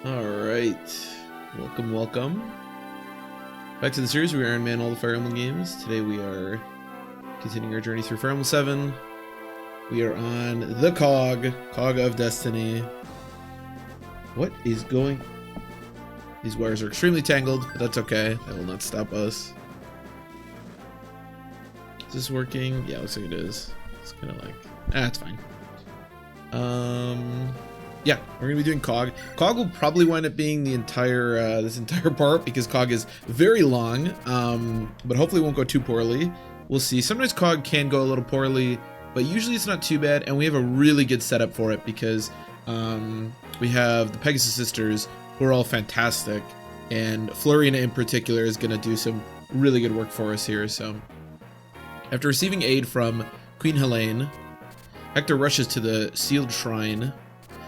Alright, welcome. Back to the series, we are Iron Man all the Fire Emblem games. Today we are continuing our journey through Fire Emblem 7. We are on the Cog of Destiny. What is going... These wires are extremely tangled, but that's okay. That will not stop us. Is this working? Yeah, looks like it is. It's kind of like... it's fine. Yeah, we're gonna be doing Cog. Cog will probably wind up being the entire this entire part because Cog is very long, but hopefully it won't go too poorly. We'll see. Sometimes Cog can go a little poorly, but usually it's not too bad, and we have a really good setup for it because we have the Pegasus sisters who are all fantastic, and Floriana in particular is gonna do some really good work for us here. So after receiving aid from Queen Helene, Hector rushes to the sealed shrine.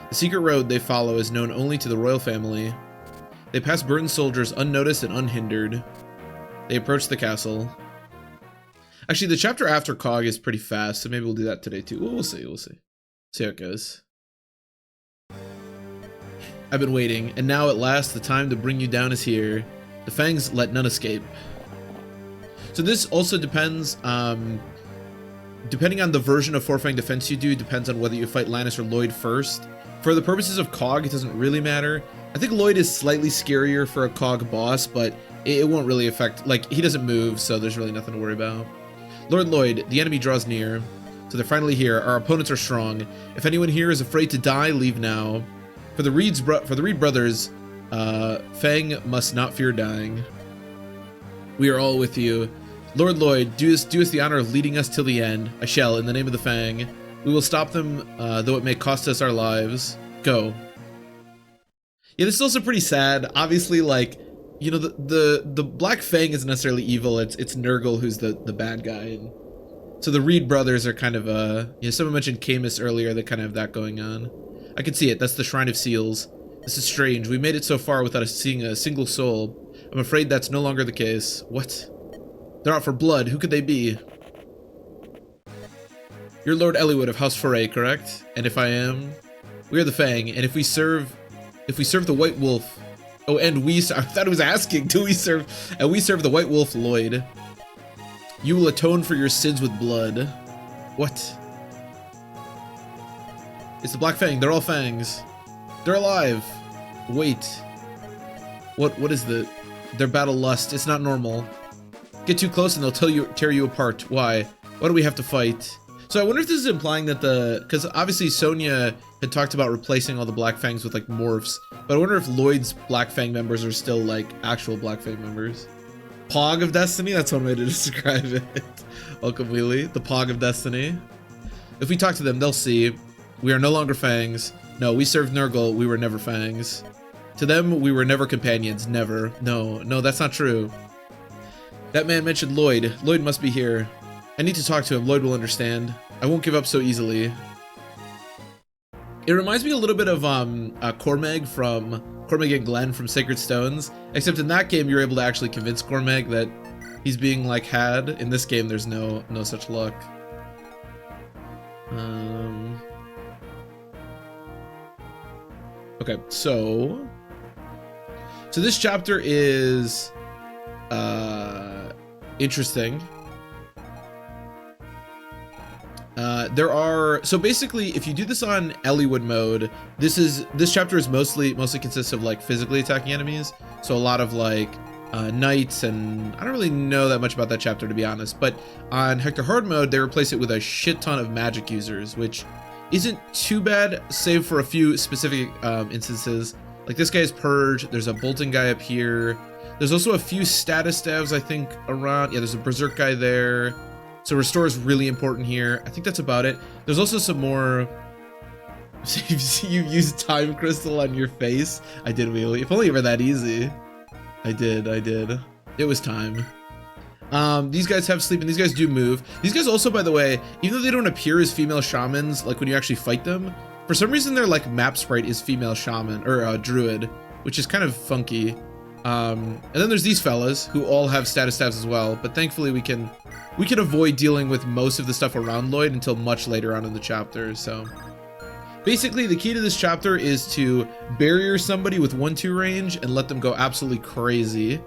The secret road they follow is known only to the royal family. They pass burdened soldiers unnoticed and unhindered. They approach the castle. Actually, the chapter after Cog is pretty fast, so maybe we'll do that today too. We'll see. See how it goes. I've been waiting, and now at last the time to bring you down is here. The Fangs let none escape. So this also depends, depending on the version of Four Fang Defense you do, depends on whether you fight Lannis or Lloyd first. For the purposes of Cog, it doesn't really matter. I think Lloyd is slightly scarier for a Cog boss, but it won't really affect, like, he doesn't move, so there's really nothing to worry about. Lord Lloyd, the enemy draws near. So they're finally here. Our opponents are strong. If anyone here is afraid to die, leave now. For the Reed brothers, Fang must not fear dying. We are all with you. Lord Lloyd, do us the honor of leading us till the end. I shall, in the name of the Fang. We will stop them, though it may cost us our lives. Go. Yeah, this is also pretty sad. Obviously, like, you know, the Black Fang isn't necessarily evil. It's Nurgle who's the bad guy. And so the Reed brothers are kind of, you know, someone mentioned Camus earlier. They kind of have that going on. I can see it. That's the Shrine of Seals. This is strange. We made it so far without seeing a single soul. I'm afraid that's no longer the case. What? They're out for blood. Who could they be? You're Lord Eliwood of House Foray, correct? And if I am, we are the Fang. And if we serve the White Wolf, oh, and I thought it was asking, do we serve? And we serve the White Wolf, Lloyd. You will atone for your sins with blood. What? It's the Black Fang. They're all Fangs. They're alive. Wait. What is their battle lust? It's not normal. Get too close and they'll tear you apart. Why? Why do we have to fight? So I wonder if this is implying that because obviously Sonya had talked about replacing all the Black Fangs with like morphs, but I wonder if Lloyd's Black Fang members are still like actual Black Fang members. Cog of Destiny, that's one way to describe it. Welcome, Wheelie, the Cog of Destiny. If we talk to them, they'll see. We are no longer Fangs. No, we served Nurgle, we were never Fangs. To them, we were never companions, never. No, that's not true. That man mentioned Lloyd. Lloyd must be here. I need to talk to him. Lloyd will understand. I won't give up so easily. It reminds me a little bit of Cormag from Cormag and Glenn from Sacred Stones, except in that game you're able to actually convince Cormag that he's being like had. In this game there's no such luck. Okay, so this chapter is interesting. So basically, if you do this on Eliwood mode, this chapter is mostly consists of like physically attacking enemies. So a lot of like knights, and I don't really know that much about that chapter to be honest. But on Hector Hard mode, they replace it with a shit ton of magic users, which isn't too bad, save for a few specific instances. Like this guy's Purge. There's a Bolton guy up here. There's also a few status devs I think around. Yeah, there's a Berserker guy there. So Restore is really important here. I think that's about it. There's also some more... You used Time Crystal on your face? I did, Wheelie. If only it were that easy. I did. It was time. These guys have sleep, and these guys do move. These guys also, by the way, even though they don't appear as female shamans, like when you actually fight them, for some reason their like map sprite is female shaman, or druid, which is kind of funky. And then there's these fellas, who all have status tabs as well, but thankfully we can avoid dealing with most of the stuff around Lloyd until much later on in the chapter, so... Basically, the key to this chapter is to barrier somebody with 1-2 range and let them go absolutely crazy,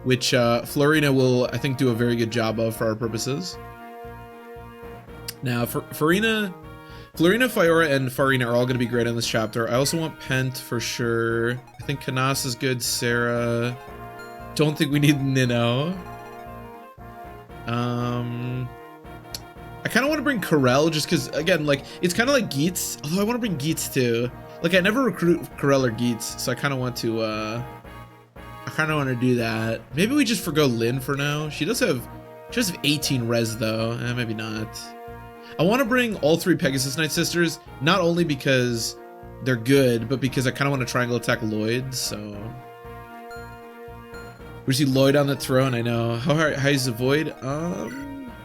which Florina will, I think, do a very good job of for our purposes. Now, Florina, Fiora, and Farina are all going to be great on this chapter. I also want Pent for sure. I think Canas is good. Sarah. Don't think we need Nino. I kind of want to bring Corel just because, again, like, it's kind of like Geets. Although I want to bring Geets too. Like, I never recruit Corel or Geets, so I kind of want to, do that. Maybe we just forgo Lynn for now. She does have 18 res though. Maybe not. I want to bring all 3 Pegasus Knight Sisters, not only because they're good, but because I kind of want to triangle attack Lloyd, so... We see Lloyd on the throne, I know. How high is the Void?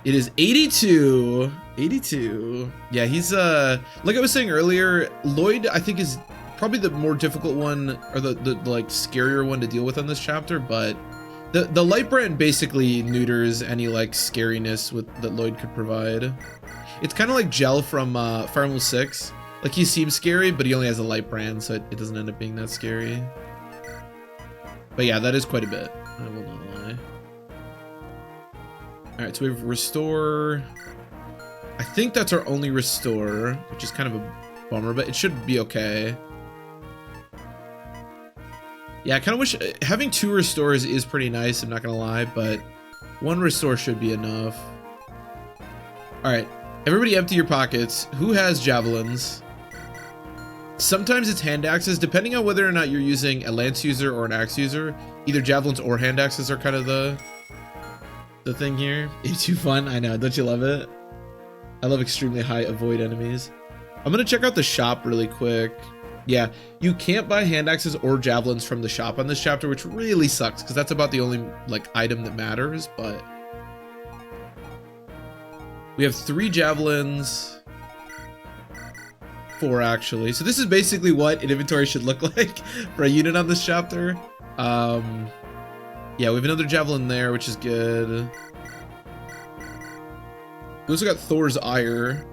It is 82. 82. Yeah, he's, like I was saying earlier, Lloyd, I think, is probably the more difficult one, or the like, scarier one to deal with on this chapter, but the Light Brand basically neuters any, like, scariness that Lloyd could provide. It's kind of like Gel from Fire Emblem 6. Like, he seems scary, but he only has a Light Brand, so it doesn't end up being that scary. But yeah, that is quite a bit. I will not lie. Alright, so we have Restore. I think that's our only Restore, which is kind of a bummer, but it should be okay. Yeah, I kind of wish... Having 2 Restores is pretty nice, I'm not going to lie, but 1 Restore should be enough. Alright, everybody empty your pockets. Who has Javelins? Sometimes it's hand axes, depending on whether or not you're using a lance user or an axe user. Either javelins or hand axes are kind of the thing here. It's too fun, I know. Don't you love it? I love extremely high avoid enemies. I'm gonna check out the shop really quick. Yeah, you can't buy hand axes or javelins from the shop on this chapter, which really sucks because that's about the only like item that matters. But we have 3 javelins. 4 actually. So this is basically what an inventory should look like for a unit on this chapter. Yeah, we have another javelin there, which is good. We also got Thor's Ire,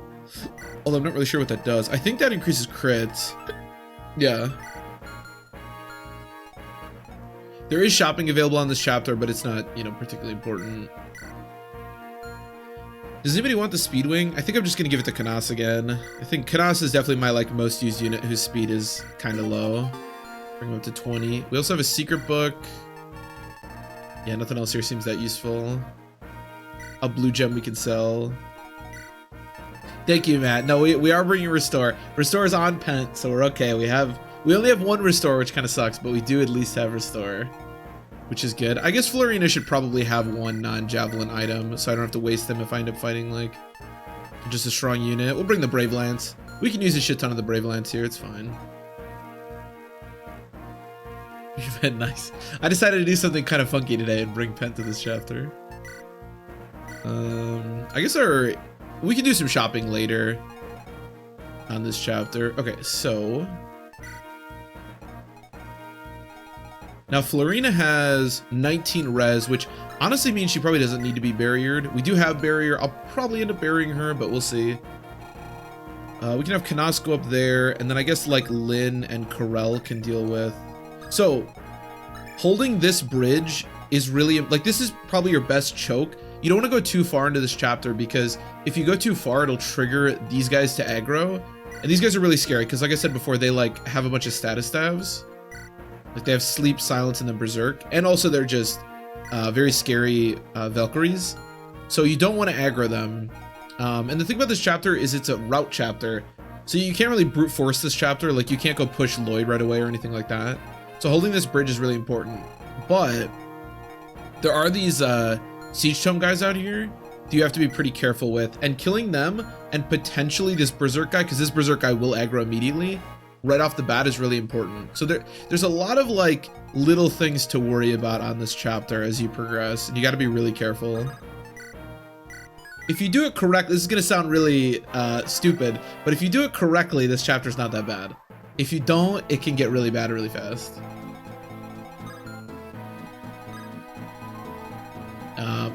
although I'm not really sure what that does. I think that increases crits. Yeah. There is shopping available on this chapter, but it's not, you know, particularly important. Does anybody want the Speedwing? I think I'm just gonna give it to Canas again. I think Canas is definitely my like most used unit whose speed is kind of low. Bring him up to 20. We also have a secret book. Yeah, nothing else here seems that useful. A blue gem we can sell. Thank you, Matt. No, we are bringing Restore. Restore is on Pent, so we're okay. We only have 1 Restore, which kind of sucks, but we do at least have Restore, which is good. I guess Florina should probably have 1 non-javelin item, so I don't have to waste them if I end up fighting like just a strong unit. We'll bring the Brave Lance. We can use a shit ton of the Brave Lance here. It's fine. You've been nice. I decided to do something kind of funky today and bring Pent to this chapter. I guess we can do some shopping later on this chapter. Okay, so now Florina has 19 res, which honestly means she probably doesn't need to be barriered. We do have barrier. I'll probably end up burying her, but we'll see. We can have Canas go up there, and then I guess like Lynn and Corel can deal with. So holding this bridge is really like, this is probably your best choke. You don't want to go too far into this chapter because if you go too far, it'll trigger these guys to aggro. And these guys are really scary because like I said before, they like have a bunch of status staves. Like they have Sleep, Silence, and then Berserk. And also they're just very scary Valkyries. So you don't want to aggro them. And the thing about this chapter is it's a route chapter. So you can't really brute force this chapter. Like you can't go push Lloyd right away or anything like that. So holding this bridge is really important. But there are these Siege Tome guys out here that you have to be pretty careful with. And killing them and potentially this Berserk guy, because this Berserk guy will aggro immediately, right off the bat is really important. So there's a lot of like little things to worry about on this chapter as you progress. And you got to be really careful. If you do it correctly, this is going to sound really stupid, but if you do it correctly, this chapter's not that bad. If you don't, it can get really bad really fast.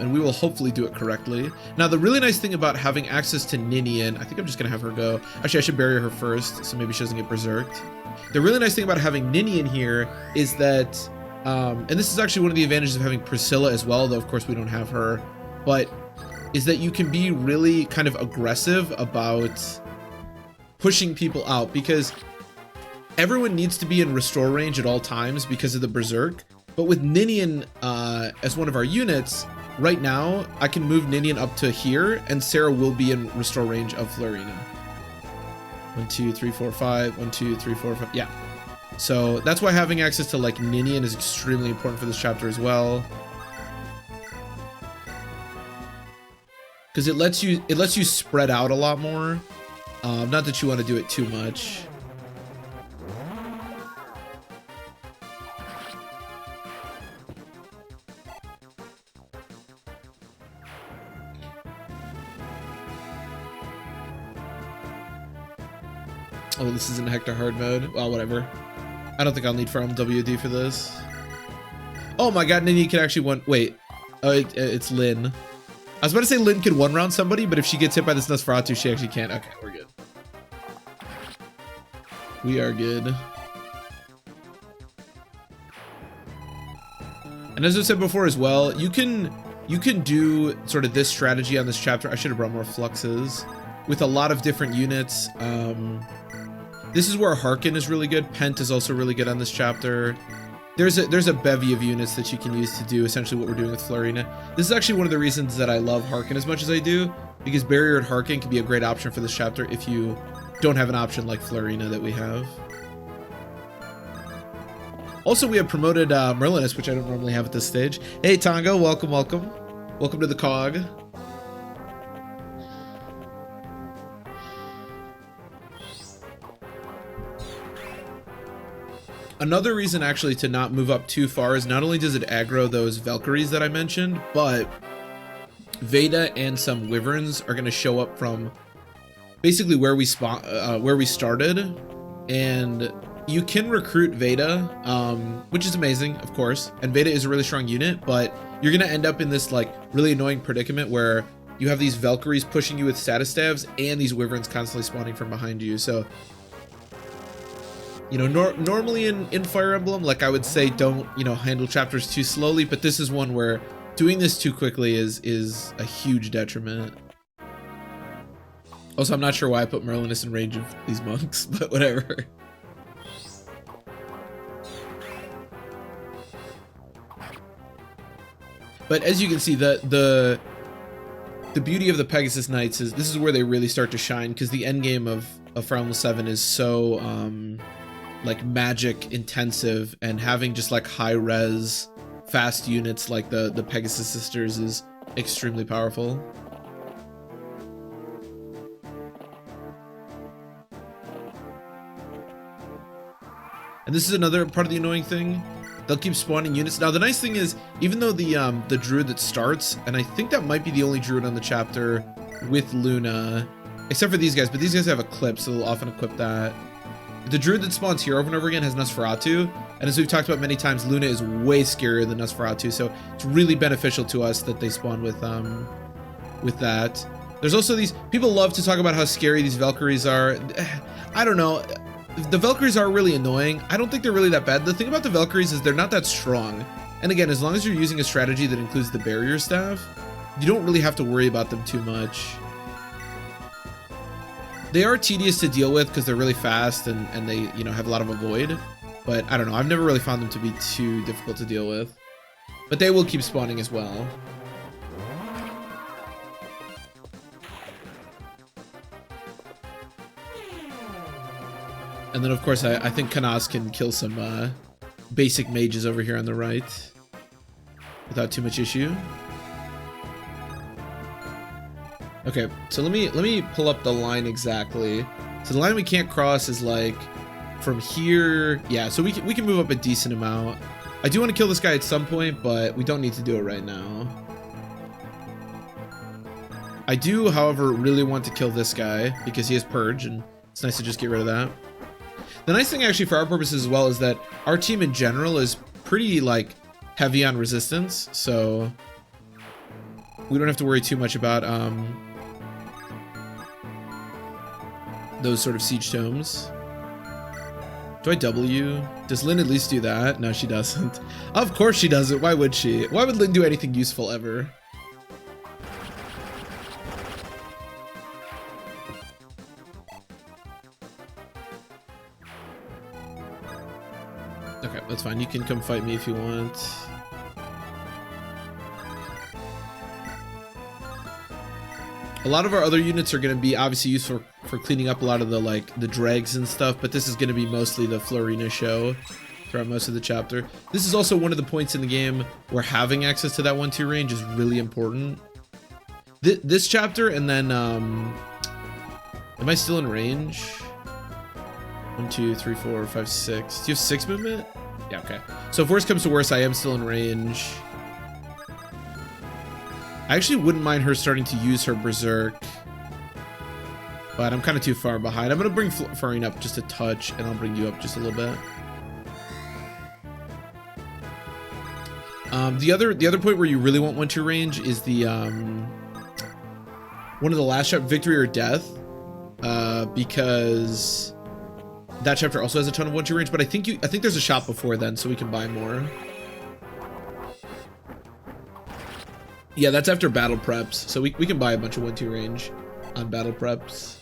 and we will hopefully do it correctly. Now, the really nice thing about having access to Ninian, I think I'm just gonna have her go. Actually, I should bury her first, so maybe she doesn't get berserked. The really nice thing about having Ninian here is that, and this is actually one of the advantages of having Priscilla as well, though of course we don't have her, but is that you can be really kind of aggressive about pushing people out, because everyone needs to be in restore range at all times because of the Berserk. But with Ninian as one of our units, right now, I can move Ninian up to here, and Sarah will be in restore range of Florina. 1, 2, 3, 4, 5. 1, 2, 3, 4, 5. Yeah. So that's why having access to like Ninian is extremely important for this chapter as well. Because it lets you spread out a lot more. Not that you want to do it too much. Oh, this isn't Hector hard mode. Well, whatever. I don't think I'll need Fire Emblem WD for this. Oh my god, Nini can actually wait. Oh, it's Lynn. I was about to say Lynn could one-round somebody, but if she gets hit by this Nosferatu, she actually can't. Okay, we're good. We are good. And as I said before as well, you can do sort of this strategy on this chapter. I should have brought more fluxes with a lot of different units. This is where Harkin is really good. Pent is also really good on this chapter. There's a bevy of units that you can use to do essentially what we're doing with Florina. This is actually one of the reasons that I love Harkin as much as I do, because Barrier and Harkin can be a great option for this chapter if you don't have an option like Florina that we have. Also, we have promoted Merlinus, which I don't normally have at this stage. Hey, Tongo, welcome, welcome. Welcome to the Cog. Another reason actually to not move up too far is not only does it aggro those Valkyries that I mentioned, but Veda and some Wyverns are going to show up from basically where we started, and you can recruit Veda, which is amazing, of course, and Veda is a really strong unit, but you're going to end up in this like really annoying predicament where you have these Valkyries pushing you with status stabs and these Wyverns constantly spawning from behind you. So you know, normally in Fire Emblem, like I would say, don't, you know, handle chapters too slowly, but this is one where doing this too quickly is a huge detriment. Also, I'm not sure why I put Merlinus in range of these monks, but whatever. But as you can see, the beauty of the Pegasus Knights is this is where they really start to shine, because the end game of Fire Emblem 7 is so like magic intensive, and having just like high res fast units like the Pegasus Sisters is extremely powerful. And this is another part of the annoying thing. They'll keep spawning units. Now the nice thing is, even though the druid that starts, and I think that might be the only druid on the chapter with Luna, except for these guys, but these guys have a clip, so they'll often equip that. The druid that spawns here over and over again has Nosferatu, and as we've talked about many times, Luna is way scarier than Nosferatu, so it's really beneficial to us that they spawn with that. There's also these, people love to talk about how scary these Valkyries are. I don't know, the Valkyries are really annoying. I don't think they're really that bad. The thing about the Valkyries is they're not that strong, and again, as long as you're using a strategy that includes the barrier staff, you don't really have to worry about them too much. They are tedious to deal with because they're really fast and they, you know, have a lot of avoid. But I don't know, I've never really found them to be too difficult to deal with. But they will keep spawning as well. And then of course I think Kanas can kill some basic mages over here on the right without too much issue. Okay, so let me pull up the line exactly. So the line we can't cross is like from here. Yeah, so we can move up a decent amount. I do want to kill this guy at some point, but we don't need to do it right now. I do, however, really want to kill this guy because he has Purge, and it's nice to just get rid of that. The nice thing actually for our purposes as well is that our team in general is pretty like heavy on resistance, so we don't have to worry too much about those sort of siege tomes. Do I double you? Does Lynn at least do that? No, she doesn't. Of course she doesn't. Why would she? Why would Lynn do anything useful ever? Okay, that's fine. You can come fight me if you want. A lot of our other units are going to be obviously useful for cleaning up a lot of the the dregs and stuff, but this is going to be mostly the Florina show throughout most of the chapter. This is also one of the points in the game where having access to that 1-2 range is really important. This chapter, and then am I still in range? 1, 2, 3, 4, 5, 6. Do you have 6 movement? Yeah, okay. So if worse comes to worse, I am still in range. I actually wouldn't mind her starting to use her Berserk, but I'm kind of too far behind. I'm going to bring Florine up just a touch, and I'll bring you up just a little bit. The other point where you really want 1-2 range is the one of the last chapter, Victory or Death, because that chapter also has a ton of 1-2 range. But I think there's a shop before then, so we can buy more. Yeah, that's after battle preps, so we can buy a bunch of 1-2 range on battle preps.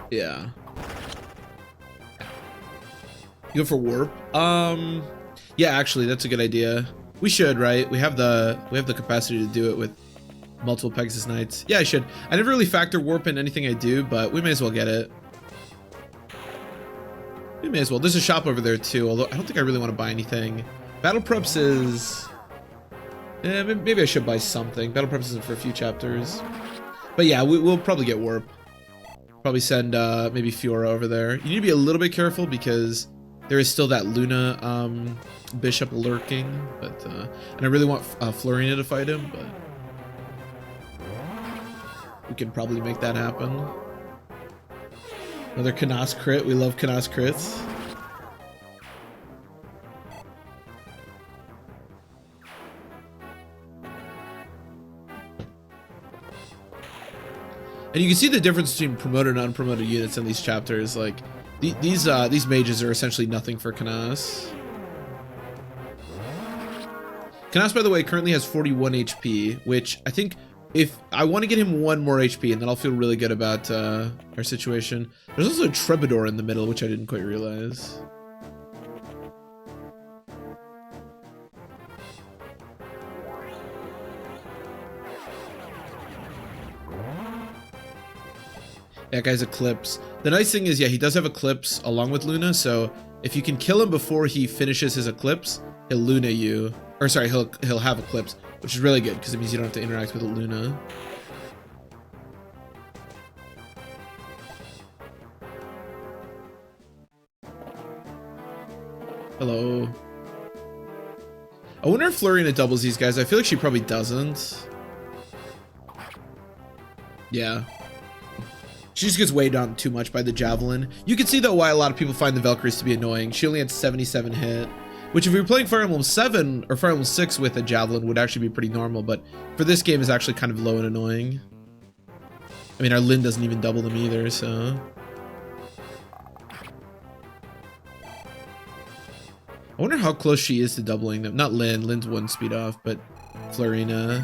Yeah. You go for warp? Yeah, actually, that's a good idea. We should, right? We have the capacity to do it with multiple Pegasus Knights. Yeah, I should. I never really factor warp in anything I do, but we may as well get it. We may as well. There's a shop over there too, although I don't think I really want to buy anything. Battle preps is... maybe I should buy something. Battle preps isn't for a few chapters. But yeah, we'll probably get warp. Probably send maybe Fiora over there. You need to be a little bit careful because there is still that Luna bishop lurking, but and I really want Florina to fight him, but we can probably make that happen. Another Canas crit. We love Canas crits. And you can see the difference between promoted and unpromoted units in these chapters. Like these mages are essentially nothing for Canas. Canas, by the way, currently has 41 HP, which I think if I want to get him 1 more HP, and then I'll feel really good about our situation. There's also a Trebador in the middle, which I didn't quite realize. That guy's Eclipse. The nice thing is, yeah, he does have Eclipse along with Luna, so if you can kill him before he finishes his Eclipse, he'll Luna you. Or sorry, he'll have Eclipse, which is really good because it means you don't have to interact with Luna. Hello. I wonder if Florina doubles these guys. I feel like she probably doesn't. Yeah. She just gets weighed down too much by the Javelin. You can see, though, why a lot of people find the Valkyries to be annoying. She only had 77 hit, which if we were playing Fire Emblem 7 or Fire Emblem 6 with a Javelin would actually be pretty normal, but for this game is actually kind of low and annoying. I mean, our Lyn doesn't even double them either, so... I wonder how close she is to doubling them. Not Lyn. Lyn's 1 speed off, but Florina...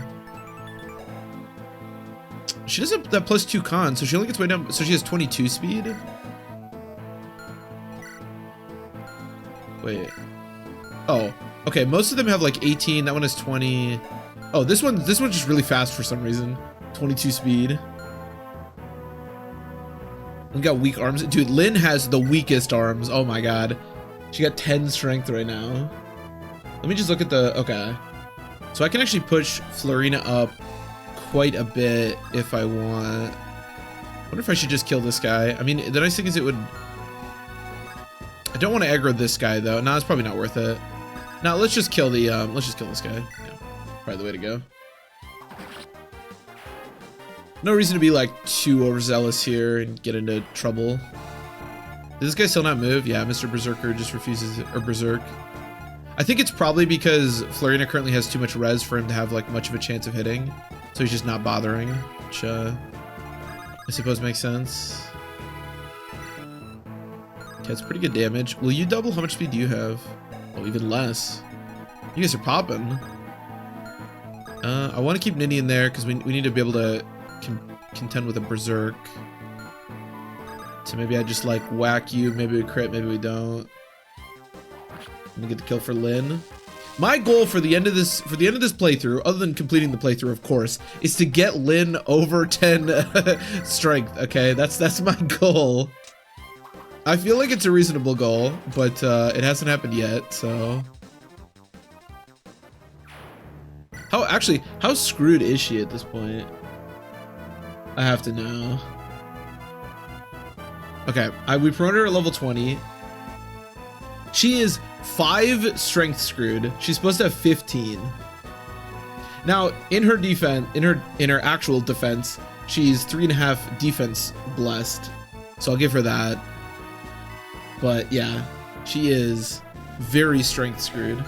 She does have that +2 con, so she only gets way down. So she has 22 speed. Wait. Oh, okay. Most of them have like 18. That one has 20. Oh, this one's just really fast for some reason. 22 speed. We got weak arms. Dude, Lyn has the weakest arms. Oh my god. She got 10 strength right now. Let me just look at the... Okay. So I can actually push Florina up quite a bit if I want. I wonder if I should just kill this guy. I mean, the nice thing is it would... I don't want to aggro this guy though. No, it's probably not worth it. Now let's just kill the let's just kill this guy. Yeah, probably the way to go. No reason to be like too overzealous here and get into trouble. Does this guy still not move? Yeah, Mr. Berserker just refuses, or Berserk. I think it's probably because Florina currently has too much res for him to have like much of a chance of hitting. So he's just not bothering, which I suppose makes sense. Okay, it's pretty good damage. Will you double? How much speed do you have? Oh, even less. You guys are popping. I want to keep Ninny in there because we need to be able to contend with a Berserk. So maybe I just like whack you, maybe we crit, maybe we don't. I'm gonna get the kill for Lynn. My goal for the end of this playthrough, other than completing the playthrough of course, is to get Lynn over 10 strength, okay? That's my goal. I feel like it's a reasonable goal, but it hasn't happened yet, so. How screwed is she at this point? I have to know. Okay, we promoted her at level 20. She is 5 strength screwed. She's supposed to have 15. Now, in her defense, in her actual defense, she's 3.5 defense blessed. So I'll give her that. But yeah, she is very strength screwed,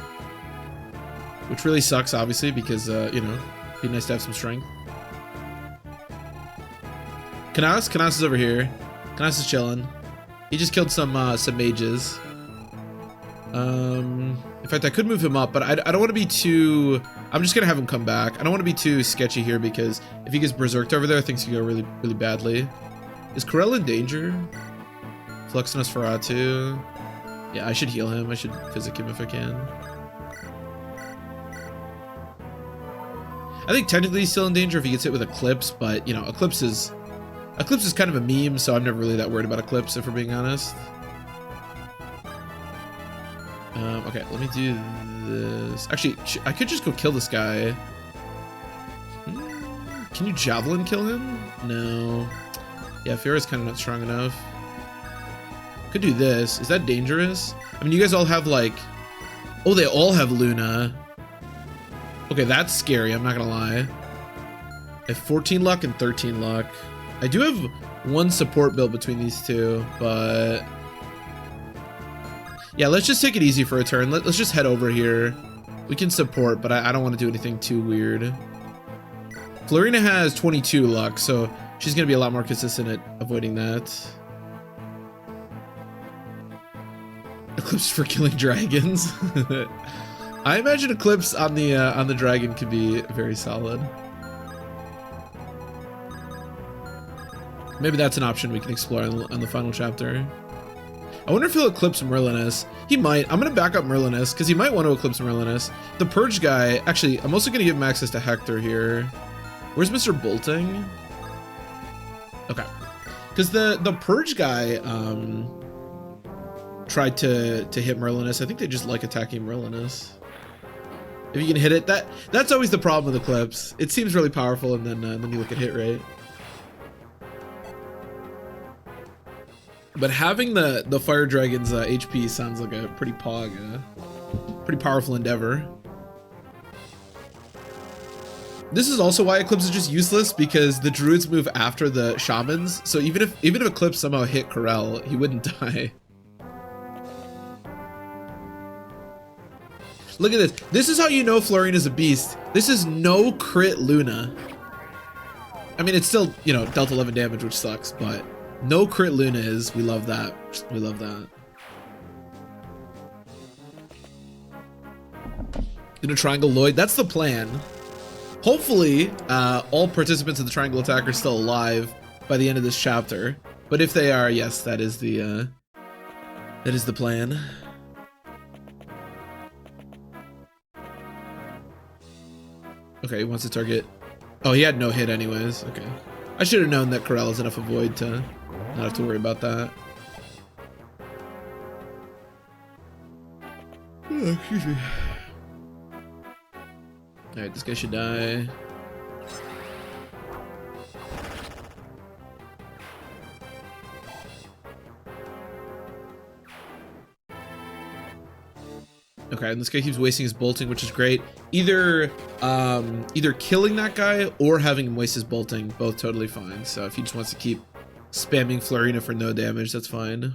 which really sucks, obviously, because you know, it'd be nice to have some strength. Kanas is over here. Kanas is chilling. He just killed some mages. In fact, I could move him up, but I don't want to be too. I'm just gonna have him come back. I don't want to be too sketchy here because if he gets berserked over there, things could go really, really badly. Is Corel in danger? Flux Nosferatu. Yeah, I should heal him. I should physic him if I can. I think technically he's still in danger if he gets hit with Eclipse, but you know, Eclipse is kind of a meme, so I'm never really that worried about Eclipse if we're being honest. Okay, let me do this. Actually, I could just go kill this guy. Can you Javelin kill him? No. Yeah, Fiera's kind of not strong enough. Could do this. Is that dangerous? I mean, you guys all have like... Oh, they all have Luna. Okay, that's scary, I'm not gonna lie. I have 14 luck and 13 luck. I do have one support build between these two, but... Yeah, let's just take it easy for a turn. Let's just head over here. We can support, but I don't want to do anything too weird. Florina has 22 luck, so she's going to be a lot more consistent at avoiding that. Eclipse for killing dragons. I imagine Eclipse on the dragon could be very solid. Maybe that's an option we can explore on the final chapter. I wonder if he'll eclipse Merlinus. He might. I'm going to back up Merlinus because he might want to eclipse Merlinus. The Purge guy, actually, I'm also going to give him access to Hector here. Where's Mr. Bolting? Okay. Because the Purge guy tried to hit Merlinus. I think they just like attacking Merlinus. If you can hit it, that's always the problem with Eclipse. It seems really powerful, and then you look at hit rate. But having the Fire Dragon's HP sounds like a pretty powerful endeavor. This is also why Eclipse is just useless, because the druids move after the shamans. So even if Eclipse somehow hit Corel, he wouldn't die. Look at this. This is how you know Florina's a beast. This is no crit Luna. I mean, it's still, you know, dealt 11 damage, which sucks, but no crit Luna is. We love that. We love that. Gonna triangle Lloyd. That's the plan. Hopefully, all participants in the triangle attack are still alive by the end of this chapter. But if they are, yes, that is the plan. Okay, he wants to target. Oh, he had no hit anyways. Okay. I should have known that Corel has enough avoid to not have to worry about that. Oh, excuse me. Alright, this guy should die. Okay, and this guy keeps wasting his bolting, which is great. Either killing that guy or having him waste his bolting, both totally fine. So if he just wants to keep spamming Florina for no damage, that's fine.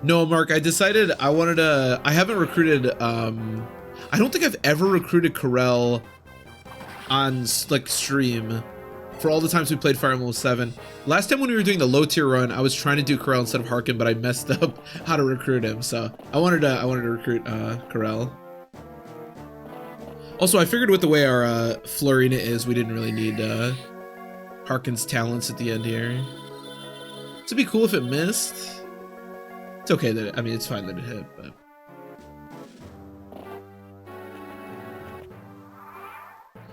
No, Mark, I decided I wanted to... I haven't recruited... I don't think I've ever recruited Corel on, like, stream for all the times we played Fire Emblem 7. Last time when we were doing the low tier run, I was trying to do Corel instead of Harkin, but I messed up how to recruit him. So I wanted to recruit Corel. Also, I figured with the way our Florina is, we didn't really need Harkin's talents at the end here. It'd be cool if it missed. It's okay that I mean, it's fine that it hit, but.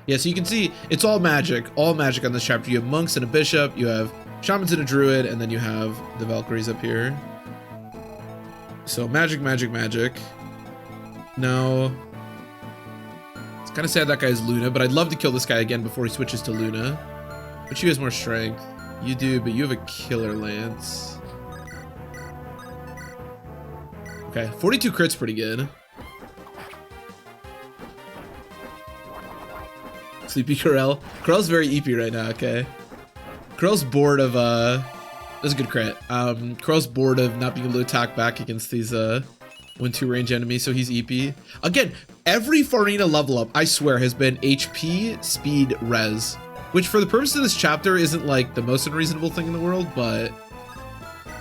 Yeah, so you can see it's all magic on this chapter. You have monks and a bishop, you have shamans and a druid, and then you have the Valkyries up here. So magic, magic, magic. No. It's kind of sad that guy's Luna, but I'd love to kill this guy again before he switches to Luna. But she has more strength. You do, but you have a killer lance. Okay, 42 crit's pretty good. Sleepy Corel. Corel's very EP right now, okay. Corel's bored of, that's a good crit. Corel's bored of not being able to attack back against these, 1-2 range enemies, so he's EP. Again, every Farina level up, I swear, has been HP, speed, res. Which, for the purpose of this chapter, isn't, like, the most unreasonable thing in the world, but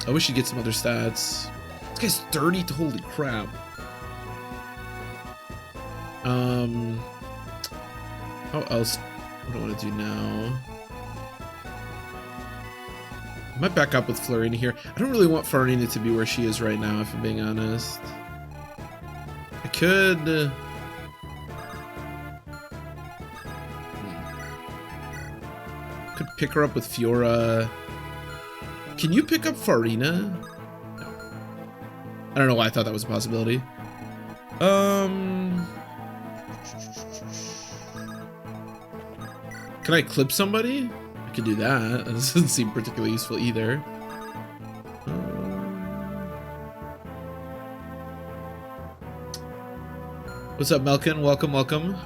I wish you'd get some other stats. This guy's 30, holy crap. How else? What do I want to do now? I might back up with Florina here. I don't really want Florina to be where she is right now, if I'm being honest. I could... could pick her up with Fiora. Can you pick up Farina? No. I don't know why I thought that was a possibility. Can I clip somebody? I could do that. That doesn't seem particularly useful either. What's up, Melkin? Welcome, welcome.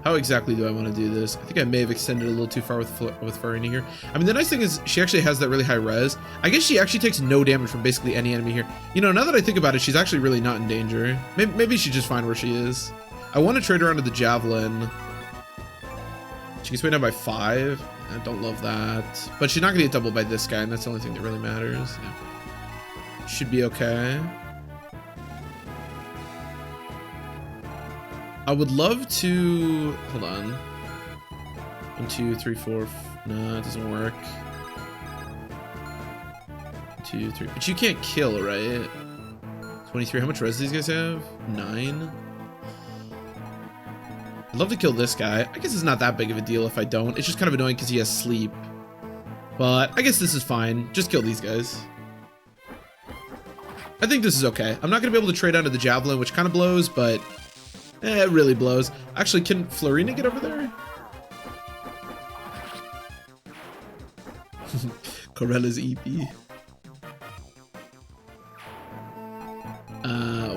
How exactly do I want to do this? I think I may have extended a little too far with Farina here. I mean, the nice thing is she actually has that really high res. I guess she actually takes no damage from basically any enemy here. You know, now that I think about it, she's actually really not in danger. Maybe she's just fine where she is. I want to trade her onto the Javelin. She gets weighed down by 5. I don't love that. But she's not going to get doubled by this guy, and that's the only thing that really matters. Yeah. Should be okay. I would love to... Hold on. 1, 2, 3, 4... No, it doesn't work. 2, 3... But you can't kill, right? 23. How much res do these guys have? 9? I'd love to kill this guy. I guess it's not that big of a deal if I don't. It's just kind of annoying because he has sleep. But I guess this is fine. Just kill these guys. I think this is okay. I'm not going to be able to trade onto the Javelin, which kind of blows, but... it really blows. Actually, can Florina get over there? Corella's EP.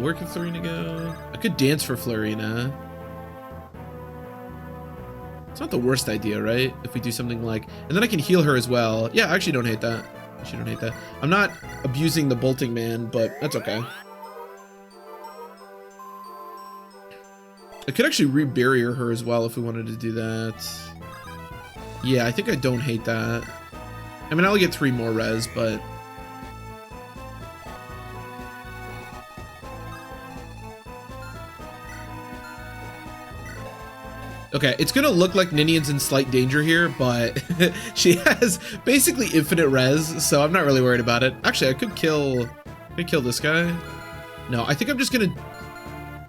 Where can Florina go? I could dance for Florina. It's not the worst idea, right? If we do something like... And then I can heal her as well. Yeah, I actually don't hate that. I actually don't hate that. I'm not abusing the bolting man, but that's okay. I could actually re-barrier her as well if we wanted to do that. Yeah, I think I don't hate that. I mean, I'll get 3 more res, but... Okay, it's gonna look like Ninian's in slight danger here, but she has basically infinite res, so I'm not really worried about it. Actually, I could kill this guy. No, I think I'm just gonna...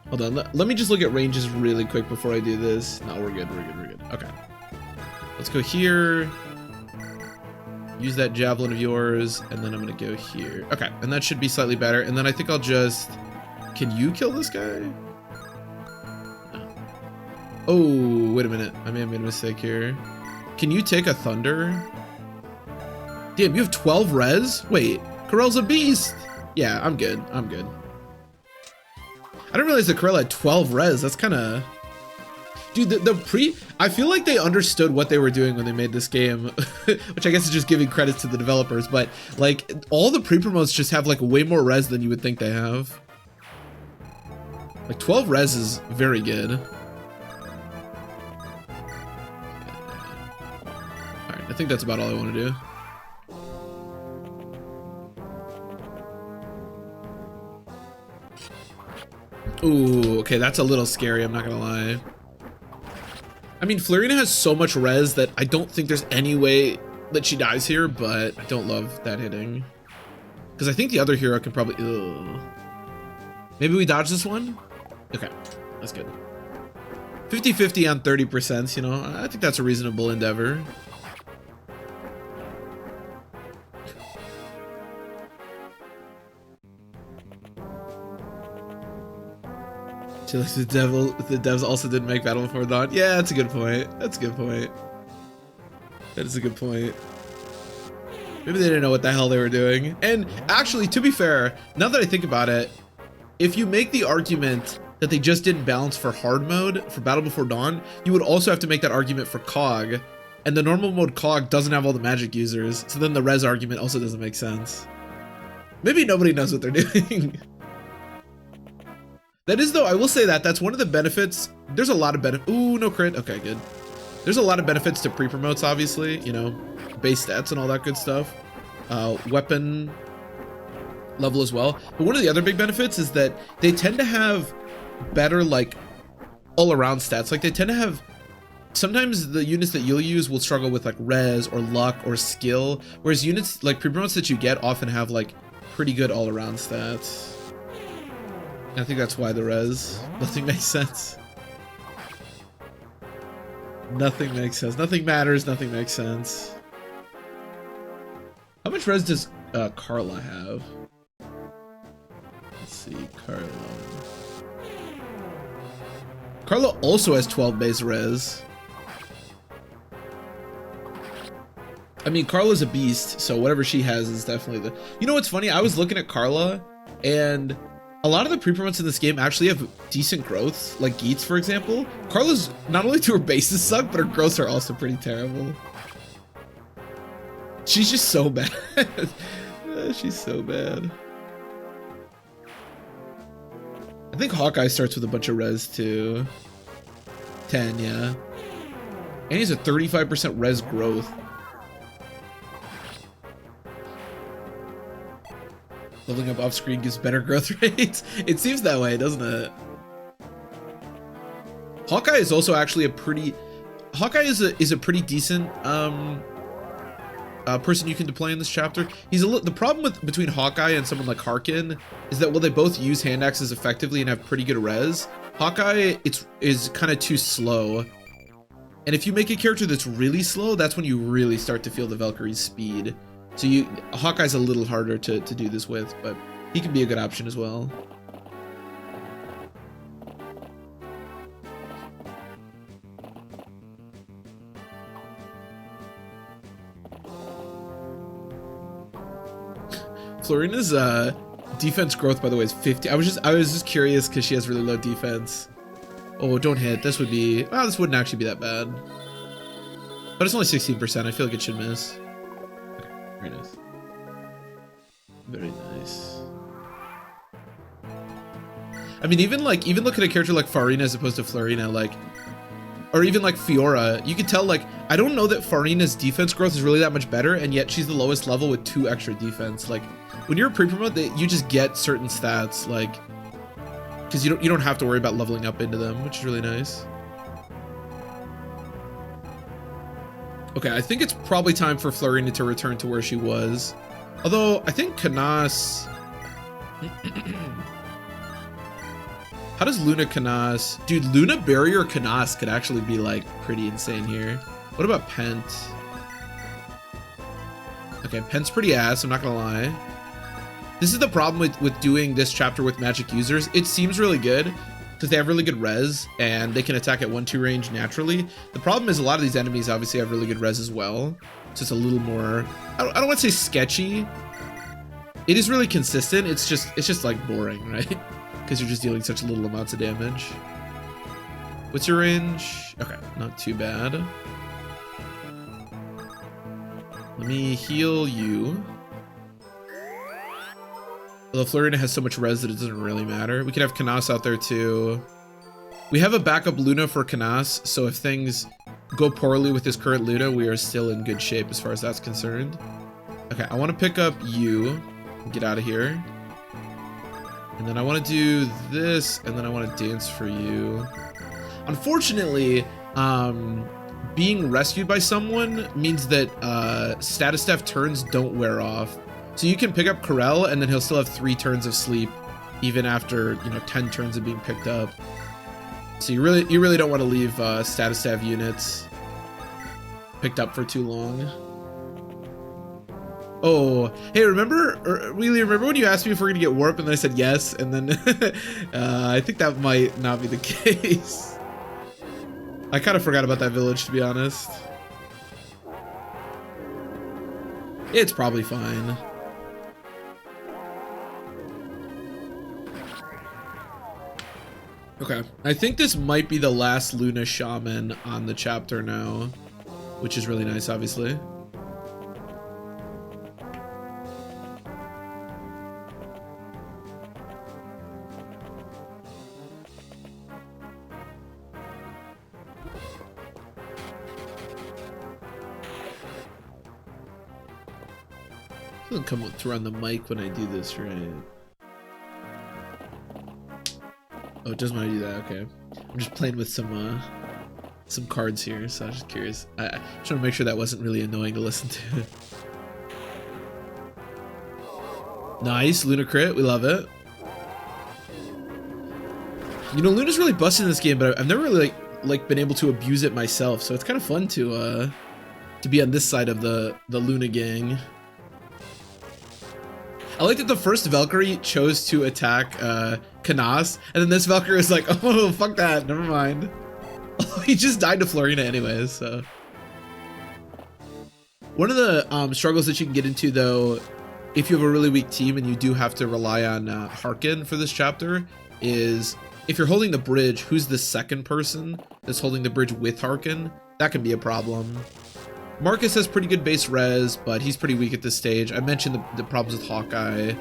Hold on, let me just look at ranges really quick before I do this. No, we're good, we're good, we're good. Okay. Let's go here. Use that Javelin of yours, and then I'm gonna go here. Okay, and that should be slightly better. And then I think I'll just... Can you kill this guy? Oh, wait a minute. I may have made a mistake here. Can you take a Thunder? Damn, you have 12 res? Wait, Corel's a beast. Yeah, I'm good. I'm good. I didn't realize the Corella had 12 res. That's kind of... Dude, I feel like they understood what they were doing when they made this game, which I guess is just giving credits to the developers, but like all the pre-promotes just have like way more res than you would think they have. Like 12 res is very good. Alright, I think that's about all I want to do. Ooh, okay, that's a little scary, I'm not gonna lie. I mean, Florina has so much res that I don't think there's any way that she dies here, but I don't love that hitting. Because I think the other hero can probably... Ugh. Maybe we dodge this one? Okay, that's good. 50-50 on 30%, you know? I think that's a reasonable endeavor. The devs also didn't make Battle Before Dawn. Yeah, that's a good point. That's a good point. That is a good point. Maybe they didn't know what the hell they were doing. And actually, to be fair, now that I think about it, if you make the argument that they just didn't balance for hard mode for Battle Before Dawn, you would also have to make that argument for Cog. And the normal mode Cog doesn't have all the magic users, so then the res argument also doesn't make sense. Maybe nobody knows what they're doing. That is, though, I will say that that's one of the benefits. There's a lot of benefits. Ooh, no crit. Okay, good. There's a lot of benefits to pre-promotes, obviously, you know, base stats and all that good stuff. Weapon level as well. But one of the other big benefits is that they tend to have better, like, all-around stats. Like, they tend to have... Sometimes the units that you'll use will struggle with, like, res or luck or skill, whereas units, like, pre-promotes that you get often have, like, pretty good all-around stats. I think that's why the res. Nothing makes sense. Nothing makes sense. Nothing matters. Nothing makes sense. How much res does Carla have? Let's see, Carla. Carla also has 12 base res. I mean, Carla's a beast, so whatever she has is definitely the... You know what's funny? I was looking at Carla, and... A lot of the pre-promotes in this game actually have decent growths, like Geets, for example. Carla's, not only do her bases suck, but her growths are also pretty terrible. She's just so bad. She's so bad. I think Hawkeye starts with a bunch of res too. 10, yeah. And he's a 35% res growth. Leveling up off screen gives better growth rates. It seems that way, doesn't it? Hawkeye is also actually a pretty... Hawkeye is a pretty decent person you can deploy in this chapter. He's the problem between Hawkeye and someone like Harkin is that while they both use hand axes effectively and have pretty good res, Hawkeye is kind of too slow. And if you make a character that's really slow, that's when you really start to feel the Valkyrie's speed. So Hawkeye's a little harder to do this with, but he can be a good option as well. Florina's defense growth, by the way, is 50. I was just curious because she has really low defense. Oh, don't hit. This would be... Oh, this wouldn't actually be that bad. But it's only 16%. I feel like it should miss. Very nice. Very nice. I mean, even look at a character like Farina as opposed to Florina, like, or even like Fiora, you can tell, like, I don't know that Farina's defense growth is really that much better, and yet she's the lowest level with 2 extra defense. Like, when you're a pre-promote, you just get certain stats, like, because you don't have to worry about leveling up into them, which is really nice. Okay, I think it's probably time for Florina to return to where she was. Although, I think Canas... How does Luna Canas... Dude, Luna Barrier Canas could actually be, like, pretty insane here. What about Pent? Okay, Pent's pretty ass, I'm not gonna lie. This is the problem with doing this chapter with magic users. It seems really good, because they have really good res, and they can attack at 1-2 range naturally. The problem is a lot of these enemies obviously have really good res as well. So it's a little more, I don't want to say sketchy. It is really consistent, it's just like boring, right? because you're just dealing such little amounts of damage. What's your range? Okay, not too bad. Let me heal you. Although Florina has so much res that it doesn't really matter. We could have Canas out there too. We have a backup Luna for Canas, so if things go poorly with this current Luna, we are still in good shape as far as that's concerned. Okay, I want to pick up you. Get out of here. And then I want to do this, and then I want to dance for you. Unfortunately, being rescued by someone means that status staff turns don't wear off. So you can pick up Corel, and then he'll still have 3 turns of sleep, even after 10 turns of being picked up. So you really don't want to leave status staff units picked up for too long. Oh, hey, remember when you asked me if we're gonna get warp, and then I said yes, and then I think that might not be the case. I kind of forgot about that village, to be honest. It's probably fine. Okay, I think this might be the last Luna Shaman on the chapter now, which is really nice, obviously. It doesn't come through on the mic when I do this, right? Oh, it doesn't want to do that. Okay, I'm just playing with some cards here, so I'm just curious. I just want to make sure that wasn't really annoying to listen to. Nice, Luna crit. We love it. Luna's really busted in this game, but I've never really like been able to abuse it myself, so it's kind of fun to be on this side of the Luna gang. I like that the first Valkyrie chose to attack Canas, and then this Valkyrie is like, oh, fuck that, never mind. He just died to Florina anyways, so. One of the struggles that you can get into, though, if you have a really weak team and you do have to rely on Harkin for this chapter, is if you're holding the bridge, who's the second person that's holding the bridge with Harkin? That can be a problem. Marcus has pretty good base res, but he's pretty weak at this stage. I mentioned the problems with Hawkeye.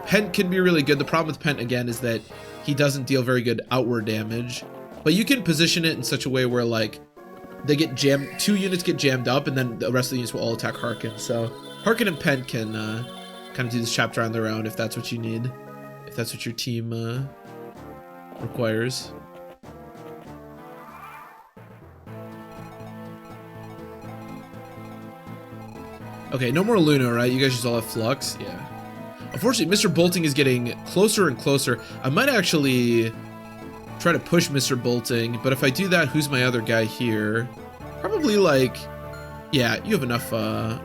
Pent can be really good. The problem with Pent, again, is that he doesn't deal very good outward damage. But you can position it in such a way where, like, they get jammed, 2 units get jammed up, and then the rest of the units will all attack Harkin. So Harkin and Pent can kind of do this chapter on their own if that's what you need. If that's what your team requires. Okay, no more Luna, right? You guys just all have Flux? Yeah. Unfortunately, Mr. Bolting is getting closer and closer. I might actually try to push Mr. Bolting, but if I do that, who's my other guy here? Probably like, yeah, you have enough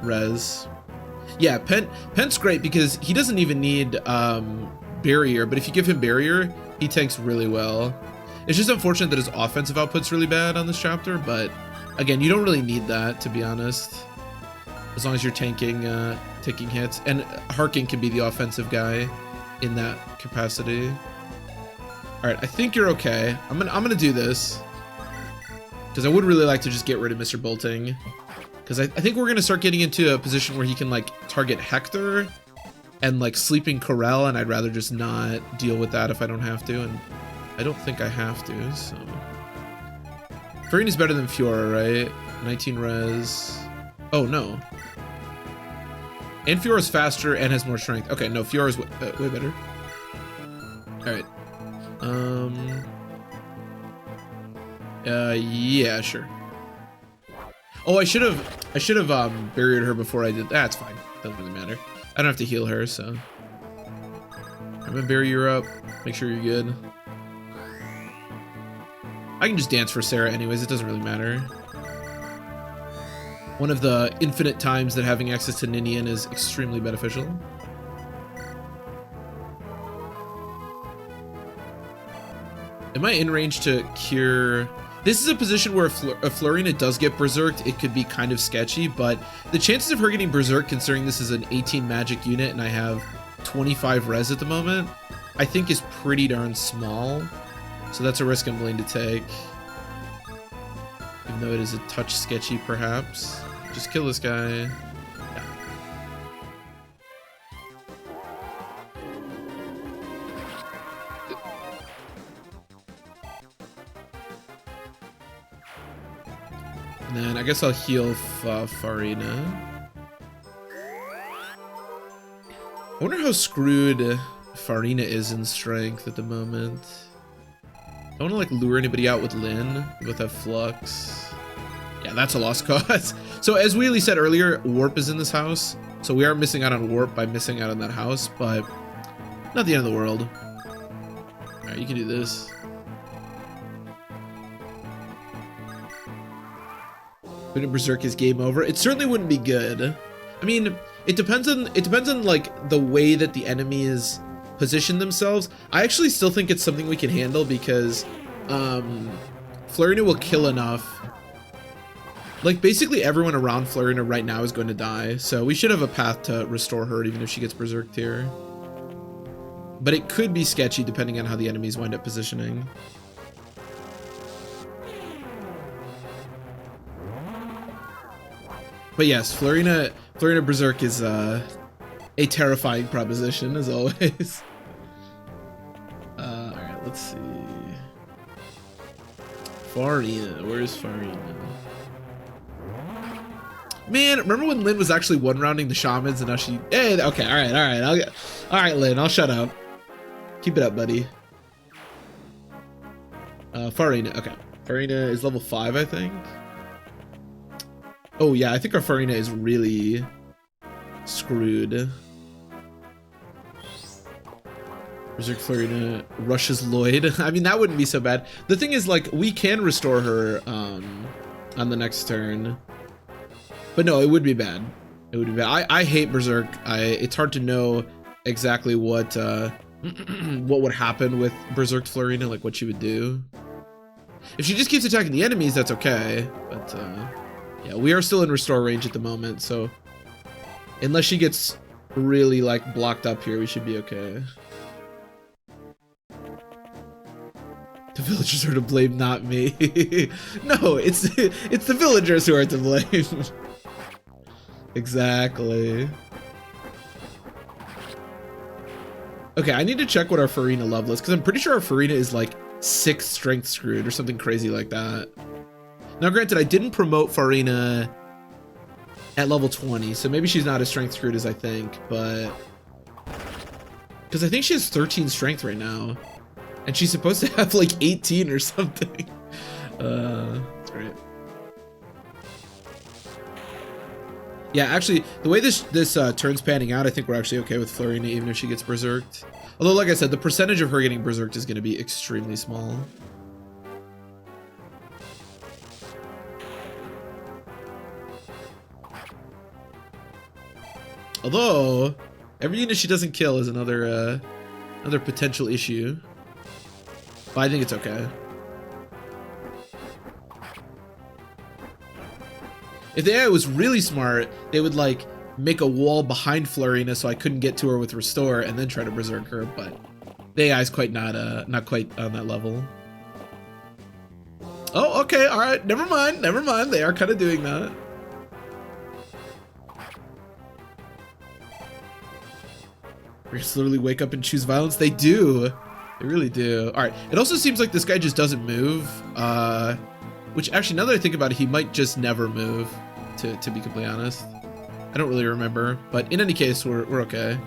res. Yeah, Pent's great because he doesn't even need barrier, but if you give him barrier, he tanks really well. It's just unfortunate that his offensive output's really bad on this chapter, but again, you don't really need that, to be honest. As long as you're taking hits, and Harkin can be the offensive guy in that capacity. All right, I think you're okay. I'm gonna do this because I would really like to just get rid of Mr. Bolting, because I think we're gonna start getting into a position where he can like target Hector and like sleeping Corel, and I'd rather just not deal with that if I don't have to, and I don't think I have to. So Farina's better than Fiora, right? 19 res. Oh no. And Fiora's faster and has more strength. Okay, no, Fiora's way better. All right. Yeah, sure. Oh, I should have barriered her before I did. That's fine. Doesn't really matter. I don't have to heal her, so I'm gonna bury her up. Make sure you're good. I can just dance for Sarah anyways. It doesn't really matter. One of the infinite times that having access to Ninian is extremely beneficial. Am I in range to cure? This is a position where if Florina does get berserked, it could be kind of sketchy, but the chances of her getting berserked, considering this is an 18 magic unit and I have 25 res at the moment, I think is pretty darn small. So that's a risk I'm willing to take. Even though it is a touch sketchy, perhaps. Just kill this guy. Yeah. And then I guess I'll heal Farina. I wonder how screwed Farina is in strength at the moment. I don't want to like lure anybody out with Lynn. We both have Flux. Yeah, that's a lost cause. So as Wheelie said earlier, Warp is in this house. So we are missing out on Warp by missing out on that house, but not the end of the world. Alright, you can do this. Putting Berserk is game over. It certainly wouldn't be good. I mean, it depends on like the way that the enemies position themselves. I actually still think it's something we can handle because Florina will kill enough. Like basically everyone around Florina right now is going to die, so we should have a path to restore her even if she gets berserked here. But it could be sketchy depending on how the enemies wind up positioning. But yes, Florina Berserk is a terrifying proposition as always. Alright, let's see. Farina, where's Farina? Man, remember when Lynn was actually one-rounding the shamans and now she... Hey, okay, alright, Lynn, I'll shut up. Keep it up, buddy. Farina, okay. Farina is level 5, I think. Oh yeah, I think our Farina is really screwed. Berserk Farina rushes Lloyd. I mean, that wouldn't be so bad. The thing is, like, we can restore her on the next turn. But no, it would be bad. It would be bad. I hate Berserk. It's hard to know exactly what what would happen with Berserk Florina, like what she would do. If she just keeps attacking the enemies, that's okay. But yeah, we are still in restore range at the moment, so unless she gets really like blocked up here, we should be okay. The villagers are to blame, not me. No, it's the villagers who are to blame. Exactly. Okay, I need to check what our Farina level is, because I'm pretty sure our Farina is like 6 strength screwed or something crazy like that. Now, granted, I didn't promote Farina at level 20, so maybe she's not as strength screwed as I think, but... Because I think she has 13 strength right now, and she's supposed to have like 18 or something. That's great. Yeah, actually, the way this turn's panning out, I think we're actually okay with Florina, even if she gets berserked. Although, like I said, the percentage of her getting berserked is going to be extremely small. Although, every unit she doesn't kill is another potential issue. But I think it's okay. If the AI was really smart, they would like make a wall behind Florina so I couldn't get to her with restore and then try to berserk her, but the AI is quite not quite on that level. Oh, okay, alright, never mind, they are kind of doing that. We're just literally wake up and choose violence. They do. They really do. Alright, it also seems like this guy just doesn't move. Which actually, now that I think about it, he might just never move, to be completely honest. I don't really remember, but in any case, we're okay.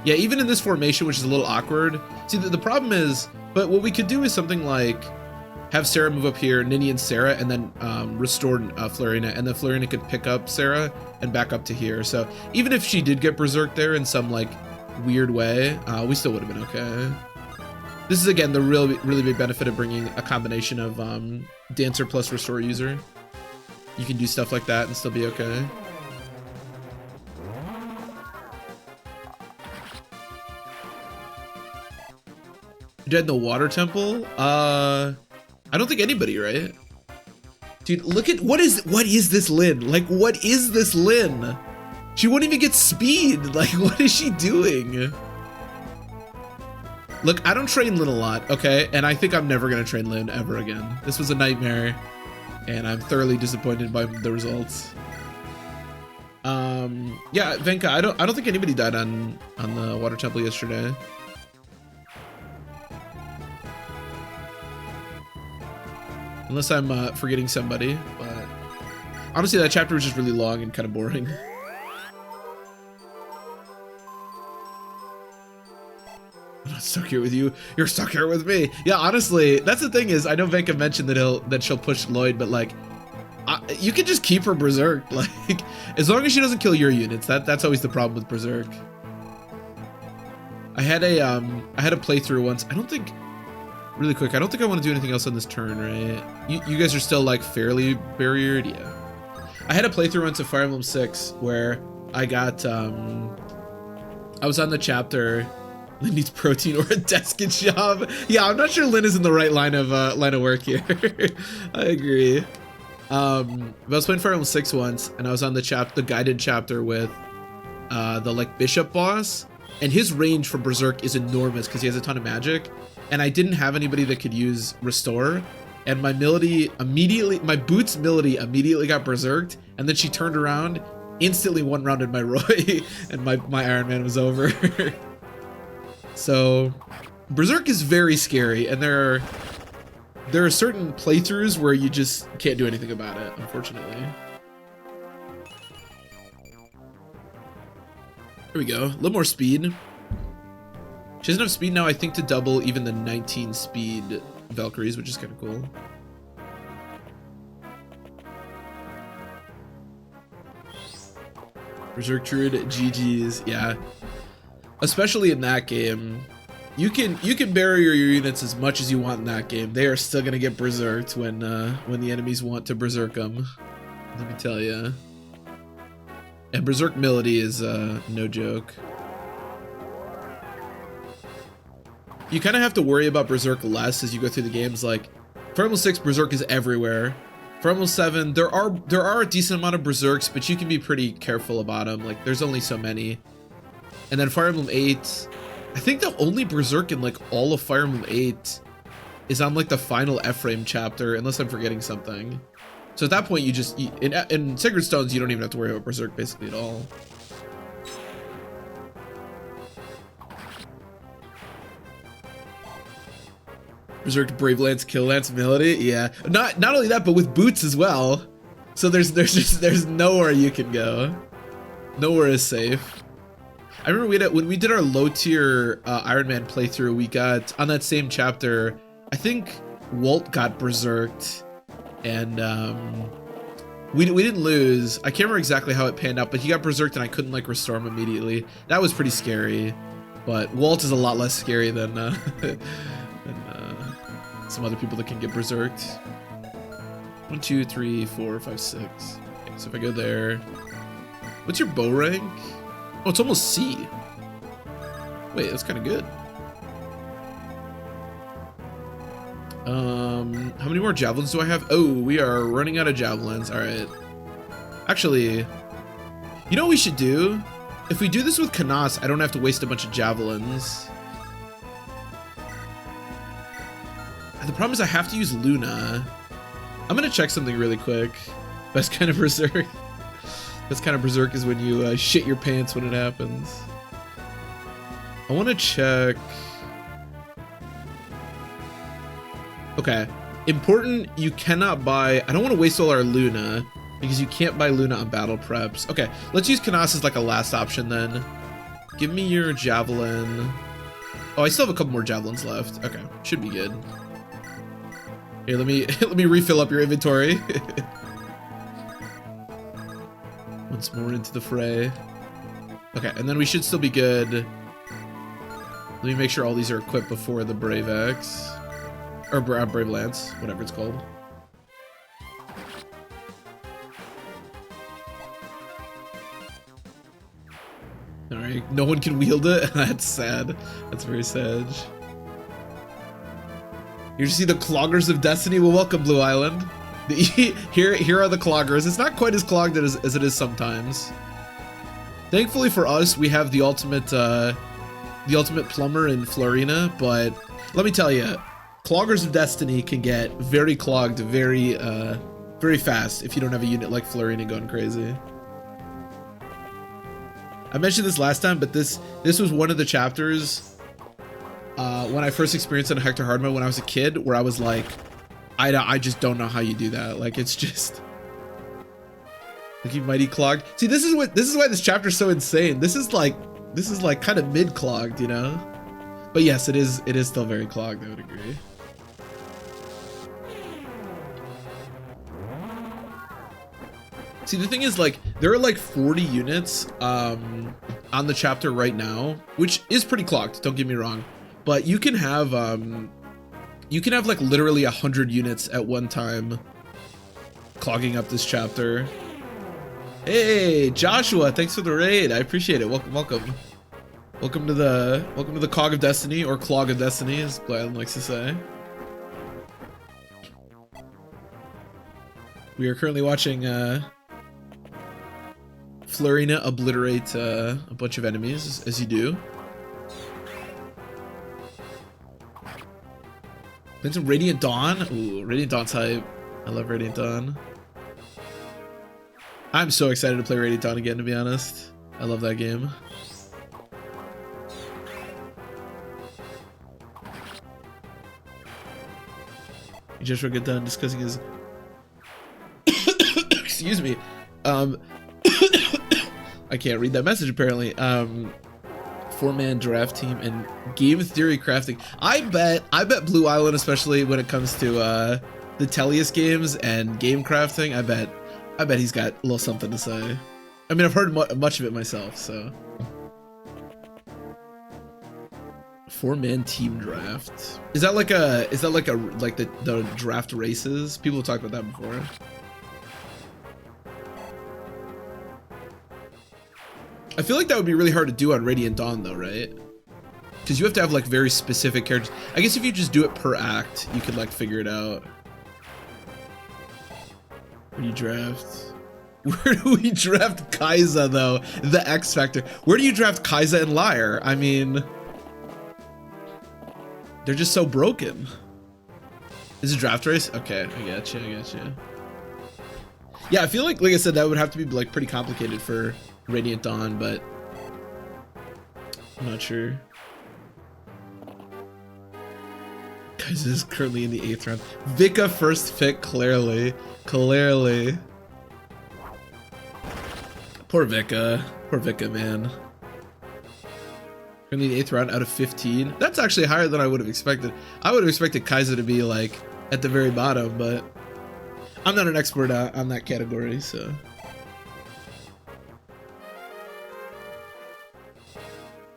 Yeah, even in this formation, which is a little awkward. See, the problem is, but what we could do is something like have Sarah move up here, Nini and Sarah, and then restore Florina, and then Florina could pick up Sarah and back up to here. So even if she did get berserked there in some like weird way, we still would have been okay. This is again the really big benefit of bringing a combination of Dancer plus Restore User. You can do stuff like that and still be okay. Dead in the Water Temple? I don't think anybody, right? Dude, look at what is this Lynn? Like, what is this Lynn? She won't even get speed. Like, what is she doing? Look, I don't train Lyn a lot, okay? And I think I'm never gonna train Lyn ever again. This was a nightmare, and I'm thoroughly disappointed by the results. Yeah, Venka, I don't think anybody died on the water temple yesterday. Unless I'm forgetting somebody, but honestly, that chapter was just really long and kind of boring. I'm not stuck here with you. You're stuck here with me. Yeah, honestly, that's the thing is, I know Venka mentioned that she'll push Lloyd, but like, you can just keep her Berserk. Like, as long as she doesn't kill your units, that's always the problem with Berserk. I had a playthrough once. I don't think, really quick, I don't think I want to do anything else on this turn, right? You guys are still like fairly barriered, yeah. I had a playthrough once of Fire Emblem 6 where I got, I was on the chapter, Lyn needs protein or a desk job. Yeah, I'm not sure Lyn is in the right line of work here. I agree. But I was playing Fire Emblem 6 once, and I was on the guided chapter with the like bishop boss, and his range for Berserk is enormous because he has a ton of magic, and I didn't have anybody that could use restore, and my boots Milady immediately got berserked, and then she turned around, instantly one-rounded my Roy, and my Iron Man was over. So Berserk is very scary, and there are certain playthroughs where you just can't do anything about it, unfortunately. Here we go, a little more speed. She has enough speed now, I think, to double even the 19 speed Valkyries, which is kind of cool. Berserk Druid, GG's, yeah. Especially in that game, you can bury your units as much as you want in that game. They are still gonna get berserked when the enemies want to berserk them. Let me tell you. And Berserk Milady is no joke. You kind of have to worry about Berserk less as you go through the games. Like Fire Emblem 6, Berserk is everywhere. Fire Emblem 7, there are a decent amount of Berserks, but you can be pretty careful about them. Like there's only so many. And then Fire Emblem 8, I think the only Berserk in like all of Fire Emblem 8 is on like the final Ephraim chapter, unless I'm forgetting something. So at that point, in Sacred Stones, you don't even have to worry about Berserk basically at all. Berserk, Brave Lance, Kill Lance, Milady, yeah. Not only that, but with boots as well. So there's nowhere you can go. Nowhere is safe. I remember when we did our low tier Iron Man playthrough, we got on that same chapter, I think Walt got berserked, and we didn't lose. I can't remember exactly how it panned out, but he got berserked and I couldn't like restore him immediately. That was pretty scary, but Walt is a lot less scary than some other people that can get berserked. 1, 2, 3, 4, 5, 6. Okay, so if I go there, what's your bow rank? Oh, it's almost C. Wait, that's kind of good. How many more javelins do I have? Oh, we are running out of javelins. All right. Actually, you know what we should do? If we do this with Canas, I don't have to waste a bunch of javelins. The problem is I have to use Luna. I'm gonna check something really quick. Best kind of Berserk. Best kind of Berserk is when you shit your pants when it happens. I want to check. Okay, important, you cannot buy, I don't want to waste all our Luna, because you can't buy Luna on battle preps. Okay, let's use Canas as like a last option then. Give me your javelin. Oh, I still have a couple more javelins left. Okay, should be good. Here, let me refill up your inventory. Once more into the fray. Okay, and then we should still be good. Let me make sure all these are equipped before the Brave Axe. Or Brave Lance, whatever it's called. Alright, no one can wield it? That's sad. That's very sad. You see the Cloggers of Destiny? Well, welcome, Blue Island. Here are the Cloggers. It's not quite as clogged as it is sometimes. Thankfully for us, we have the ultimate the ultimate plumber in Florina, but let me tell you, Cloggers of Destiny can get very clogged very fast if you don't have a unit like Florina going crazy. I mentioned this last time, but this was one of the chapters when I first experienced it in Hector hard mode when I was a kid, where I was like, I just don't know how you do that. Like, it's just like you mighty clogged. See, this is why this chapter is so insane. This is like kind of mid clogged, you know. But yes, it is still very clogged. I would agree. See, the thing is, like, there are like 40 units on the chapter right now, which is pretty clogged. Don't get me wrong, but you can have like literally 100 units at one time clogging up this chapter. Hey, Joshua, thanks for the raid. I appreciate it. Welcome to the Cog of Destiny, or Clog of Destiny, as Gladden likes to say. We are currently watching Florina obliterate a bunch of enemies, as you do. Playing some Radiant Dawn. Ooh, Radiant Dawn's hype. I love Radiant Dawn. I'm so excited to play Radiant Dawn again, to be honest. I love that game. Joshua get done discussing his excuse me. I can't read that message apparently. 4-man draft team and game theory crafting. I bet Blue Island, especially when it comes to the Tellius games and game crafting, I bet he's got a little something to say. I mean, I've heard much of it myself, so. 4-man team draft. Is that like the draft races? People have talked about that before. I feel like that would be really hard to do on Radiant Dawn though, right? Because you have to have like very specific characters. I guess if you just do it per act, you could like figure it out. Where do you draft? Where do we draft Kaiza though? The X Factor. Where do you draft Kaiza and Lyre? I mean, they're just so broken. Is it draft race? Okay, I gotcha. Yeah, I feel like I said, that would have to be like pretty complicated for Radiant Dawn, but I'm not sure. Kaiza is currently in the 8th round. Vika first pick, clearly. Poor Vika, man. In the 8th round out of 15. That's actually higher than I would have expected. I would have expected Kaiza to be like at the very bottom, but I'm not an expert on that category, so.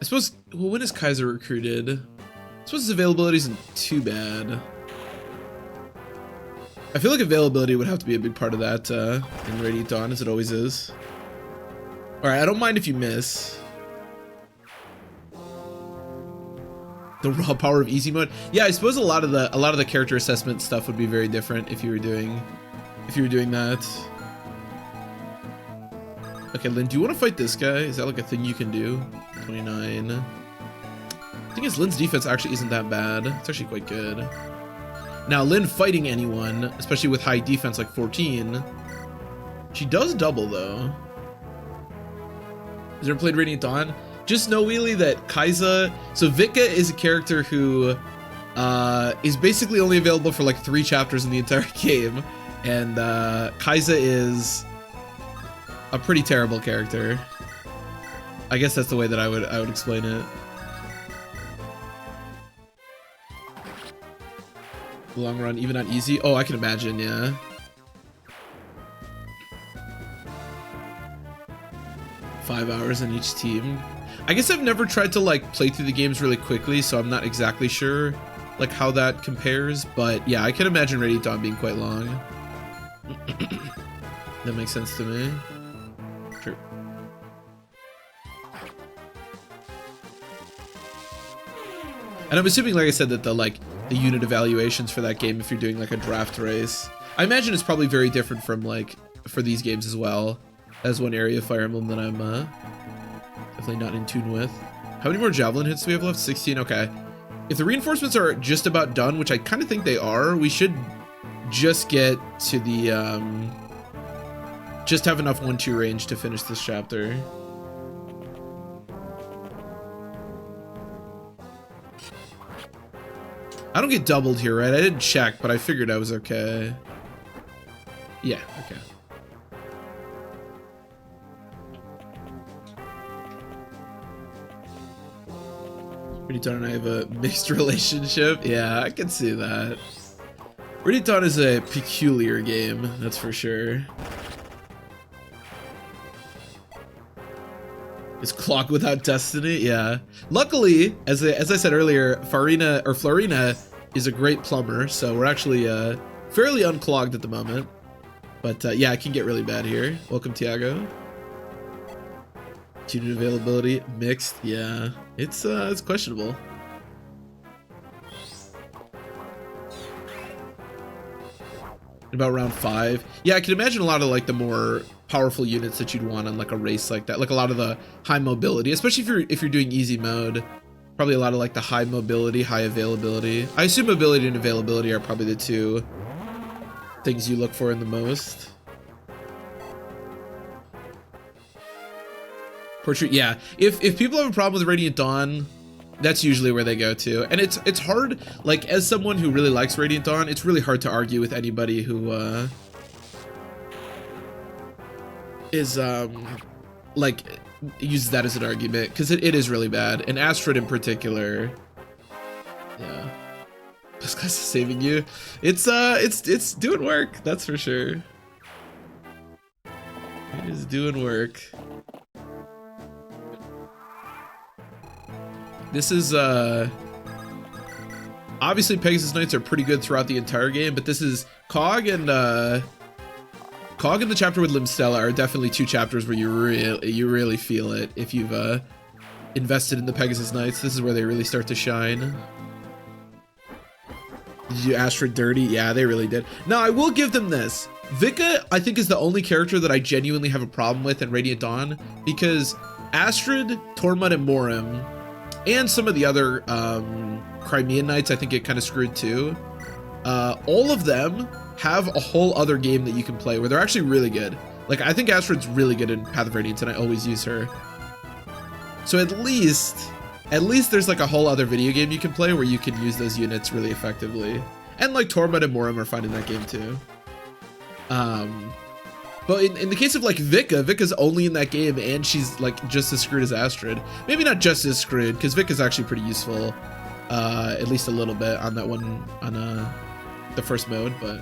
I suppose, well, when is Kaiza recruited? I suppose his availability isn't too bad. I feel like availability would have to be a big part of that in Radiant Dawn, as it always is. Alright, I don't mind if you miss. The raw power of easy mode. Yeah, I suppose a lot of the character assessment stuff would be very different if you were doing that. Okay, Lynn, do you want to fight this guy? Is that like a thing you can do? 29. The thing is, Lynn's defense actually isn't that bad. It's actually quite good. Now, Lynn fighting anyone, especially with high defense like 14, she does double though. Has ever played Radiant Dawn? Just know, Wheelie, that Kaiza... So Vika is a character who is basically only available for like 3 chapters in the entire game. And Kaiza is a pretty terrible character. I guess that's the way that I would explain it. Long run, even on easy? Oh, I can imagine, yeah. Five hours in each team. I guess I've never tried to like play through the games really quickly, so I'm not exactly sure like how that compares, but yeah, I can imagine Radiant Dawn being quite long. That makes sense to me. Sure. And I'm assuming, like I said, that the unit evaluations for that game, if you're doing like a draft race, I imagine it's probably very different from like for these games as well. As one area of Fire Emblem that I'm definitely not in tune with. How many more javelin hits do we have left? 16, okay. If the reinforcements are just about done, which I kind of think they are, we should just get to the, just have enough 1-2 range to finish this chapter. I don't get doubled here, right? I didn't check, but I figured I was okay. Yeah, okay. Raditon and I have a mixed relationship. Yeah, I can see that. Raditon is a peculiar game, that's for sure. Is Clock without Destiny? Yeah. Luckily, as I said earlier, Florina is a great plumber, so we're actually fairly unclogged at the moment. But yeah, it can get really bad here. Welcome, Tiago. Student availability mixed. Yeah, it's questionable. About round 5. Yeah, I can imagine a lot of like the more powerful units that you'd want on like a race like that. Like a lot of the high mobility, especially if you're doing easy mode. Probably a lot of like the high mobility, high availability. I assume mobility and availability are probably the two things you look for in the most. Portrait, yeah. If people have a problem with Radiant Dawn, that's usually where they go to. And it's hard, like as someone who really likes Radiant Dawn, it's really hard to argue with anybody who is like uses that as an argument, because it is really bad. And Astrid in particular. Yeah. This guy's saving you. It's doing work, that's for sure. It is doing work. This is, obviously Pegasus Knights are pretty good throughout the entire game, but this is Cog and the chapter with Limstella are definitely two chapters where you really feel it if you've invested in the Pegasus Knights. This is where they really start to shine. Did you ask for dirty? Yeah, they really did. Now, I will give them this. Vika, I think, is the only character that I genuinely have a problem with in Radiant Dawn, because Astrid, Tormund, and Morim, and some of the other Crimean Knights, I think get kind of screwed too. All of them have a whole other game that you can play where they're actually really good. Like, I think Astrid's really good in Path of Radiance, and I always use her. So at least there's like a whole other video game you can play where you can use those units really effectively. And like Tormund and Morim are fine in that game too. But in the case of like Vika's only in that game, and she's like just as screwed as Astrid. Maybe not just as screwed, because Vika's actually pretty useful, at least a little bit on that one, on the first mode. But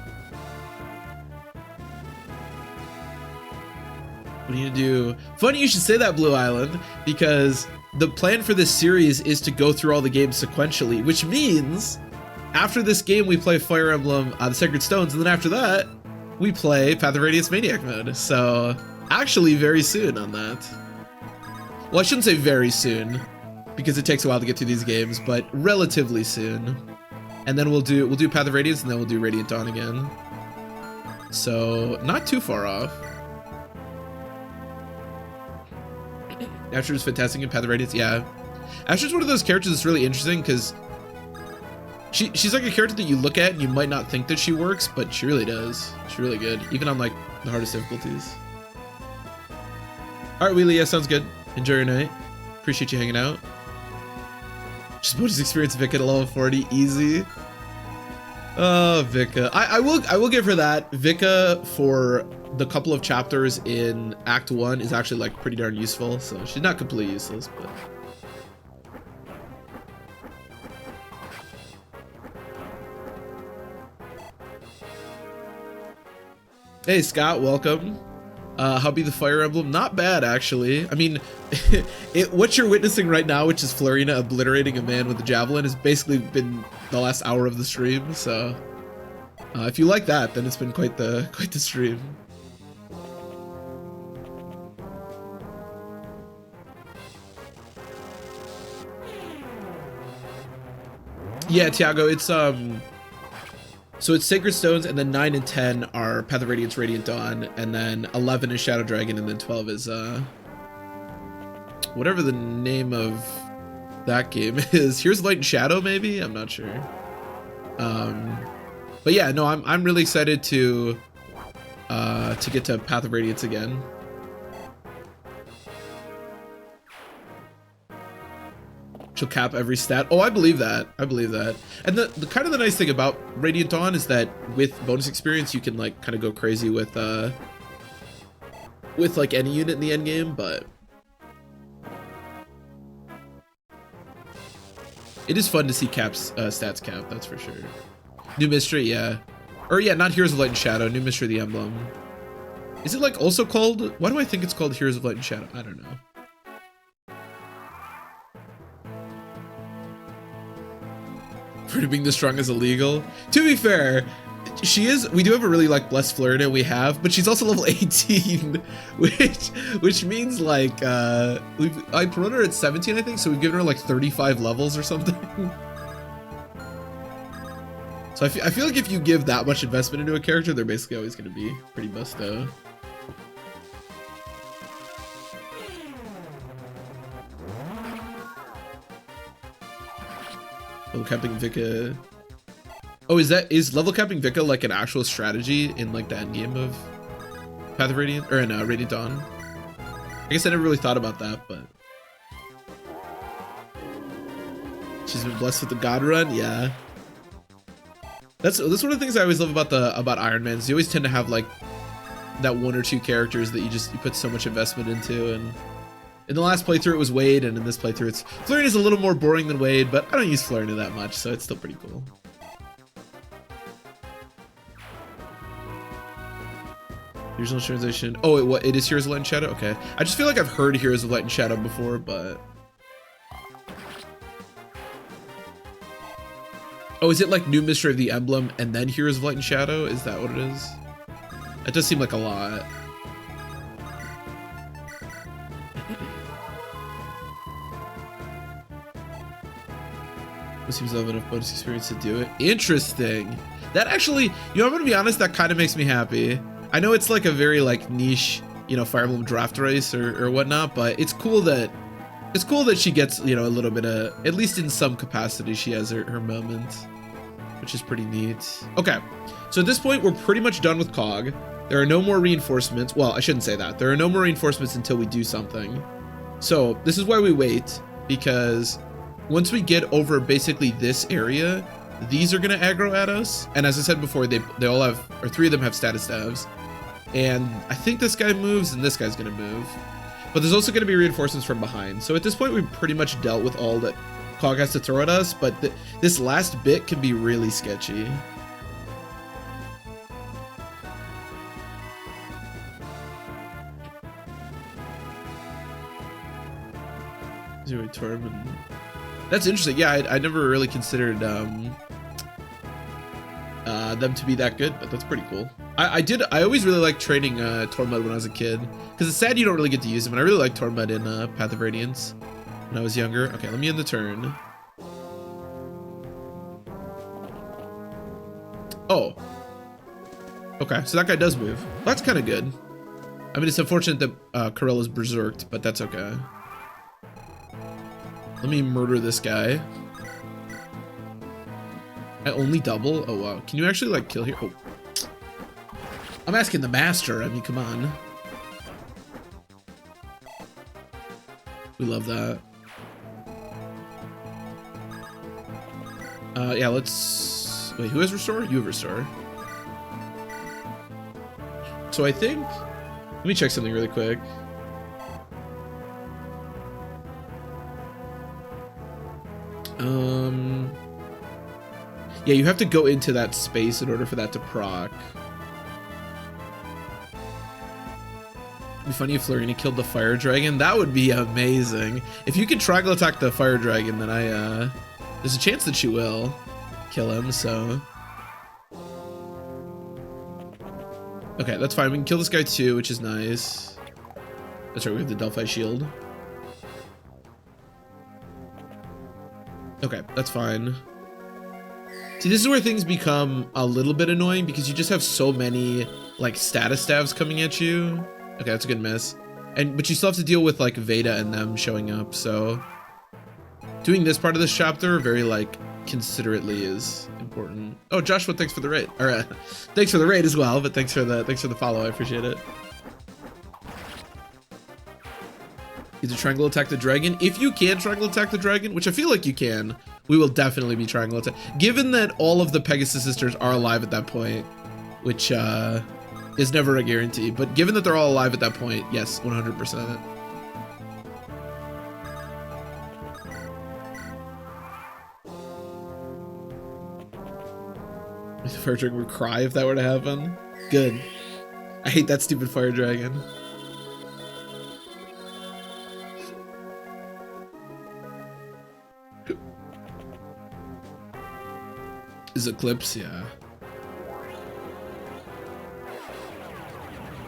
what do you do? Funny you should say that, Blue Island, because the plan for this series is to go through all the games sequentially, which means after this game we play Fire Emblem the Sacred Stones, and then after that we play Path of Radiance Maniac mode. So actually very soon on that. Well, I shouldn't say very soon, because it takes a while to get through these games, but relatively soon. And then we'll do Path of Radiance, and then we'll do Radiant Dawn again. So not too far off. Astrid's fantastic in Path of Radiance, yeah. Astrid's one of those characters that's really interesting, because she's like a character that you look at and you might not think that she works, but she really does. She's really good, even on like the hardest difficulties. All right, Wheelie, yeah, sounds good. Enjoy your night. Appreciate you hanging out. Just bonus experience Vika at level 40, easy. Oh, Vika. I will give her that. Vika for the couple of chapters in Act 1 is actually like pretty darn useful, so she's not completely useless, but. Hey Scott, welcome. Hubby the Fire Emblem, not bad actually. I mean, what you're witnessing right now, which is Florina obliterating a man with a javelin, has basically been the last hour of the stream. So, if you like that, then it's been quite the stream. Yeah, Tiago, it's so it's Sacred Stones, and then 9 and 10 are Path of Radiance, Radiant Dawn, and then 11 is Shadow Dragon, and then 12 is whatever the name of that game is. Here's Light and Shadow, maybe? I'm not sure. But yeah, no, I'm really excited to get to Path of Radiance again. She'll cap every stat. Oh, I believe that. I believe that. And the kind of the nice thing about Radiant Dawn is that with bonus experience, you can like kind of go crazy with like any unit in the end game, but it is fun to see caps stats cap, that's for sure. New Mystery, yeah. Or yeah, not Heroes of Light and Shadow, New Mystery of the Emblem. Is it like also called, why do I think it's called Heroes of Light and Shadow? I don't know. For being this strong is illegal. To be fair, she is, we do have a really like blessed Florida we have, but she's also level 18, which means like I promoted her at 17, I think, so we've given her like 35 levels or something. So I feel like if you give that much investment into a character, they're basically always going to be pretty busto. Level capping Vika. Oh, is level capping Vika like an actual strategy in like the end game of Path of Radiant or in Radiant Dawn? I guess I never really thought about that, but she's been blessed with the God Run, yeah. That's one of the things I always love about Iron Man. Is you always tend to have like that one or two characters that you put so much investment into, and in the last playthrough it was Wade, and in this playthrough it's Flurry is a little more boring than Wade, but I don't use Flurry that much, so it's still pretty cool. Here's no translation. Oh, it is Heroes of Light and Shadow? Okay. I just feel like I've heard Heroes of Light and Shadow before, but oh, is it like New Mystery of the Emblem and then Heroes of Light and Shadow? Is that what it is? It does seem like a lot. It seems to have enough bonus experience to do it. Interesting. That actually, you know, I'm gonna be honest, that kind of makes me happy. I know it's like a very like niche, you know, Fire Emblem draft race or whatnot, but it's cool that she gets, you know, a little bit of, at least in some capacity, she has her moments, which is pretty neat. Okay, so at this point, we're pretty much done with Cog. There are no more reinforcements. Well, I shouldn't say that. There are no more reinforcements until we do something. So this is why we wait, because once we get over basically this area, these are gonna aggro at us. And as I said before, they all have, or 3 of them have status devs. And I think this guy moves and this guy's gonna move. But there's also going to be reinforcements from behind. So at this point, we've pretty much dealt with all that Cog has to throw at us, but this last bit can be really sketchy. Zero Torment. That's interesting. Yeah, I never really considered them to be that good, but that's pretty cool. I always really liked trading Tormud when I was a kid, because it's sad you don't really get to use them, and I really liked Tormud in Path of Radiance when I was younger. Okay, let me end the turn. Oh. Okay, so that guy does move. That's kind of good. I mean, it's unfortunate that Corella's berserked, but that's okay. Let me murder this guy. I only double? Oh, wow. Can you actually, like, kill here? Oh. I'm asking the master. I mean, come on. We love that. Yeah, let's... Wait, who has Restore? You have Restore. So I think... Let me check something really quick. Yeah, you have to go into that space in order for that to proc. It'd be funny if Florina killed the fire dragon. That would be amazing. If you can triangle attack the fire dragon, then there's a chance that she will kill him, so. Okay, that's fine. We can kill this guy too, which is nice. That's right, we have the Delphi shield. Okay, that's fine. See, this is where things become a little bit annoying because you just have so many like status stabs coming at you. Okay, that's a good miss. But you still have to deal with like Veda and them showing up, so doing this part of this chapter very like considerately is important. Oh, Joshua, thanks for the raid. All right, thanks for the raid as well, but thanks for the follow. I appreciate it. Either triangle attack the dragon. If you can triangle attack the dragon, which I feel like you can, we will definitely be triangle attack. Given that all of the Pegasus sisters are alive at that point, which is never a guarantee, but given that they're all alive at that point, yes, 100%. The fire dragon would cry if that were to happen. Good. I hate that stupid fire dragon. Is Eclipse, yeah.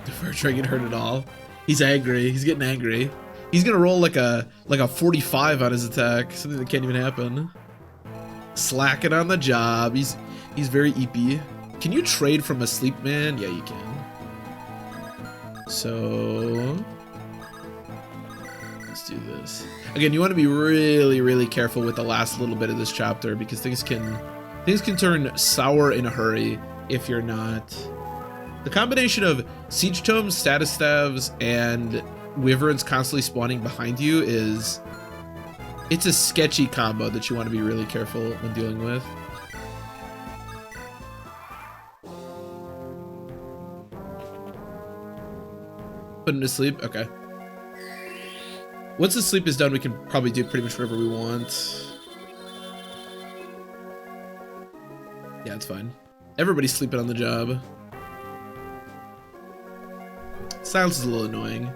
The fire dragon hurt it all. He's angry. He's getting angry. He's gonna roll like a 45 on his attack. Something that can't even happen. Slacking on the job. He's very EP. Can you trade from a sleep man? Yeah, you can. So let's do this. Again, you want to be really, really careful with the last little bit of this chapter because things can turn sour in a hurry if you're not. The combination of siege tomes, status staves, and wyverns constantly spawning behind you it's a sketchy combo that you want to be really careful when dealing with. Put him to sleep? Okay. Once the sleep is done, we can probably do pretty much whatever we want. Yeah, it's fine. Everybody's sleeping on the job. Silence is a little annoying.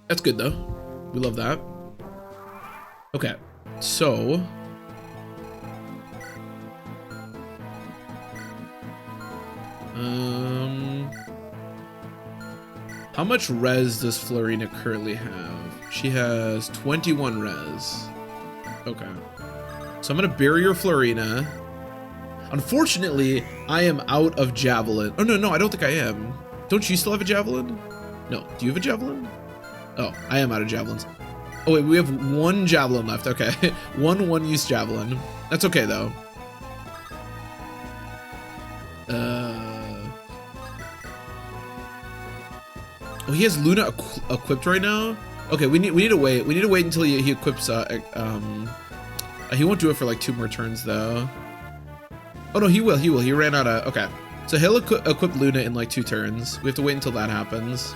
That's good though. We love that. Okay, so how much res does Florina currently have? She has 21 res. Okay. So I'm gonna barrier Florina. Unfortunately, I am out of javelin. Oh no, I don't think I am. Don't you still have a javelin? No, do you have a javelin? Oh, I am out of javelins. Oh wait, we have one javelin left. Okay, one-use javelin. That's okay though. Oh, he has Luna equipped right now. Okay, we need to wait. We need to wait until he equips. He won't do it for like 2 more turns though. Oh no, he will. He ran out of. Okay, so he'll equip Luna in like 2 turns. We have to wait until that happens.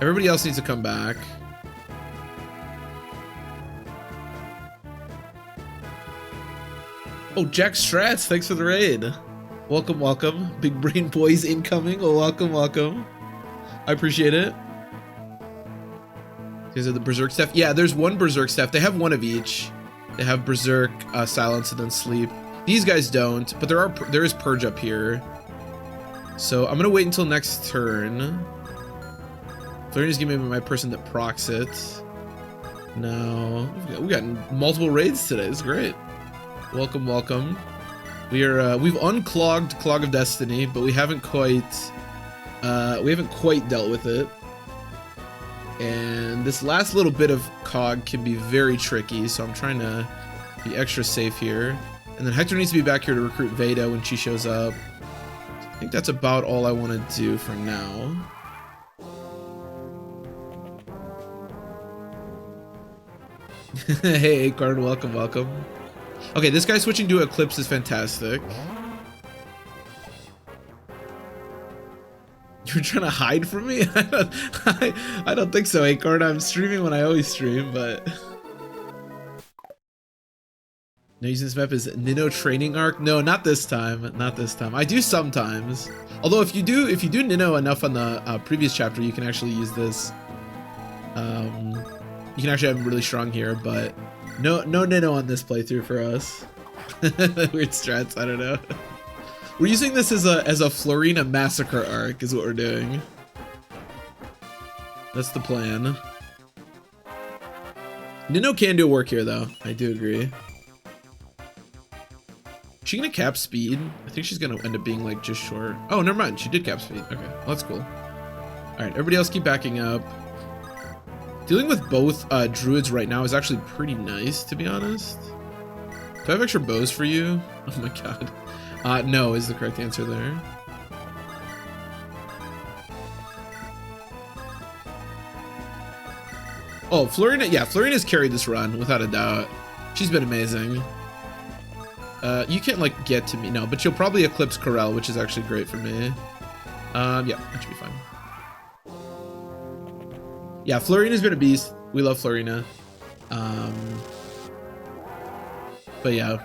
Everybody else needs to come back. Oh, Jack Strats, thanks for the raid. Welcome, welcome. Big brain boys incoming. Oh, welcome. I appreciate it. These are the Berserk staff. Yeah, there's one Berserk staff. They have one of each. They have Berserk, Silence, and then Sleep. These guys don't, but there is Purge up here. So I'm gonna wait until next turn. Florina's gonna be my person that procs it. No, we got multiple raids today. It's great. Welcome. We've unclogged Cog of Destiny, but we haven't quite dealt with it. And this last little bit of Cog can be very tricky, so I'm trying to be extra safe here. And then Hector needs to be back here to recruit Veda when she shows up. I think that's about all I want to do for now. Hey, Card, welcome. Okay, this guy switching to Eclipse is fantastic. You're trying to hide from me? I don't think so, Acorn. I'm streaming when I always stream, but... No, using this map is Nino training arc? No, not this time. Not this time. I do sometimes. Although if you do Nino enough on the previous chapter, you can actually use this. You can actually have him really strong here, but no Nino on this playthrough for us. Weird strats, I don't know. We're using this as a Florina massacre arc is what we're doing. That's the plan. Nino can do work here though, I do agree. Is she gonna cap speed? I think she's gonna end up being like just short. Oh, never mind, she did cap speed. Okay, well, that's cool. Alright, everybody else keep backing up. Dealing with both druids right now is actually pretty nice, to be honest. Do I have extra bows for you? Oh my god. No is the correct answer there. Oh, Florina, yeah, Florina's carried this run, without a doubt. She's been amazing. You can't, like, get to me, no, but you'll probably eclipse Corel, which is actually great for me. Yeah, that should be fine. Yeah, Florina's been a beast. We love Florina. But yeah.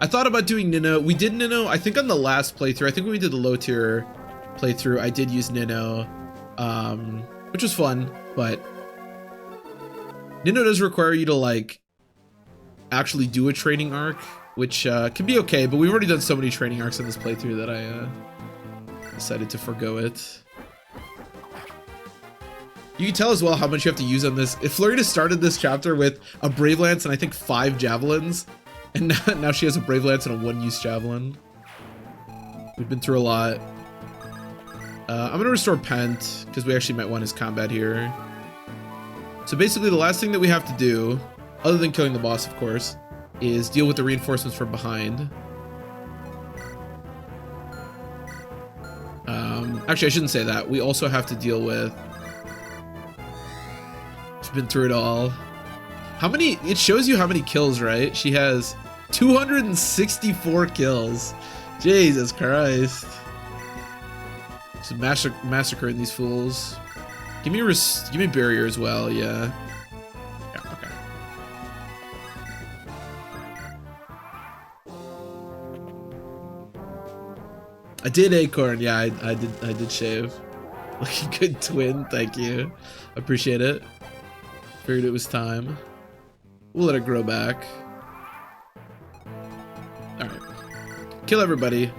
I thought about doing Nino. We did Nino, I think on the last playthrough. I think when we did the low tier playthrough, I did use Nino. Which was fun, but Nino does require you to, like, actually do a training arc, which can be okay, but we've already done so many training arcs in this playthrough that I decided to forgo it. You can tell as well how much you have to use on this. If Florina started this chapter with a Brave Lance and I think 5 javelins, and now she has a Brave Lance and a 1-use javelin. We've been through a lot. I'm gonna restore Pent, because we actually might want his combat here. So basically the last thing that we have to do, other than killing the boss of course, is deal with the reinforcements from behind. Actually I shouldn't say that. We also have to deal with... She's been through it all. How many... It shows you how many kills, right? She has 264 kills. Jesus Christ. Just massacring these fools. Give me barrier as well, yeah. Yeah, okay. I did acorn, yeah, I did shave. Looking good, twin, thank you. Appreciate it. Figured it was time. We'll let it grow back. Alright. Kill everybody,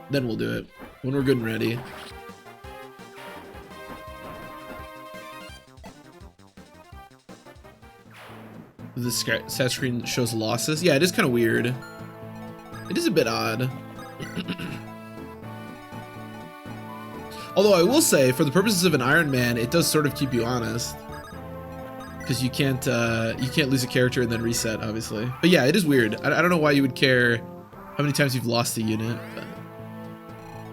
then we'll do it. When we're good and ready. The stat screen shows losses. Yeah, it is kind of weird. It is a bit odd. Although I will say, for the purposes of an Iron Man, it does sort of keep you honest, because you can't lose a character and then reset, obviously. But yeah, it is weird. I don't know why you would care how many times you've lost a unit. But...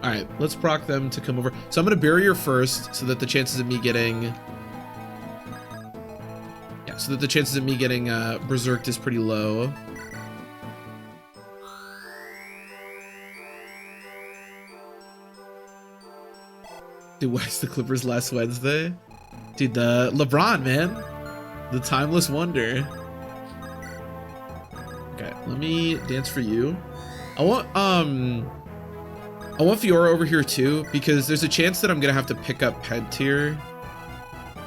All right, let's proc them to come over. So I'm gonna barrier first, so that the chances of me getting berserked is pretty low. Dude, why's the Clippers last Wednesday? Dude, the LeBron, man. The timeless wonder. Okay, let me dance for you. I want Fiora over here too, because there's a chance that I'm gonna have to pick up Pent here.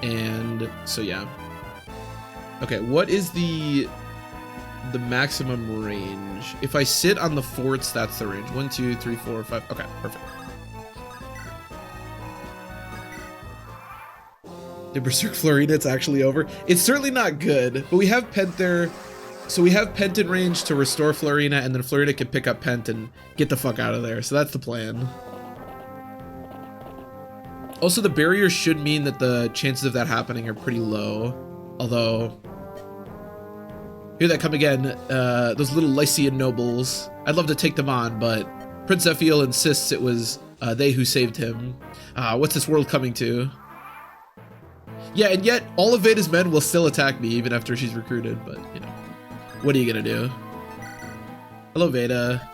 And so yeah. Okay, what is the maximum range? If I sit on the forts, that's the range. 1, 2, 3, 4, 5. Okay, perfect. The Berserk Florina, it's actually over. It's certainly not good, but we have Pent there. So we have Pent in range to restore Florina, and then Florina can pick up Pent and get the fuck out of there. So that's the plan. Also, the barrier should mean that the chances of that happening are pretty low. Although, here they come again, those little Lycian nobles. I'd love to take them on, but Prince Ephiel insists it was they who saved him. What's this world coming to? Yeah, and yet all of Veda's men will still attack me even after she's recruited, but, you know, what are you gonna do? Hello, Veda.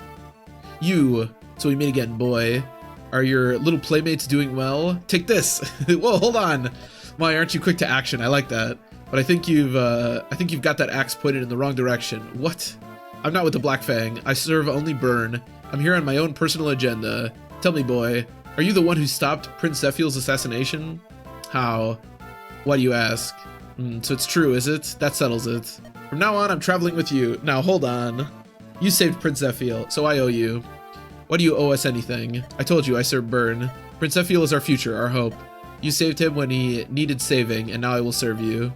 You, so we meet again, boy. Are your little playmates doing well? Take this. Whoa, hold on. Why aren't you quick to action? I like that. But I think you've got that axe pointed in the wrong direction. What? I'm not with the Black Fang. I serve only Burn. I'm here on my own personal agenda. Tell me, boy, are you the one who stopped Prince Zephiel's assassination? How? Why do you ask? So it's true, is it? That settles it. From now on, I'm traveling with you. Now, hold on. You saved Prince Zephiel, so I owe you. Why do you owe us anything? I told you I serve Burn. Prince Zephiel is our future, our hope. You saved him when he needed saving, and now I will serve you.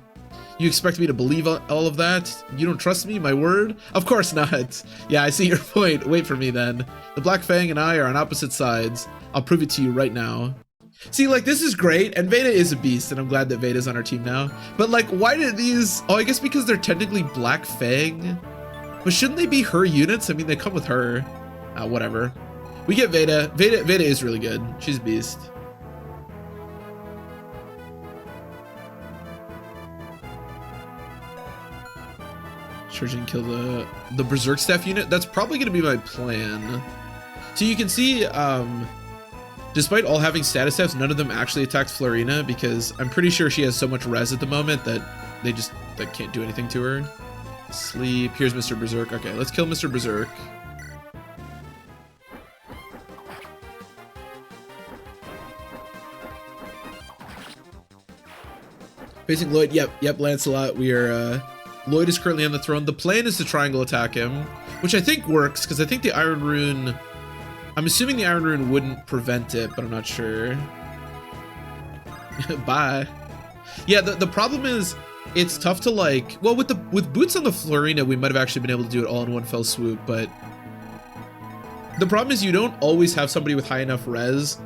You expect me to believe all of that? You don't trust me, my word? Of course not. Yeah, I see your point. Wait for me then. The Black Fang and I are on opposite sides. I'll prove it to you right now. See, like, this is great, and Veda is a beast, and I'm glad that Veda's on our team now. But, like, why did these... Oh, I guess because they're technically Black Fang. But shouldn't they be her units? I mean, they come with her. Whatever. We get Veda. Veda is really good. She's a beast. Charge and kill the Berserk staff unit. That's probably going to be my plan. So you can see... despite all having status staffs, none of them actually attacked Florina because I'm pretty sure she has so much res at the moment that they can't do anything to her. Sleep. Here's Mr. Berserk. Okay, let's kill Mr. Berserk. Facing Lloyd. Yep, Lancelot. We are, Lloyd is currently on the throne. The plan is to triangle attack him, which I think works because I think the Iron Rune... I'm assuming the Iron Rune wouldn't prevent it, but I'm not sure. Bye. Yeah, the problem is it's tough to like... Well, with boots on the Florina, we might have actually been able to do it all in one fell swoop, but the problem is you don't always have somebody with high enough res.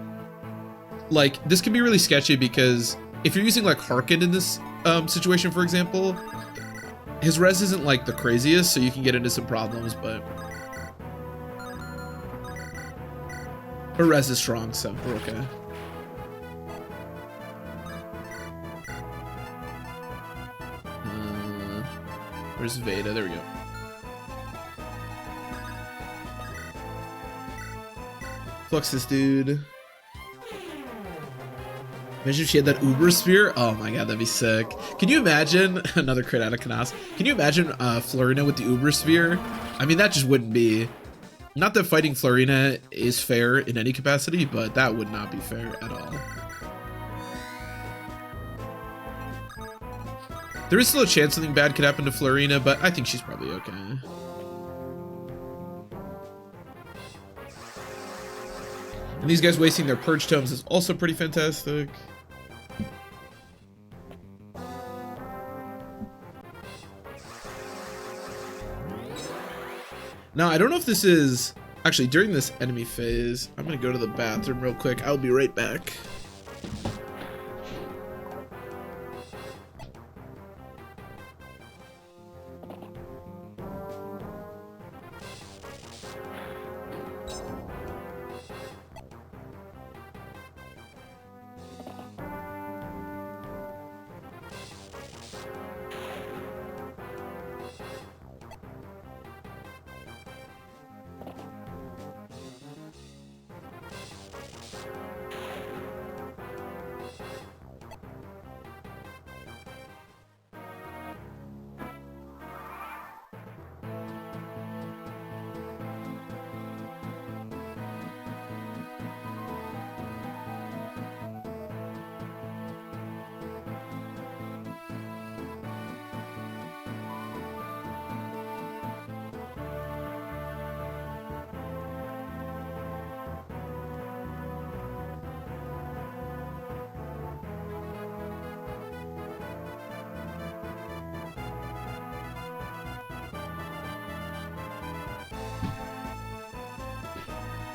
Like, this can be really sketchy because if you're using like Harkin in this situation, for example, his res isn't like the craziest, so you can get into some problems, but... Her res is strong, so we're okay. Where's Veda? There we go. Flux this dude. Imagine if she had that Uber Spear. Oh my god, that'd be sick. Can you imagine another crit out of Canas? Can you imagine Florina with the Uber Spear? I mean, that just wouldn't be... Not that fighting Florina is fair in any capacity, but that would not be fair at all. There is still a chance something bad could happen to Florina, but I think she's probably okay. And these guys wasting their Purge Tomes is also pretty fantastic. Now, I don't know if this is... Actually, during this enemy phase, I'm going to go to the bathroom real quick. I'll be right back.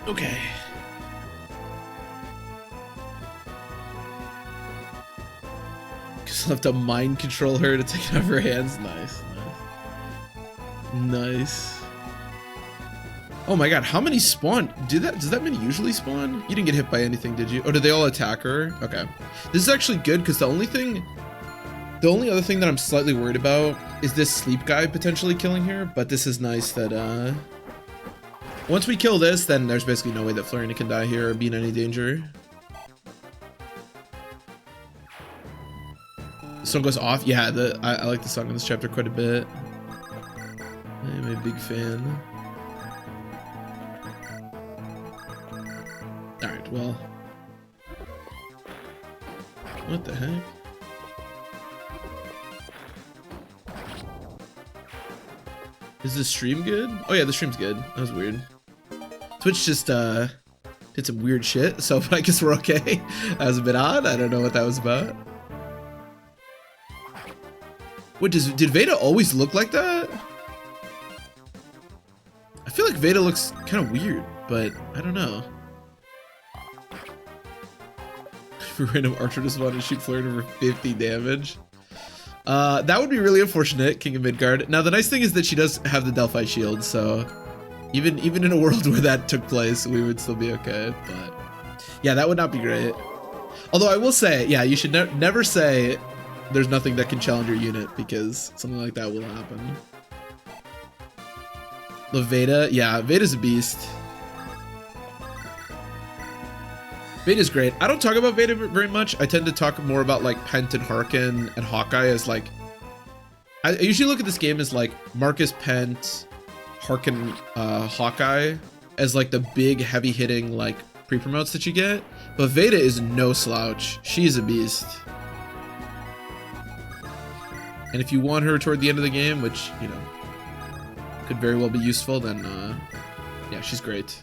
Okay. Just have to mind control her to take it out of her hands. Nice, nice. Oh my god, how many spawn? Does that many usually spawn? You didn't get hit by anything, did you? Oh, did they all attack her? Okay. This is actually good because the only other thing that I'm slightly worried about is this sleep guy potentially killing her, but this is nice that once we kill this, then there's basically no way that Florina can die here or be in any danger. The song goes off. Yeah, I like the song in this chapter quite a bit. I'm a big fan. Alright, well. What the heck? Is the stream good? Oh yeah, the stream's good. That was weird. Twitch just did some weird shit, so I guess we're okay. That was a bit odd. I don't know what that was about. What did Veda always look like that? I feel like Veda looks kind of weird, but I don't know. Random archer just wanted to shoot flare over 50 damage. That would be really unfortunate, King of Midgard. Now the nice thing is that she does have the Delphi shield, so even in a world where that took place, we would still be okay. But yeah, that would not be great. Although I will say, yeah, you should never say there's nothing that can challenge your unit, because something like that will happen. The Veda, yeah, Veda's a beast. Veda's great. I don't talk about Veda very much. I tend to talk more about like Pent and Harken and Hawkeye as like, I usually look at this game as like Marcus, Pent, Harken, Hawkeye as like the big heavy hitting like pre-promotes that you get. But Veda is no slouch. She's a beast. And if you want her toward the end of the game, which, you know, could very well be useful, then yeah, she's great.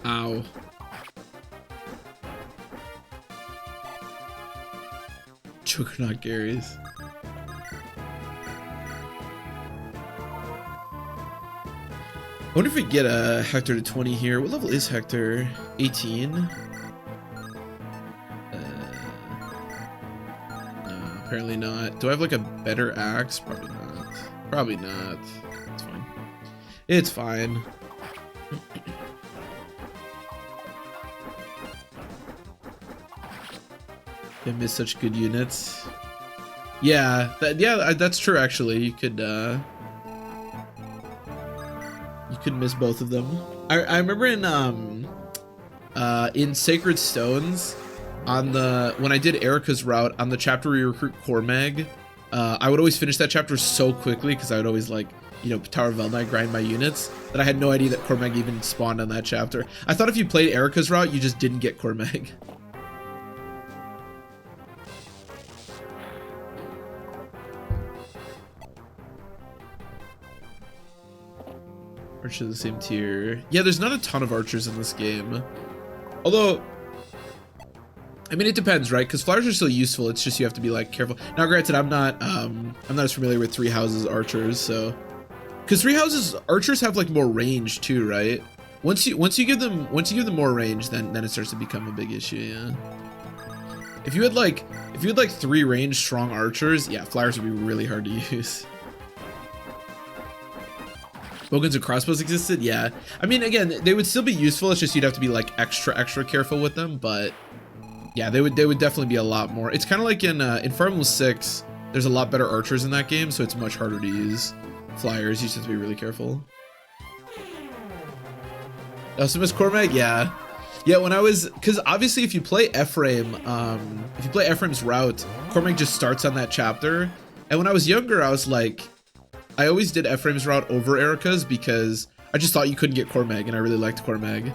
Ow. Juggernaut Garys. I wonder if we get a Hector to 20 here. What level is Hector? 18? No, apparently not. Do I have like a better axe? Probably not. Probably not. It's fine. It's fine. I miss such good units. Yeah, that's true actually. You could miss both of them. I remember in Sacred Stones, when I did Erica's route on the chapter where you recruit Cormag, I would always finish that chapter so quickly because I would always like, you know, Tower of Velnai grind my units, that I had no idea that Cormag even spawned on that chapter. I thought if you played Erica's route, you just didn't get Cormag. Archer the same tier. Yeah, there's not a ton of archers in this game. Although, I mean, it depends, right? Because flyers are still useful. It's just you have to be like careful. Now, granted, I'm not as familiar with Three Houses archers, so because Three Houses archers have like more range too, right? Once you give them more range, then it starts to become a big issue. Yeah. If you had like 3 range strong archers, yeah, flyers would be really hard to use. Bowguns and crossbows existed, yeah. I mean, again, they would still be useful. It's just you'd have to be like extra careful with them. But yeah, they would definitely be a lot more. It's kind of like in Fire Emblem 6. There's a lot better archers in that game, so it's much harder to use flyers. You just have to be really careful. Also miss Cormag, yeah. Yeah, when I was, because obviously if you play Ephraim, if you play Ephraim's route, Cormag just starts on that chapter. And when I was younger, I was like, I always did Ephraim's route over Erica's because I just thought you couldn't get Cormag, and I really liked Cormag.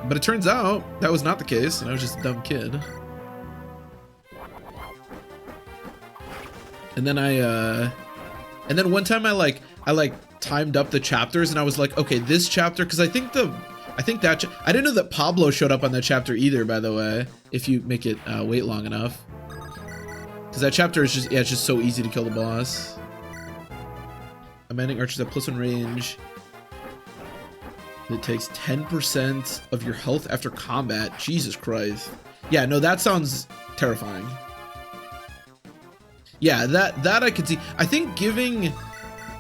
But it turns out that was not the case, and I was just a dumb kid. And then and then one time I timed up the chapters, and I was like, okay, this chapter, because I didn't know that Pablo showed up on that chapter either, by the way, if you make it wait long enough. Because that chapter is just, yeah, it's just so easy to kill the boss. Commanding archers at +1 range. It takes 10% of your health after combat. Jesus Christ. Yeah, no, that sounds terrifying. Yeah, that I could see. I think giving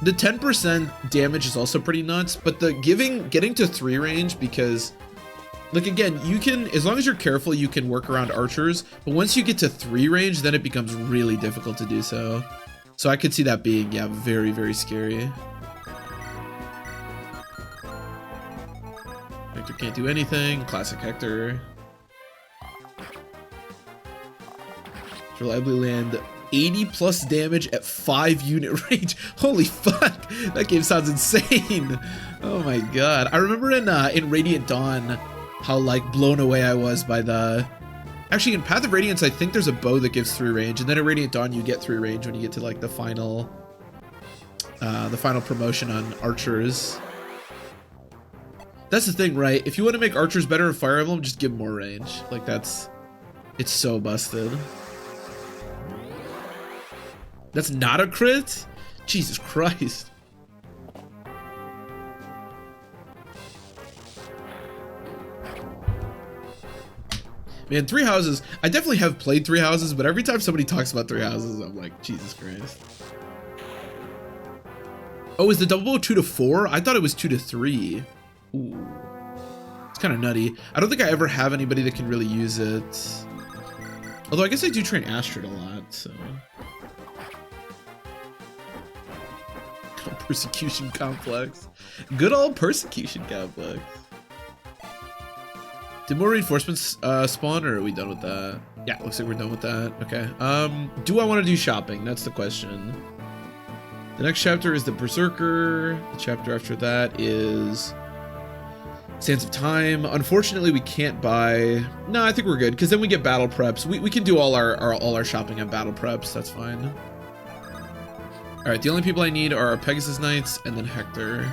the 10% damage is also pretty nuts, but the getting to 3 range, because like again, you can, as long as you're careful, you can work around archers, but once you get to 3 range, then it becomes really difficult to do so. So I could see that being, yeah, very, very scary. Hector can't do anything. Classic Hector. Reliably land 80+ damage at 5 unit range. Holy fuck, that game sounds insane. Oh my god. I remember in Radiant Dawn how like blown away I was by the... Actually, in Path of Radiance, I think there's a bow that gives 3 range, and then in Radiant Dawn, you get 3 range when you get to like the final promotion on archers. That's the thing, right? If you want to make archers better in Fire Emblem, just give them more range. Like it's so busted. That's not a crit? Jesus Christ. Man, Three Houses. I definitely have played Three Houses, but every time somebody talks about Three Houses, I'm like, Jesus Christ. Oh, is the double bow 2 to 4? I thought it was 2 to 3. Ooh. It's kind of nutty. I don't think I ever have anybody that can really use it. Although I guess I do train Astrid a lot, so. Persecution complex. Good old persecution complex. Did more reinforcements spawn, or are we done with that? Yeah, looks like we're done with that. Okay. Do I want to do shopping? That's the question. The next chapter is the Berserker. The chapter after that is Sands of Time. Unfortunately, we can't buy. No, I think we're good because then we get battle preps. We can do all our shopping on battle preps. That's fine. All right, the only people I need are Pegasus Knights and then Hector.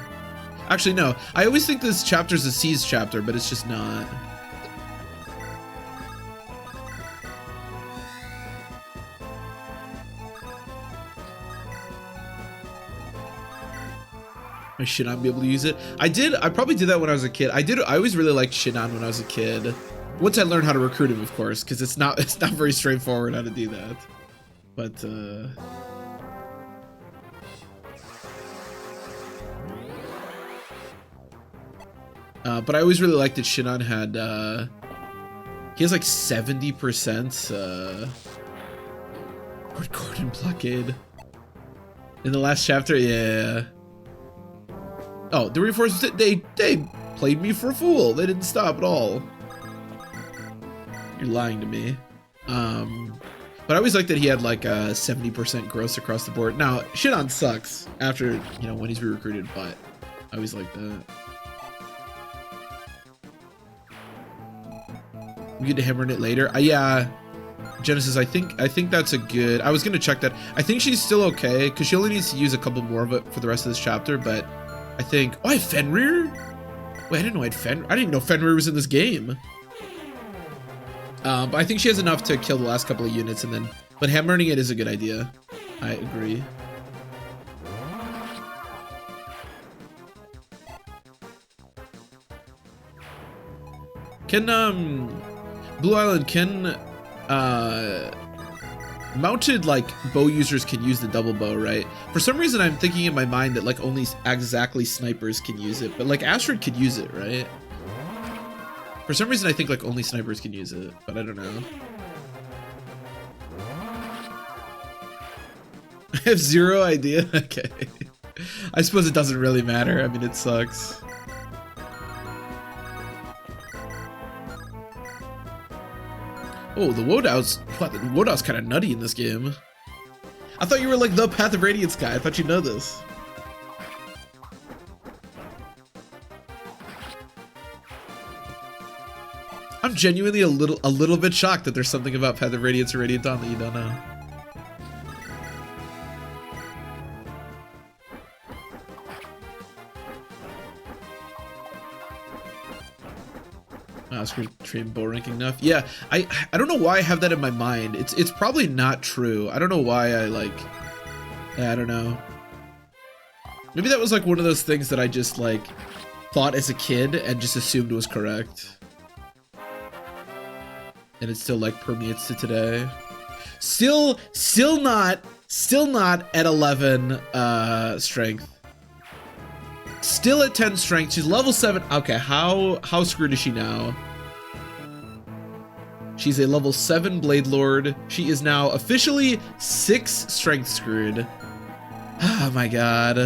Actually, no. I always think this chapter is a Seas chapter, but it's just not. I should not be able to use it. I probably did that when I was a kid. I always really liked Shinan when I was a kid. Once I learned how to recruit him, of course, because it's not very straightforward how to do that. But but I always really liked that Shinan had he has like 70% Gordon blockade. In the last chapter, yeah. Oh, the reinforcements, they played me for a fool. They didn't stop at all. You're lying to me. But I always liked that he had like a 70% gross across the board. Now, Shinan sucks after, you know, when he's re-recruited, but I always liked that. We get to hammering it later. Yeah, Genesis, I think that's a good. I was gonna check that. I think she's still okay because she only needs to use a couple more of it for the rest of this chapter. But I think. Oh, I have Fenrir. Wait, I didn't know I had Fenrir. I didn't know Fenrir was in this game. But I think she has enough to kill the last couple of units, and then. But hammering it is a good idea. I agree. Can Blue Island, can mounted like bow users can use the double bow, right? For some reason I'm thinking in my mind that like only exactly snipers can use it, but like Astrid could use it, right? For some reason I think like only snipers can use it, but I don't know. I have zero idea. Okay. I suppose it doesn't really matter. I mean, it sucks. Oh, the Wodow's kind of nutty in this game. I thought you were like the Path of Radiance guy. I thought you'd know this. I'm genuinely a little bit shocked that there's something about Path of Radiance or Radiant Dawn that you don't know. Oscar train bow ranking enough. Yeah, I don't know why I have that in my mind. It's probably not true. I don't know why I don't know. Maybe that was like one of those things that I just like thought as a kid and just assumed was correct. And it still like permeates to today. Still not at 11 strength. Still at 10 strength. She's level 7. Okay, how screwed is she now? She's a level 7 Blade Lord. She is now officially 6 strength screwed. Oh my god.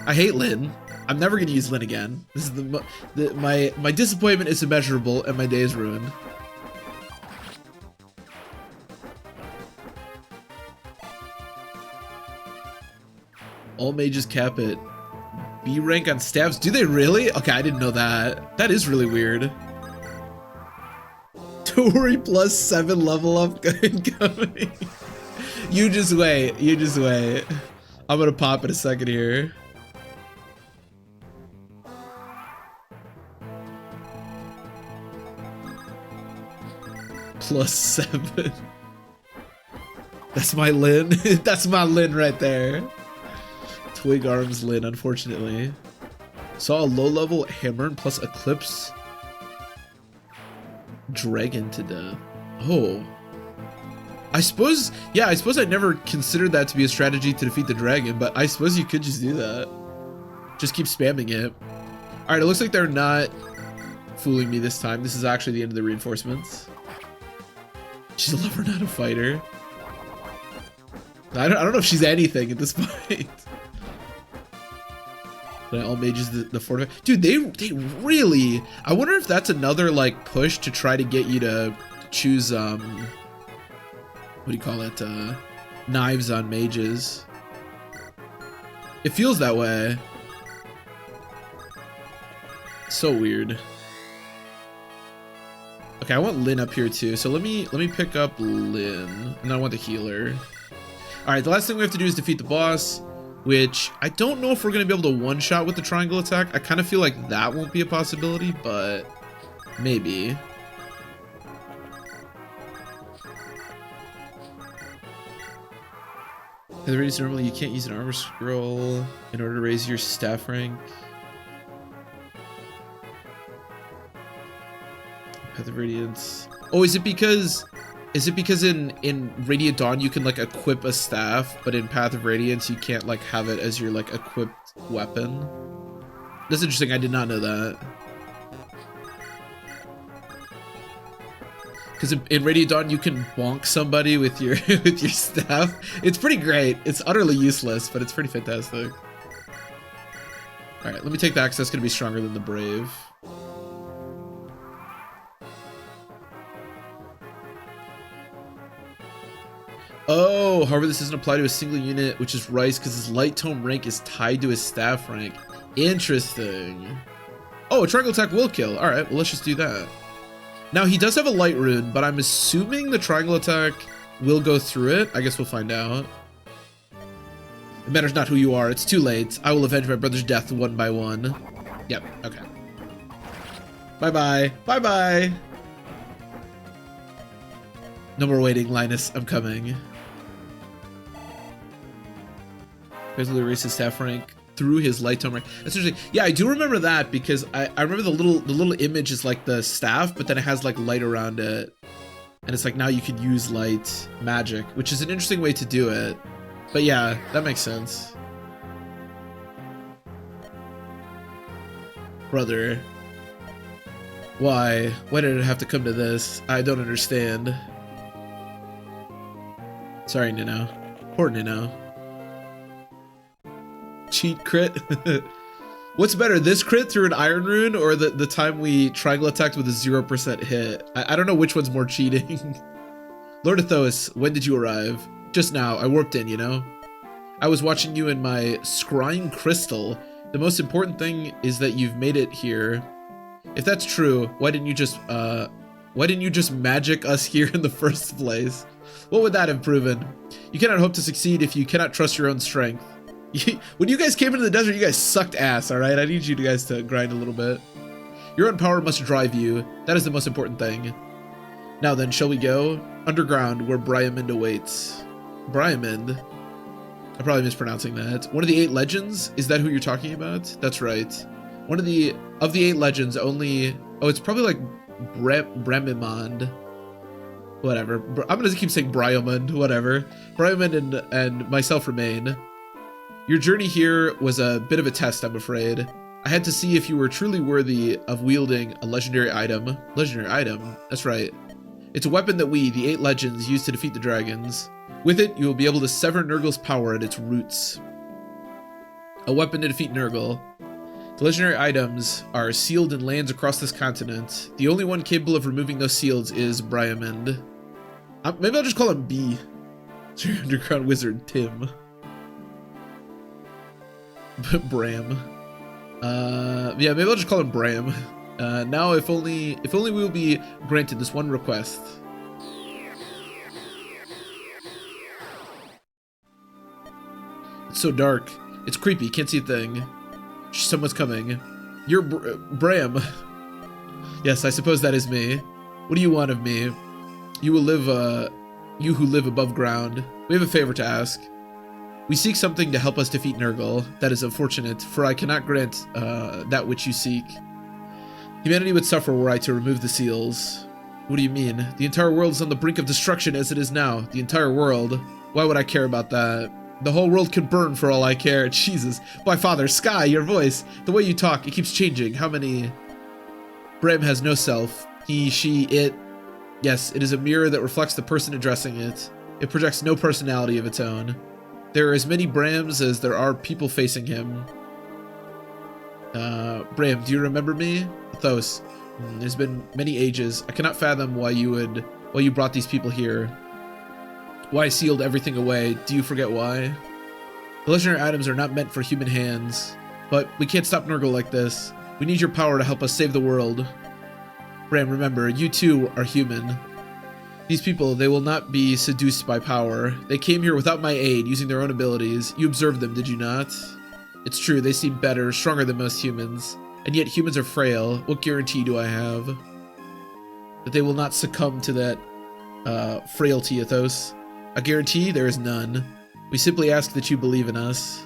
I hate Lynn. I'm never gonna use Lynn again. This is my disappointment is immeasurable and my day is ruined. All mages cap at B rank on stabs. Do they really? Okay, I didn't know that. That is really weird. Tori plus 7 level up incoming. You just wait. You just wait. I'm gonna pop in a second here. Plus 7. That's my Lynn. That's my Lynn right there. Twig Arms Lynn, unfortunately. Saw a low level Hammer plus Eclipse dragon to death. Oh. I suppose, yeah, I suppose I never considered that to be a strategy to defeat the dragon, but I suppose you could just do that. Just keep spamming it. Alright, it looks like they're not fooling me this time. This is actually the end of the reinforcements. She's a lover, not a fighter. I don't know if she's anything at this point. All mages the fortify. Dude, they really. I wonder if that's another like push to try to get you to choose what do you call it? Knives on mages. It feels that way. So weird. Okay, I want Lynn up here too. So let me pick up Lynn, and I want the healer. All right, the last thing we have to do is defeat the boss, which I don't know if we're gonna be able to one-shot with the triangle attack. I kind of feel like that won't be a possibility, but maybe. At the radius normally, you can't use an armor scroll in order to raise your staff rank. Path of Radiance. Oh, is it because in Radiant Dawn you can like equip a staff, but in Path of Radiance you can't like have it as your like equipped weapon? That's interesting. I did not know that. Because in Radiant Dawn you can bonk somebody with your with your staff. It's pretty great. It's utterly useless, but it's pretty fantastic. All right, let me take the axe. That's gonna be stronger than the brave. Oh, however, this doesn't apply to a single unit, which is Rice, because his light tome rank is tied to his staff rank. Interesting. Oh, a triangle attack will kill. All right, well, let's just do that. Now, he does have a light rune, but I'm assuming the triangle attack will go through it. I guess we'll find out. It matters not who you are. It's too late. I will avenge my brother's death one by one. Yep, okay. Bye-bye. Bye-bye. No more waiting, Linus. I'm coming. Basically raise his staff rank through his light tome rank. That's interesting. Yeah, I do remember that because I remember the little image is like the staff, but then it has like light around it. And it's like now you could use light magic, which is an interesting way to do it. But yeah, that makes sense. Brother. Why? Why did it have to come to this? I don't understand. Sorry, Nino. Poor Nino. Cheat crit? What's better, this crit through an iron rune or the time we triangle attacked with a 0% hit? I don't know which one's more cheating. Lord Athos, when did you arrive? Just now. I warped in, you know? I was watching you in my scrying crystal. The most important thing is that you've made it here. If that's true, why didn't you just magic us here in the first place? What would that have proven? You cannot hope to succeed if you cannot trust your own strength. When you guys came into the desert, you guys sucked ass, alright? I need you guys to grind a little bit. Your own power must drive you. That is the most important thing. Now then, shall we go? Underground, where Briamond awaits. Briamond? I'm probably mispronouncing that. One of the 8 legends? Is that who you're talking about? That's right. One of the 8 legends, only... Oh, it's probably like Bramimond. Whatever. I'm gonna keep saying Briamond, whatever. Briamond and myself remain. Your journey here was a bit of a test, I'm afraid. I had to see if you were truly worthy of wielding a legendary item. Legendary item? That's right. It's a weapon that we, the 8 legends, use to defeat the dragons. With it, you will be able to sever Nurgle's power at its roots. A weapon to defeat Nurgle. The legendary items are sealed in lands across this continent. The only one capable of removing those seals is Briamond. Maybe I'll just call him B. It's your underground wizard, Tim. Bram. Yeah, maybe I'll just call him Bram. Now, if only we will be granted this one request. It's so dark. It's creepy. Can't see a thing. Someone's coming. You're Bram. Yes, I suppose that is me. What do you want of me? You will live, you who live above ground. We have a favor to ask. We seek something to help us defeat Nurgle. That is unfortunate, for I cannot grant that which you seek. Humanity would suffer were I to remove the seals. What do you mean? The entire world is on the brink of destruction as it is now. The entire world? Why would I care about that? The whole world could burn for all I care. Jesus. My father, Sky, your voice. The way you talk, it keeps changing. How many... Bram has no self. He, she, it. Yes, it is a mirror that reflects the person addressing it. It projects no personality of its own. There are as many Brams as there are people facing him. Bram, do you remember me? Athos. It's been many ages. I cannot fathom why you brought these people here. Why I sealed everything away. Do you forget why? The legendary items are not meant for human hands. But we can't stop Nurgle like this. We need your power to help us save the world. Bram, remember, you too are human. These people, they will not be seduced by power. They came here without my aid, using their own abilities. You observed them, did you not? It's true, they seem better, stronger than most humans. And yet humans are frail. What guarantee do I have that they will not succumb to that frailty, Athos? A guarantee? There is none. We simply ask that you believe in us.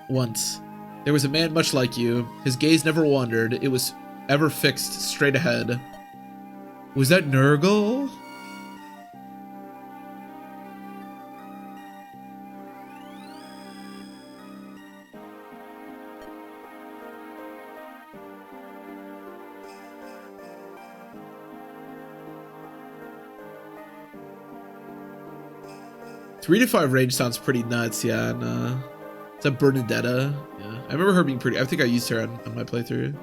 Once, there was a man much like you. His gaze never wandered. It was ever fixed straight ahead. Was that Nurgle? Three to 5 range sounds pretty nuts, yeah. And is that Bernadetta? Yeah, I remember her being pretty. I think I used her on my playthrough.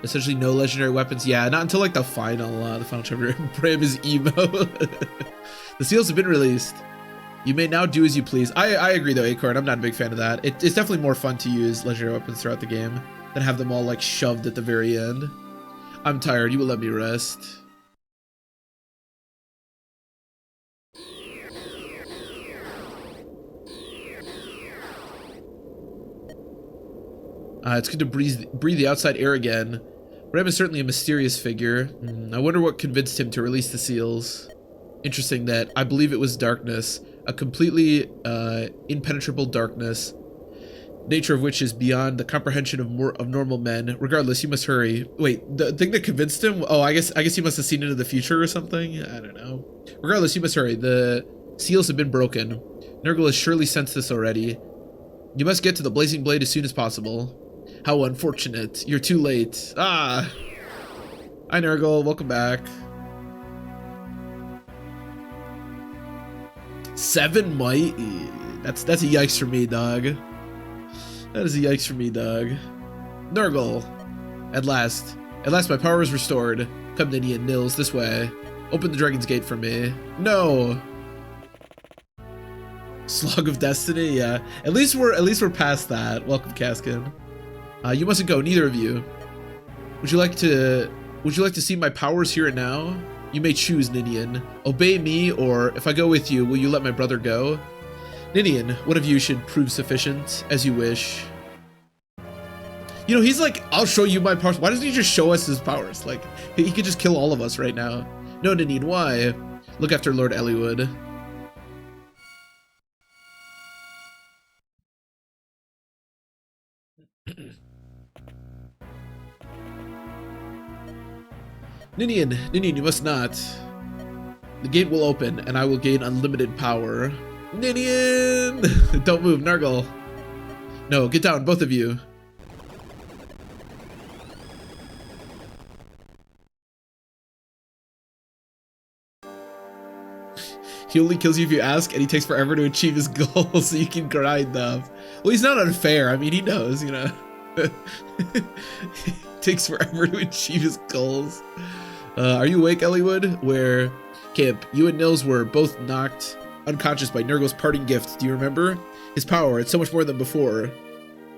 Essentially, no legendary weapons. Yeah, not until like the final chapter. Bram is emo. The seals have been released. You may now do as you please. I agree though, Acorn. I'm not a big fan of that. It's definitely more fun to use legendary weapons throughout the game than have them all like shoved at the very end. I'm tired. You will let me rest. It's good to breathe the outside air again. Bram is certainly a mysterious figure. I wonder what convinced him to release the seals. Interesting that I believe it was darkness, a completely impenetrable darkness, nature of which is beyond the comprehension of normal men. Regardless, you must hurry. Wait, the thing that convinced him? Oh, I guess he must have seen into the future or something. I don't know. Regardless, you must hurry. The seals have been broken. Nurgle has surely sensed this already. You must get to the Blazing Blade as soon as possible. How unfortunate. You're too late. Ah. Hi, Nurgle. Welcome back. 7 might? That's a yikes for me, dog. That is a yikes for me, dog. Nurgle. At last my power is restored. Come, Ninny and Nils, this way. Open the Dragon's Gate for me. No. Cog of Destiny, yeah. At least we're past that. Welcome, Kaskin. You mustn't go, neither of you. Would you like to see my powers here and now? You may choose, Ninian. Obey me, or if I go with you, will you let my brother go? Ninian, one of you should prove sufficient, as you wish. You know, he's like, I'll show you my powers. Why doesn't he just show us his powers? Like, he could just kill all of us right now. No, Ninian, why? Look after Lord Elliowood. Ninian, you must not. The gate will open, and I will gain unlimited power. Ninian! Don't move, Nurgle. No, get down, both of you. He only kills you if you ask, and he takes forever to achieve his goals, so you can grind them. Well, he's not unfair. I mean, he knows, you know. He takes forever to achieve his goals. Are you awake, Elliowood? Where, Camp, you and Nils were both knocked unconscious by Nurgle's parting gift. Do you remember? His power, it's so much more than before.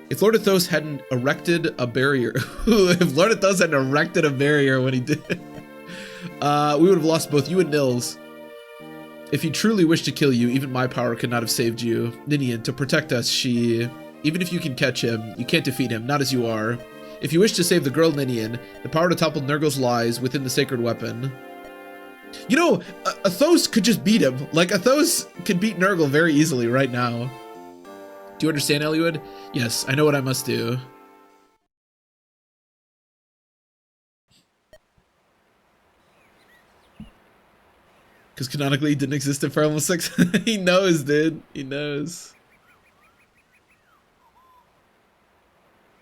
If Lord Athos hadn't erected a barrier, if Lord Athos hadn't erected a barrier when he did, we would have lost both you and Nils. If he truly wished to kill you, even my power could not have saved you. Ninian, to protect us, even if you can catch him, you can't defeat him, not as you are. If you wish to save the girl Ninian, the power to topple Nurgle's lies within the sacred weapon. You know, Athos could just beat him. Like, Athos could beat Nurgle very easily right now. Do you understand, Elliowood? Yes, I know what I must do. Because canonically it didn't exist in Fire Emblem 6. He knows, dude. He knows.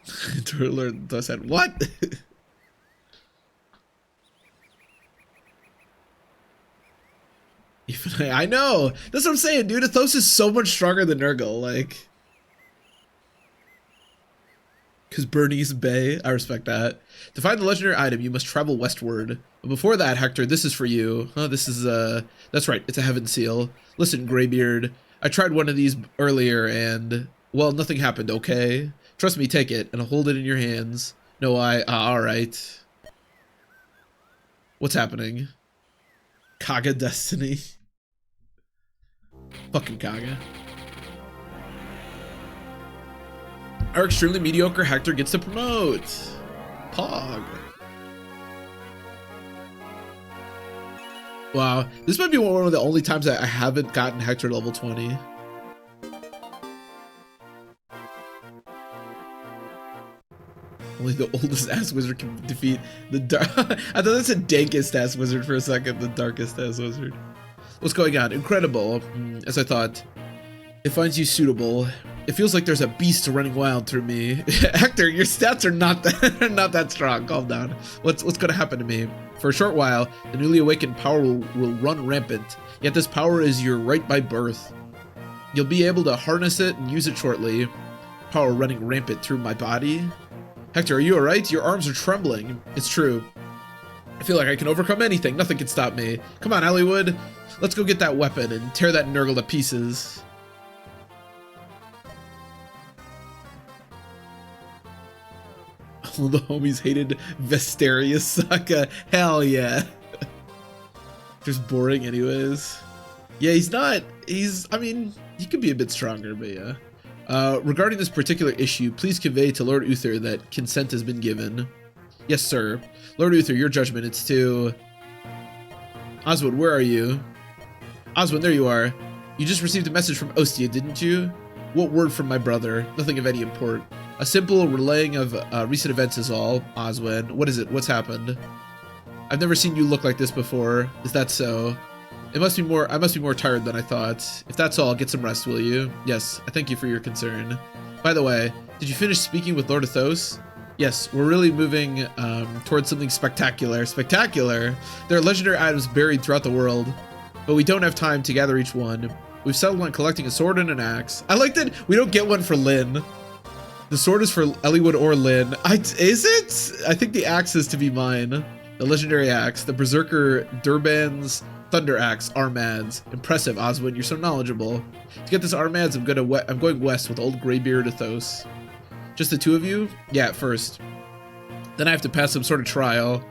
Turtler does that. What? Even I know. That's what I'm saying, dude. Athos is so much stronger than Nurgle. Like, because Bernie's Bay. I respect that. To find the legendary item, you must travel westward. But before that, Hector, this is for you. Huh, this is, that's right. It's a heaven seal. Listen, Greybeard. I tried one of these earlier and, well, nothing happened, okay? Trust me, take it, and I'll hold it in your hands. No, alright. What's happening? Cog of Destiny. Fucking Kaga. Our extremely mediocre Hector gets to promote. Pog. Wow, this might be one of the only times that I haven't gotten Hector to level 20. Only the oldest ass wizard can defeat the dark. I thought that's a dankest ass wizard for a second. The darkest ass wizard. What's going on? Incredible. As I thought. It finds you suitable. It feels like there's a beast running wild through me. Hector, your stats are not that strong. Calm down. What's going to happen to me? For a short while, the newly awakened power will run rampant. Yet this power is your right by birth. You'll be able to harness it and use it shortly. Power running rampant through my body. Hector, are you alright? Your arms are trembling. It's true. I feel like I can overcome anything. Nothing can stop me. Come on, Hollywood. Let's go get that weapon and tear that Nurgle to pieces. All the homies hated Vestaria Saka. Hell yeah. Just boring anyways. Yeah, I mean, he could be a bit stronger, but yeah. Regarding this particular issue, please convey to Lord Uther that consent has been given. Yes, sir. Lord Uther, your judgment, it's to... Oswald, where are you? Oswald, there you are. You just received a message from Ostia, didn't you? What word from my brother? Nothing of any import. A simple relaying of recent events is all. Oswald, what is it? What's happened? I've never seen you look like this before. Is that so? I must be more tired than I thought. If that's all, get some rest, will you? Yes, I thank you for your concern. By the way, did you finish speaking with Lord Athos? Yes, we're really moving towards something spectacular. Spectacular? There are legendary items buried throughout the world, but we don't have time to gather each one. We've settled on collecting a sword and an axe. I like that we don't get one for Lynn. The sword is for Eliwood or Lynn. Is it? I think the axe is to be mine. The legendary axe, the Berserker Durban's Thunder Axe, Armads. Impressive, Oswald, you're so knowledgeable. To get this Armads, I'm going west with old Greybeard Athos. Just the two of you? Yeah, at first. Then I have to pass some sort of trial.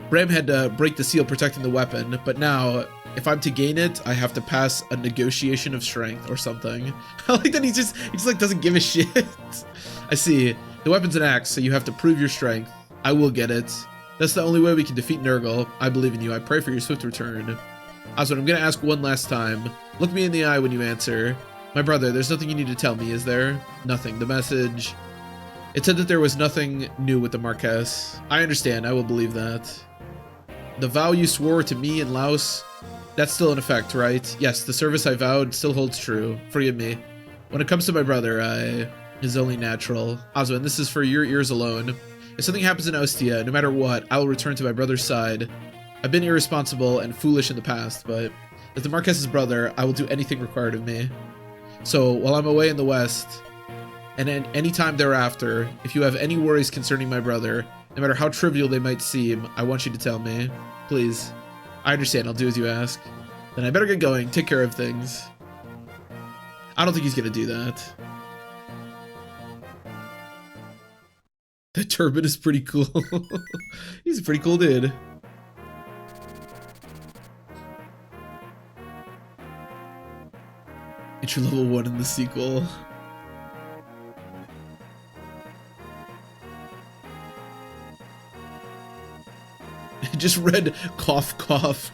Bram had to break the seal protecting the weapon, but now, if I'm to gain it, I have to pass a negotiation of strength or something. I like that he just like doesn't give a shit. I see. The weapon's an axe, so you have to prove your strength. I will get it. That's the only way we can defeat Nurgle. I believe in you. I pray for your swift return. Oswald, I'm gonna ask one last time. Look me in the eye when you answer. My brother, there's nothing you need to tell me, is there? Nothing. The message... It said that there was nothing new with the Marquess. I understand. I will believe that. The vow you swore to me and Laos, that's still in effect, right? Yes, the service I vowed still holds true. Forgive me. When it comes to my brother, is only natural. Oswald, this is for your ears alone. If something happens in Ostia, no matter what, I will return to my brother's side. I've been irresponsible and foolish in the past, but as the Marquess's brother, I will do anything required of me. So, while I'm away in the West, and any time thereafter, if you have any worries concerning my brother, no matter how trivial they might seem, I want you to tell me. Please. I understand, I'll do as you ask. Then I better get going, take care of things. I don't think he's gonna do that. That turban is pretty cool. He's a pretty cool dude. Entry level 1 in the sequel. I just read cough cough.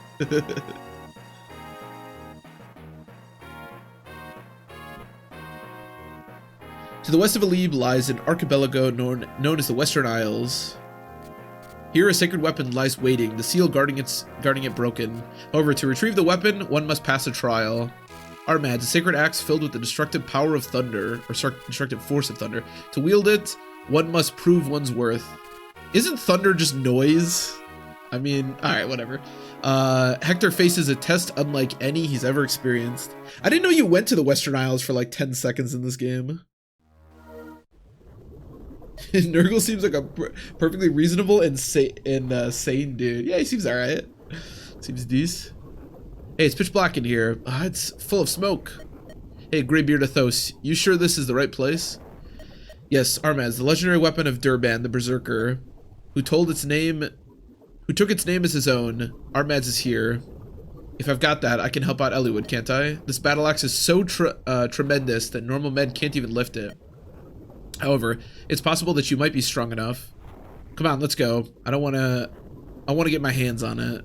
To the west of Alib lies an archipelago known as the Western Isles. Here a sacred weapon lies waiting, the seal guarding it broken. However, to retrieve the weapon, one must pass a trial. Armad, a sacred axe filled with the destructive power of thunder, or destructive force of thunder. To wield it, one must prove one's worth. Isn't thunder just noise? I mean, alright, whatever. Hector faces a test unlike any he's ever experienced. I didn't know you went to the Western Isles for like 10 seconds in this game. Nurgle seems like a perfectly reasonable and sane dude. Yeah, he seems alright. Seems decent. Hey, it's pitch black in here. It's full of smoke. Hey, Greybeard Athos, you sure this is the right place? Yes, Armaz, the legendary weapon of Durban, the Berserker, who took its name as his own. Armaz is here. If I've got that, I can help out Eliwood, can't I? This battle axe is so tremendous that normal men can't even lift it. However, it's possible that you might be strong enough. Come on, let's go. I want to get my hands on it.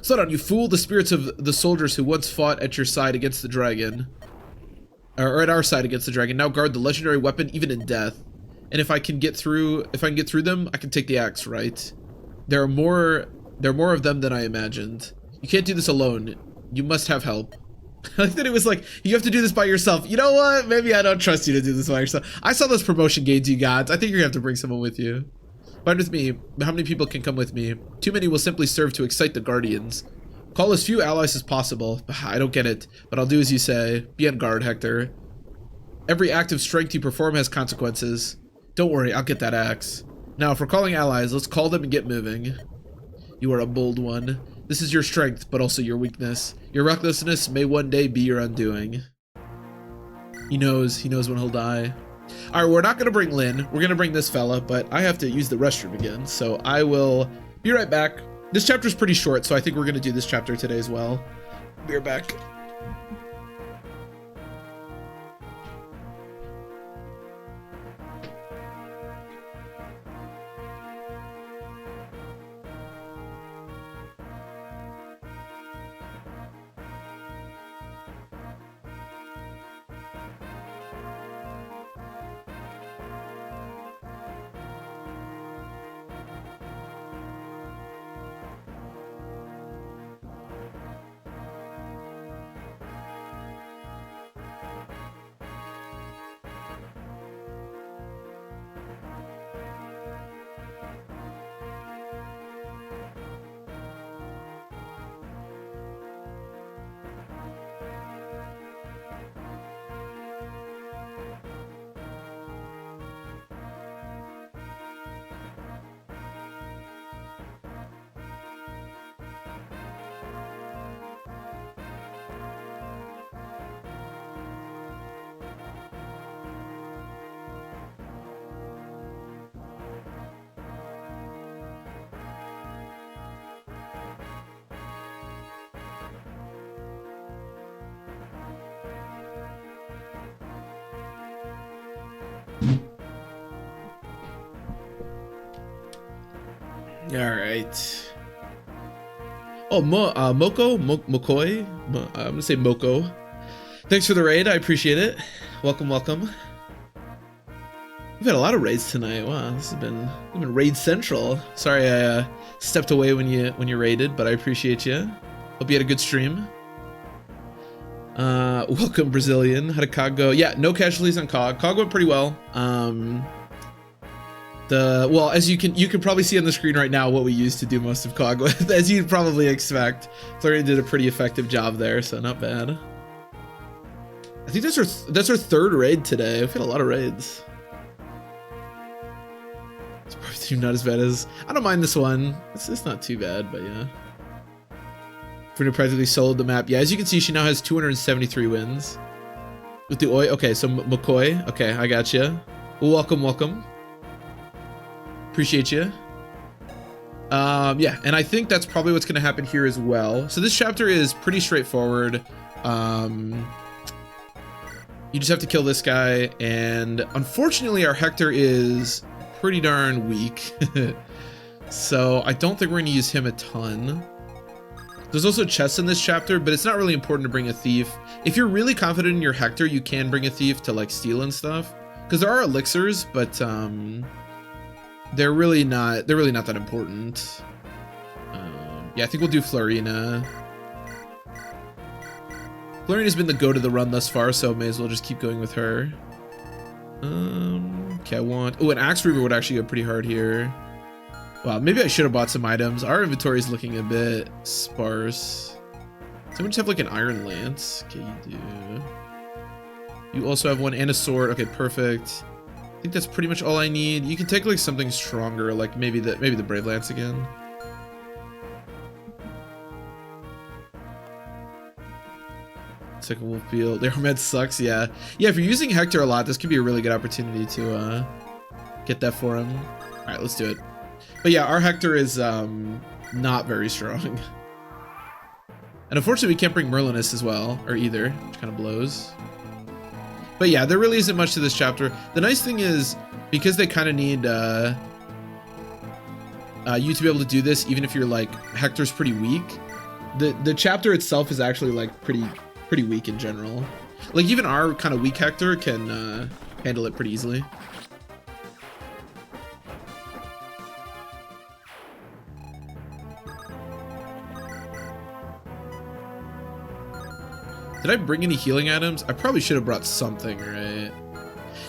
Slow down, you fool! The spirits of the soldiers who once fought at your side against the dragon, or at our side against the dragon, now guard the legendary weapon even in death. And if I can get through them, I can take the axe, right? There are more of them than I imagined. You can't do this alone. You must have help. I like that it was like, you have to do this by yourself. You know what? Maybe I don't trust you to do this by yourself. I saw those promotion gains you got. I think you're gonna have to bring someone with you. Fine with me. How many people can come with me? Too many will simply serve to excite the Guardians. Call as few allies as possible. I don't get it, but I'll do as you say. Be on guard, Hector. Every act of strength you perform has consequences. Don't worry, I'll get that axe. Now, if we're calling allies, let's call them and get moving. You are a bold one. This is your strength, but also your weakness. Your recklessness may one day be your undoing. He knows when he'll die. Alright, we're not gonna bring Lynn. We're gonna bring this fella, but I have to use the restroom again, so I will be right back. This chapter's pretty short, so I think we're gonna do this chapter today as well. Be right back. All right. Oh, Mokoi. I'm gonna say Moko. Thanks for the raid. I appreciate it. Welcome. We've had a lot of raids tonight. Wow, this has been raid central. Sorry, I stepped away when you raided, but I appreciate you. Hope you had a good stream. Welcome, Brazilian. How did Cog go? Yeah, no casualties on Cog. Cog went pretty well. Well, as you can probably see on the screen right now what we used to do most of Cog with, as you'd probably expect. Florian did a pretty effective job there, so not bad. I think that's our third raid today. We've had a lot of raids. It's probably not as bad as, I don't mind this one. It's not too bad, but yeah. Frida practically soloed the map. Yeah, as you can see, she now has 273 wins. With the Oi, okay, so McCoy, okay, I got you. Welcome. Appreciate you. Yeah, and I think that's probably what's going to happen here as well. So this chapter is pretty straightforward. You just have to kill this guy, and unfortunately our Hector is pretty darn weak. So I don't think we're going to use him a ton. There's also chests in this chapter, but it's not really important to bring a thief. If you're really confident in your Hector, you can bring a thief to like steal and stuff. Because there are elixirs, but they're really not that important. Yeah, I think we'll do Florina. Florina's been the go to the run thus far, so may as well just keep going with her. Okay, I want... Oh, an Axe Reaver would actually go pretty hard here. Wow, maybe I should have bought some items. Our inventory is looking a bit sparse. Someone just have like an Iron Lance. Okay, you do. You also have one and a sword. Okay, perfect. I think that's pretty much all I need. You can take like something stronger, like maybe the Brave Lance again. Second Wolf Field. Their med sucks, yeah. Yeah, if you're using Hector a lot, this could be a really good opportunity to get that for him. Alright, let's do it. But yeah, our Hector is not very strong. And unfortunately we can't bring Merlinus as well, or either, which kind of blows. But yeah, there really isn't much to this chapter. The nice thing is, because they kind of need you to be able to do this, even if you're like, Hector's pretty weak, the chapter itself is actually like pretty weak in general. Like even our kind of weak Hector can handle it pretty easily. Did I bring any healing items? I probably should have brought something, right?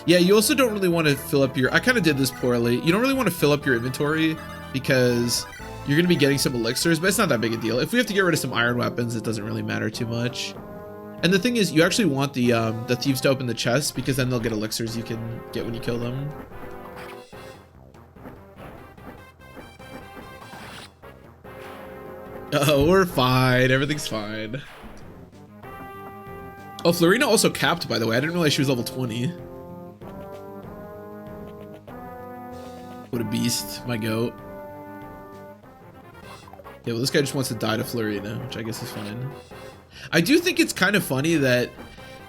Yeah, you also don't really want to fill up your... I kind of did this poorly. You don't really want to fill up your inventory because you're going to be getting some elixirs, but it's not that big a deal. If we have to get rid of some iron weapons, it doesn't really matter too much. And the thing is, you actually want the thieves to open the chest because then they'll get elixirs you can get when you kill them. Oh, we're fine. Everything's fine. Oh, Florina also capped, by the way. I didn't realize she was level 20. What a beast, my goat. Yeah, well, this guy just wants to die to Florina, which I guess is fine. I do think it's kind of funny that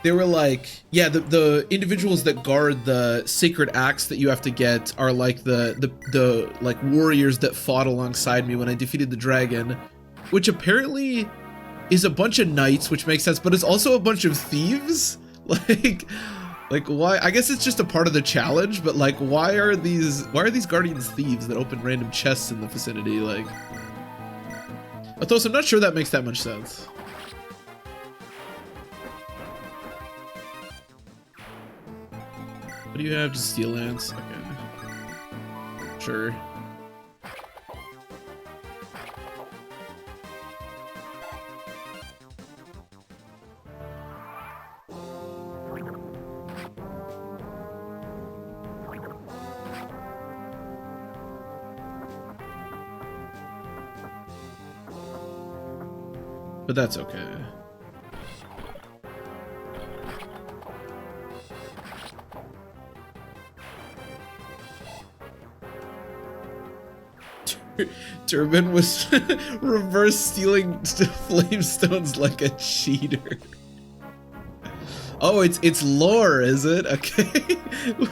they were like, yeah, the individuals that guard the sacred axe that you have to get are like the like warriors that fought alongside me when I defeated the dragon, which apparently is a bunch of knights, which makes sense, but it's also a bunch of thieves. Like why? I guess it's just a part of the challenge, but like why are these guardians thieves that open random chests in the vicinity? Like, Athos, I'm not sure that makes that much sense. What do you have? Just Steel Lance? Okay. Sure. But that's okay. Turbin was reverse stealing flamestones like a cheater. Oh, it's lore, is it? Okay.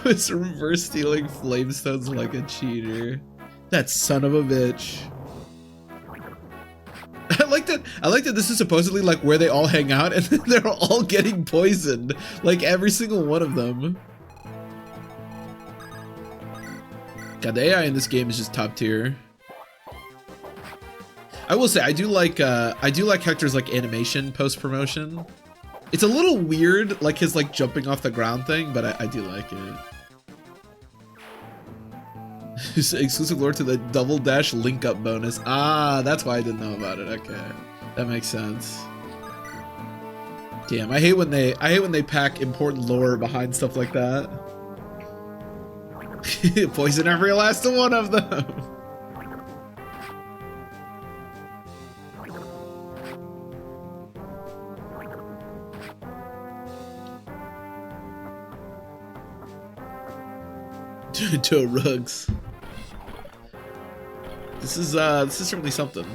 Was reverse stealing flamestones like a cheater. That son of a bitch. I like that this is supposedly like where they all hang out and they're all getting poisoned. Like every single one of them. God, the AI in this game is just top tier. I will say I do like Hector's like animation post promotion. It's a little weird, like his like jumping off the ground thing, but I do like it. Exclusive lore to the double dash link up bonus. Ah, that's why I didn't know about it. Okay, that makes sense. Damn, I hate when they pack important lore behind stuff like that. Poison every last one of them. To rugs. This is certainly something.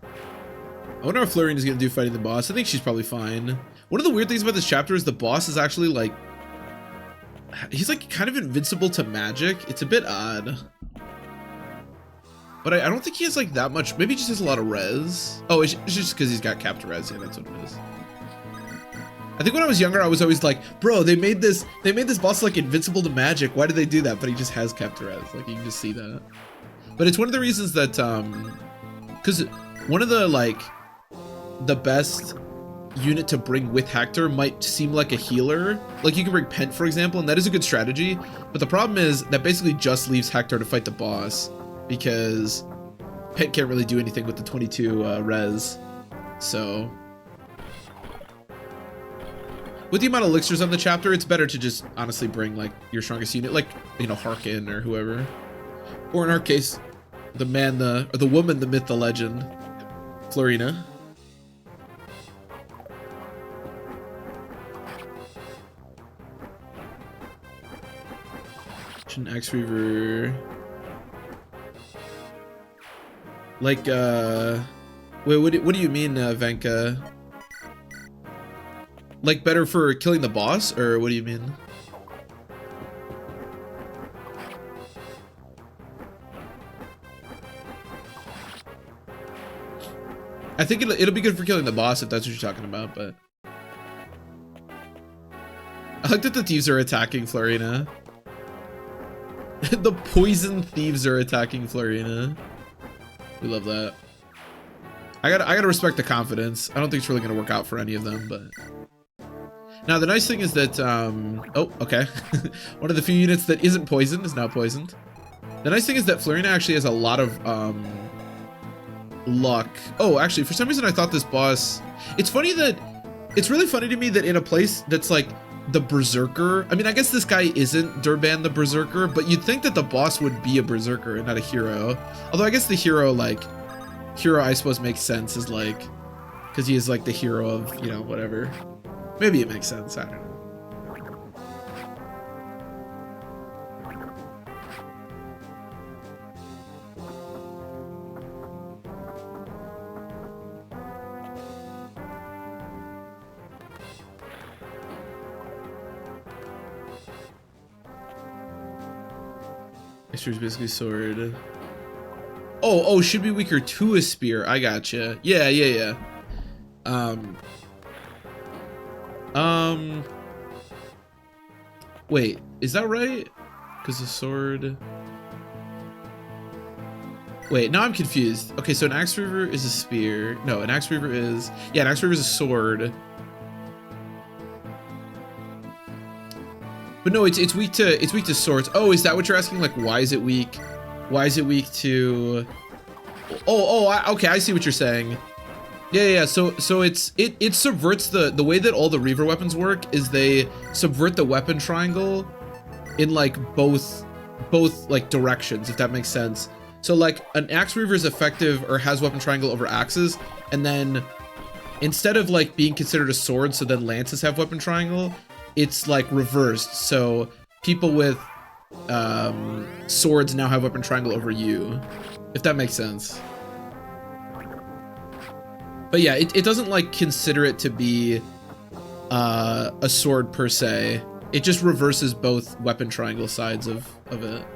I wonder how Florian is gonna do fighting the boss. I think she's probably fine. One of the weird things about this chapter is the boss is actually like, he's like kind of invincible to magic. It's a bit odd. But I don't think he has like that much. Maybe he just has a lot of res. Oh, it's just because he's got capped res. Yeah, that's what it is. I think when I was younger, I was always like, bro, they made this boss like invincible to magic. Why did they do that? But he just has kept res. Like you can just see that. But it's one of the reasons that, because one of the like the best unit to bring with Hector might seem like a healer. Like you can bring Pent, for example, and that is a good strategy. But the problem is that basically just leaves Hector to fight the boss because Pent can't really do anything with the 22 res. So with the amount of elixirs on the chapter, it's better to just honestly bring like your strongest unit, like, you know, Harkin or whoever. Or in our case, the man, or the woman, the myth, the legend, Florina. An Axe Reaver. Like, wait, what do you mean, Venka? Like better for killing the boss, or what do you mean? I think it'll be good for killing the boss if that's what you're talking about, but I like that the thieves are attacking Florina. The poison thieves are attacking Florina. We love that. I gotta respect the confidence. I don't think it's really gonna work out for any of them, but now the nice thing is that oh, okay. One of the few units that isn't poisoned is now poisoned. The nice thing is that Florina actually has a lot of luck. Oh, actually, for some reason I thought this boss, it's really funny to me that in a place that's like the Berserker, I mean, I guess this guy isn't Durban the Berserker, but you'd think that the boss would be a Berserker and not a hero. Although I guess the hero I suppose makes sense, is like, because he is like the hero of, you know, whatever. Maybe it makes sense, I don't know. Spear's basically sword. Oh, should be weaker to a spear. I gotcha. Yeah. Wait, is that right? Because the sword. Wait, now I'm confused. Okay, so an axe reaver is a spear. No, an axe reaver is, yeah, an axe reaver is a sword. But no, it's weak to swords. Oh, is that what you're asking? Like, why is it weak? Why is it weak to? Okay, I see what you're saying. Yeah. So it subverts the way that all the Reaver weapons work is they subvert the weapon triangle in like both like directions, if that makes sense. So like an axe Reaver is effective or has weapon triangle over axes, and then instead of like being considered a sword, so then lances have weapon triangle. It's like reversed, so people with swords now have weapon triangle over you, if that makes sense. But yeah, it doesn't like consider it to be a sword per se. It just reverses both weapon triangle sides of it.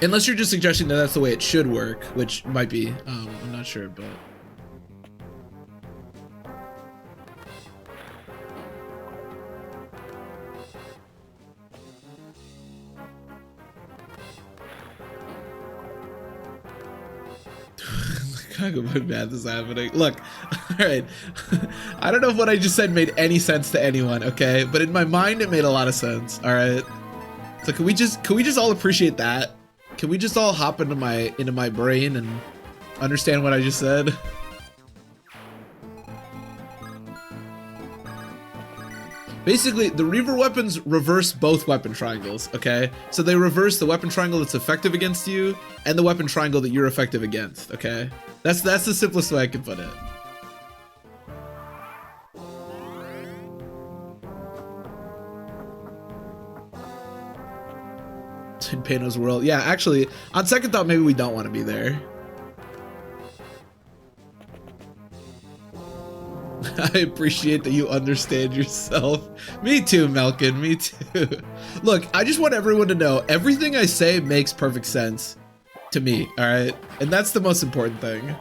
Unless you're just suggesting that that's the way it should work, which might be. I'm not sure, but. What math is happening? Look, all right. I don't know if what I just said made any sense to anyone, okay? But in my mind, it made a lot of sense. All right. So can we just all appreciate that? Can we just all hop into my brain and understand what I just said? Basically, the Reaver weapons reverse both weapon triangles, okay? So they reverse the weapon triangle that's effective against you and the weapon triangle that you're effective against, okay? That's the simplest way I can put it. In Pano's world. Yeah, actually, on second thought, maybe we don't want to be there. I appreciate that you understand yourself. Me too, Melkin, me too. Look, I just want everyone to know everything I say makes perfect sense to me, all right? And that's the most important thing.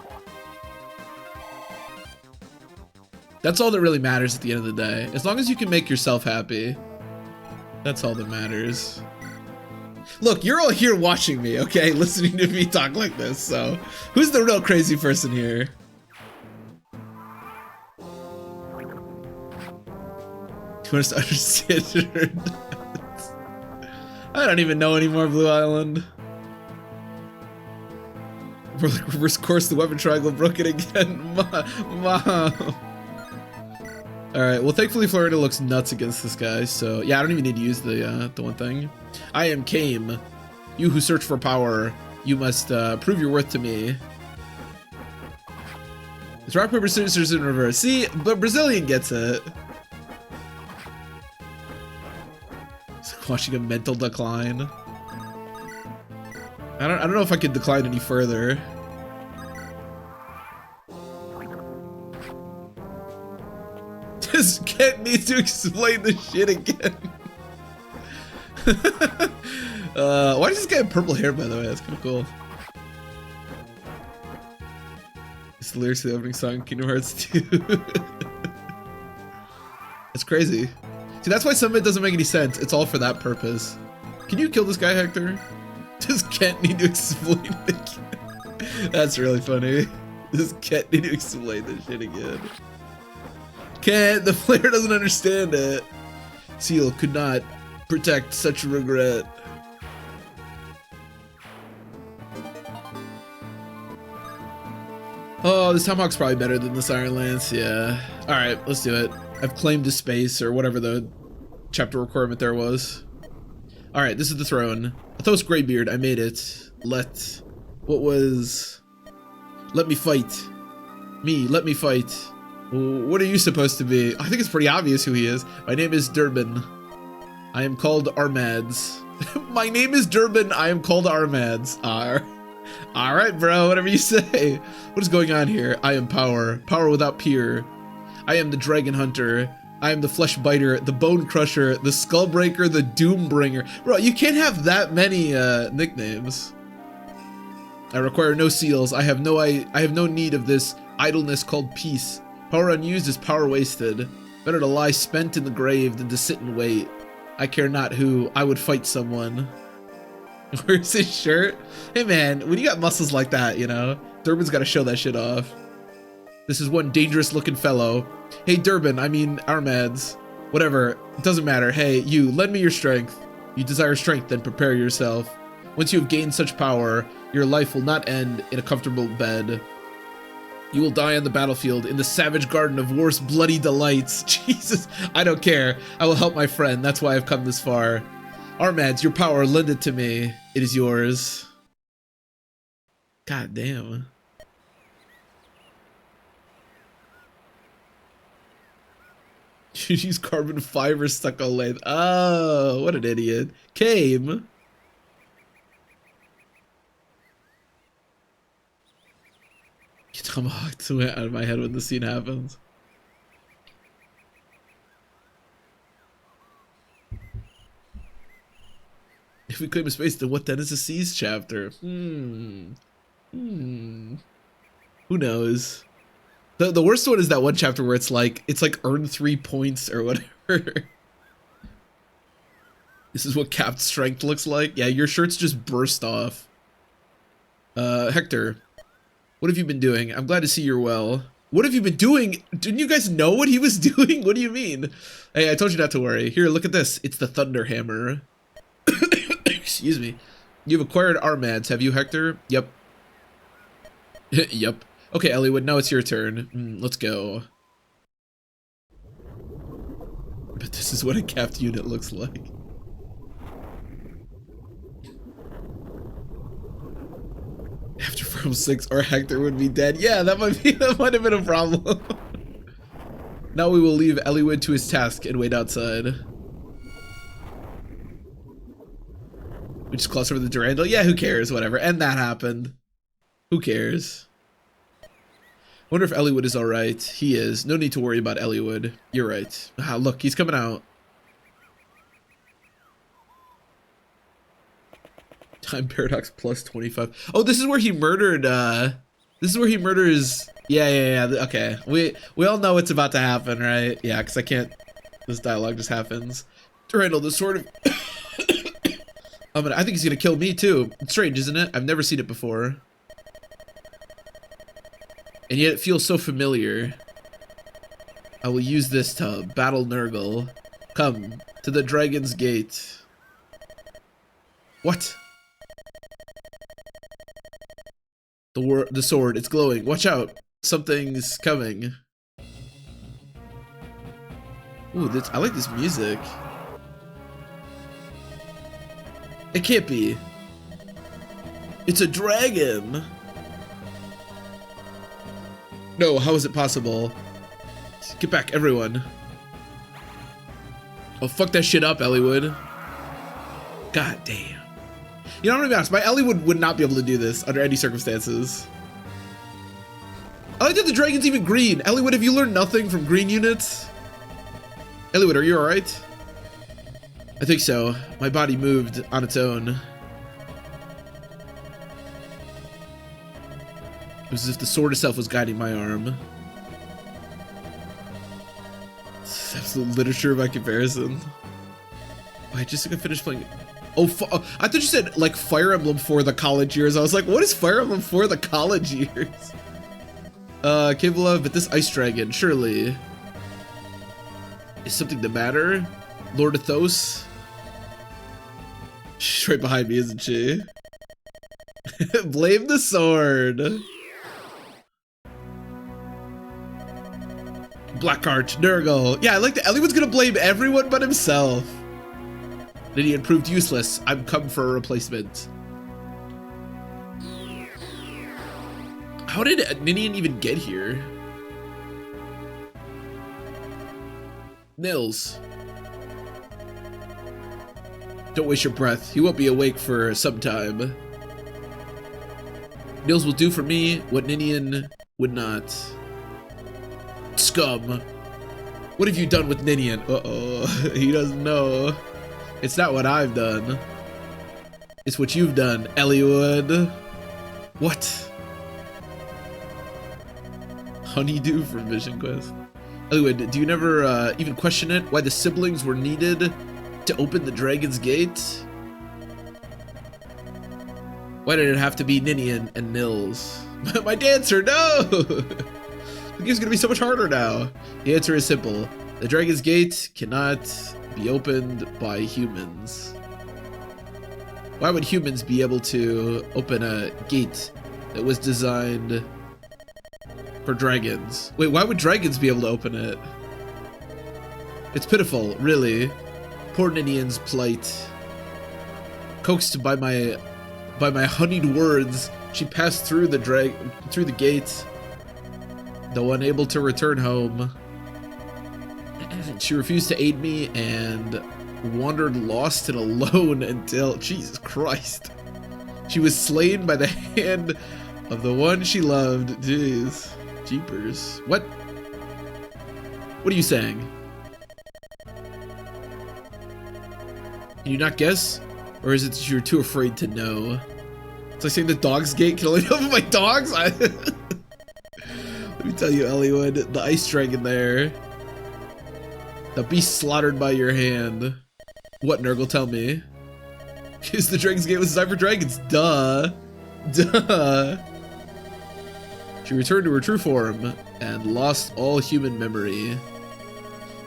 That's all that really matters at the end of the day. As long as you can make yourself happy, that's all that matters. Look, you're all here watching me, okay? Listening to me talk like this, so who's the real crazy person here? Do you want us to understand it or not? I don't even know anymore, Blue Island. We're like reverse course, the weapon triangle broke it again. Mom. Alright, well thankfully Florida looks nuts against this guy, so yeah, I don't even need to use the one thing. I am Kame. You who search for power, you must prove your worth to me. It's rock, paper, scissors in reverse. See, but Brazilian gets it. It's like watching a mental decline. I don't know if I could decline any further. This kid needs to explain the shit again. Why does this guy have purple hair, by the way? That's kind of cool. It's the lyrics to the opening song, Kingdom Hearts 2. That's crazy. See, that's why some of it doesn't make any sense. It's all for that purpose. Can you kill this guy, Hector? Does Kent need to explain it again? That's really funny. Does Kent need to explain this shit again? Kent, the player doesn't understand it. Seal could not protect such regret. Oh, this Tomahawk's probably better than this Iron Lance, yeah. Alright, let's do it. I've claimed a space, or whatever the chapter requirement there was. Alright, this is the throne. Athos Greybeard, I made it. Let me fight. Let me fight. What are you supposed to be? I think it's pretty obvious who he is. My name is Durbin. I am called Armads. My name is Durbin. I am called Armads. Alright, bro, whatever you say. What is going on here? I am power. Power without peer. I am the Dragon Hunter. I am the Flesh Biter, the Bone Crusher, the Skull Breaker, the Doom Bringer. Bro, you can't have that many nicknames. I require no seals. I have no need of this idleness called peace. Power unused is power wasted. Better to lie spent in the grave than to sit and wait. I care not who. I would fight someone. Where's his shirt? Hey man, when you got muscles like that, you know, Durbin's got to show that shit off. This is one dangerous looking fellow. Hey Durbin, I mean Armads. Whatever, it doesn't matter. Hey, you, lend me your strength. You desire strength, then prepare yourself. Once you have gained such power, your life will not end in a comfortable bed. You will die on the battlefield in the savage garden of war's bloody delights. Jesus, I don't care. I will help my friend. That's why I've come this far. Armads, your power, lend it to me. It is yours. God damn. You use carbon fiber stucco lathe. Oh, what an idiot. Came. Tomahawked went out of my head when the scene happens. If we claim a space, then what then is a Seas chapter? Who knows? The worst one is that one chapter where it's like earn 3 points or whatever. This is what capped strength looks like. Yeah, your shirt's just burst off. Hector, what have you been doing? I'm glad to see you're well. What have you been doing? Didn't you guys know what he was doing? What do you mean? Hey, I told you not to worry. Here, look at this. It's the Thunder Hammer. Excuse me. You've acquired Armads, have you, Hector? Yep. Yep. Okay, Elliowood, now it's your turn. Let's go. But this is what a capped unit looks like. After Farm 6, or Hector would be dead. Yeah, that might have been a problem. Now we will leave Elliowood to his task and wait outside. We just crossed over the Durandal. Yeah, who cares? Whatever. And that happened. Who cares? Wonder if Elliowood is alright. He is. No need to worry about Elliowood. You're right. Ah, look, he's coming out. Time paradox plus 25. Oh, this is where he murdered This is where he murders. Yeah. Okay, we all know what's about to happen, right? Yeah, because I can't. This dialogue just happens. Randall, the sword of. I think he's gonna kill me too. It's strange, isn't it? I've never seen it before, and yet it feels so familiar. I will use this to battle Nurgle. Come to the Dragon's Gate. What? The sword, it's glowing. Watch out. Something's coming. Ooh, I like this music. It can't be. It's a dragon. No, how is it possible? Get back, everyone. Oh, fuck that shit up, Elliewood. God damn. You know, I'm gonna be honest, my Elliewood would not be able to do this under any circumstances. I like that the dragon's even green. Elliewood, have you learned nothing from green units? Elliewood, are you alright? I think so. My body moved on its own. It was as if the sword itself was guiding my arm. It's absolute literature by comparison. Oh, I just got finished playing. Oh, I thought you said like Fire Emblem for the college years. I was like, what is Fire Emblem for the college years? Capable of, but this ice dragon, surely. Is something the matter? Lord Athos? She's right behind me, isn't she? Blame the sword. Blackheart, Nurgle. Yeah, I like that. Elliewood's gonna blame everyone but himself. Ninian proved useless. I'm come for a replacement. How did Ninian even get here? Nils. Don't waste your breath. He won't be awake for some time. Nils will do for me what Ninian would not. Scum. What have you done with Ninian? Uh-oh. He doesn't know. It's not what I've done. It's what you've done, Elliewood. What? Honeydew from Vision Quest. Elliewood, do you never even question it? Why the siblings were needed to open the Dragon's Gate? Why did it have to be Ninian and Nils? My dancer, no! The game's gonna be so much harder now. The answer is simple. The Dragon's Gate cannot be opened by humans. Why would humans be able to open a gate that was designed for dragons? Wait, why would dragons be able to open it? It's pitiful, really. Poor Ninian's plight. Coaxed by my honeyed words, she passed through the gate, though unable to return home. She refused to aid me and wandered lost and alone until, Jesus Christ, she was slain by the hand of the one she loved. Jeez, jeepers. What are you saying? Can you not guess? Or is it that you're too afraid to know? It's like saying the dog's gate can only open my dogs? Let me tell you, Elliewood, the ice dragon there. The beast slaughtered by your hand. What, Nurgle, tell me? Because the Dragon's Gate was designed for dragons. Duh. Duh. She returned to her true form and lost all human memory.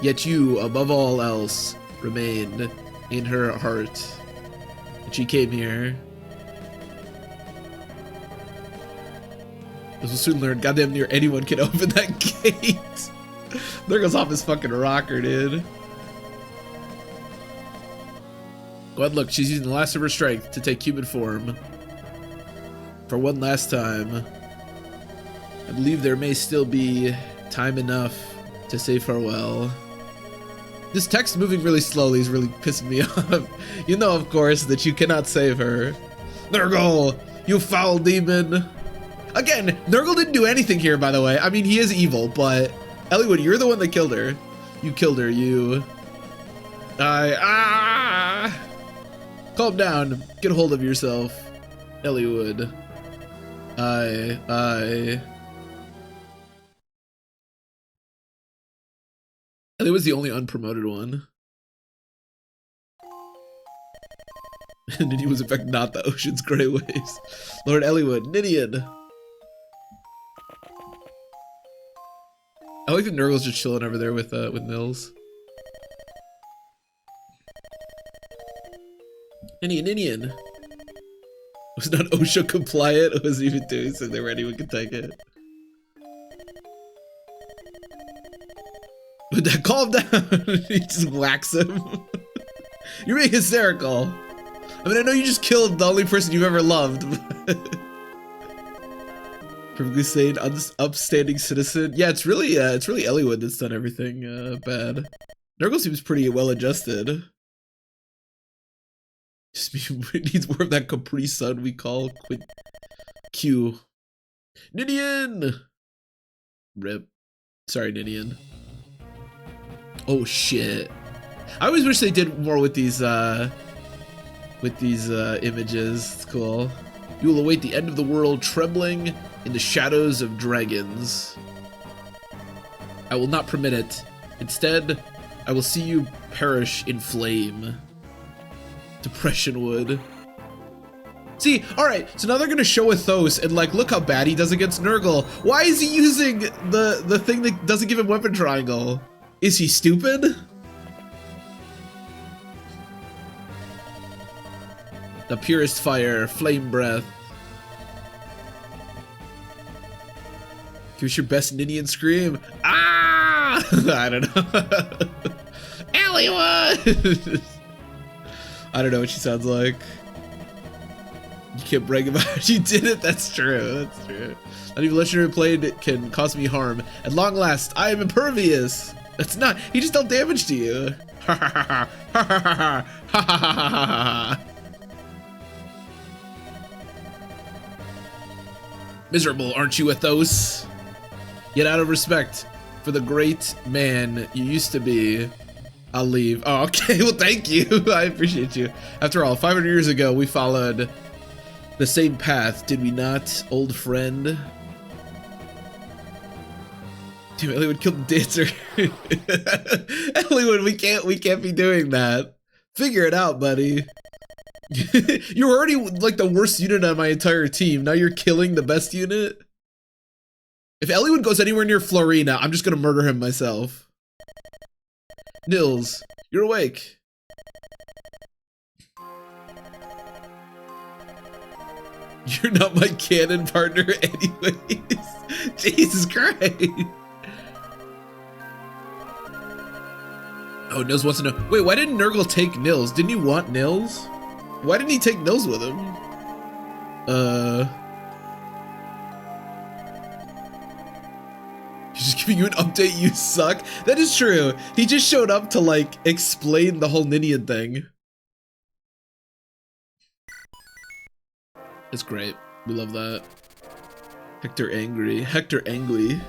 Yet you, above all else, remained in her heart. And she came here. As we'll soon learn, goddamn near anyone can open that gate. There goes off his fucking rocker, dude. Go ahead, look, she's using the last of her strength to take human form. For one last time. I believe there may still be time enough to say farewell. This text moving really slowly is really pissing me off. You know, of course, that you cannot save her. Nurgle, you foul demon. Again, Nurgle didn't do anything here, by the way. I mean, he is evil, but Elliewood, you're the one that killed her. You killed her, you. Calm down. Get a hold of yourself, Elliewood. It was the only unpromoted one. And he was in fact not the ocean's gray waves. Lord Elliowood, Nidian. I like that Nurgle's just chilling over there with Nils. Ninian. It was not OSHA compliant. It wasn't even doing something where anyone could take it. But that, calm down. He just whacks him. You're being hysterical. I mean, I know you just killed the only person you've ever loved. Perfectly sane, upstanding citizen. Yeah, it's really Elliowood that's done everything bad. Nurgle seems pretty well adjusted. Just needs more of that Capri Sun we call Q. Nidian! Rip. Sorry, Nidian. Oh shit. I always wish they did more with these images. It's cool. You will await the end of the world trembling in the shadows of dragons. I will not permit it. Instead, I will see you perish in flame. Depression wood. See, alright, so now they're gonna show Athos and like, look how bad he does against Nurgle. Why is he using the thing that doesn't give him weapon triangle? Is he stupid? The purest fire, flame breath. Give us your best Ninian scream. Ah! I don't know. Elliowood! I don't know what she sounds like. You can't brag about how you did it. That's true. That's true. Not even legendary blade can cause me harm. At long last, I am impervious. That's not. He just dealt damage to you. Ha ha ha ha ha ha ha ha ha. Miserable, aren't you, Athos? Yet out of respect for the great man you used to be, I'll leave. Oh, okay, well, thank you. I appreciate you. After all, 500 years ago, we followed the same path, did we not, old friend? Damn, Elliowood killed the dancer. Elliowood, we can't be doing that. Figure it out, buddy. You're already like the worst unit on my entire team. Now you're killing the best unit? If Elliowood goes anywhere near Florina, I'm just gonna murder him myself. Nils, you're awake. You're not my canon partner anyways. Jesus Christ. Oh, Nils wants to know. Wait, why didn't Nurgle take Nils? Didn't he want Nils? Why didn't he take Nils with him? He's just giving you an update, you suck. That is true. He just showed up to, like, explain the whole Ninian thing. It's great. We love that. Hector angry. Hector angry.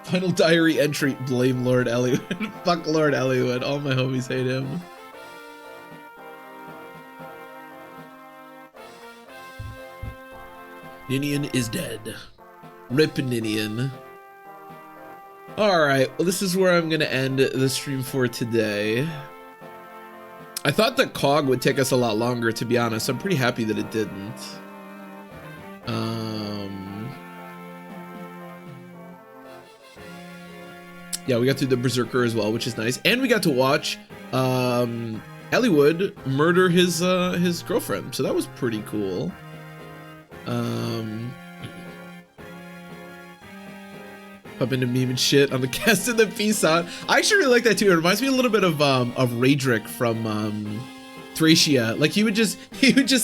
Final diary entry. Blame Lord Elliowood. Fuck Lord Elliowood. All my homies hate him. Ninian is dead. Rip Ninian. Alright, well this is where I'm gonna end the stream for today. I thought that Cog would take us a lot longer, to be honest. I'm pretty happy that it didn't. Yeah, we got through the Berserker as well, which is nice. And we got to watch Elliowood murder his girlfriend, so that was pretty cool. Pop into meme and shit on the cast of the peace out. I actually really like that too. It reminds me a little bit of Raedric from Thracia. Like he would just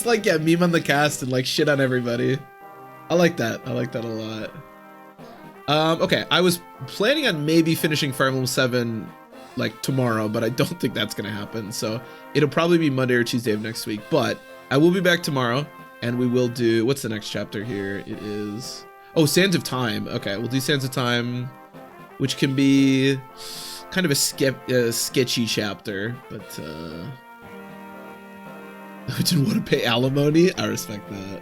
like, yeah, meme on the cast and like shit on everybody. I like that. I like that a lot. Okay, I was planning on maybe finishing Fire Emblem 7 like tomorrow, but I don't think that's gonna happen. So it'll probably be Monday or Tuesday of next week. But I will be back tomorrow, and we will do, what's the next chapter here? It is, oh, Sands of Time. Okay, we'll do Sands of Time, which can be kind of a sketchy chapter, but I didn't want to pay alimony. I respect that.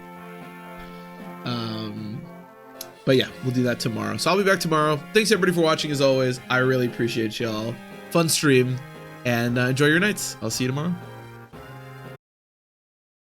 But yeah, we'll do that tomorrow. So I'll be back tomorrow. Thanks everybody for watching as always. I really appreciate y'all. Fun stream, and enjoy your nights. I'll see you tomorrow.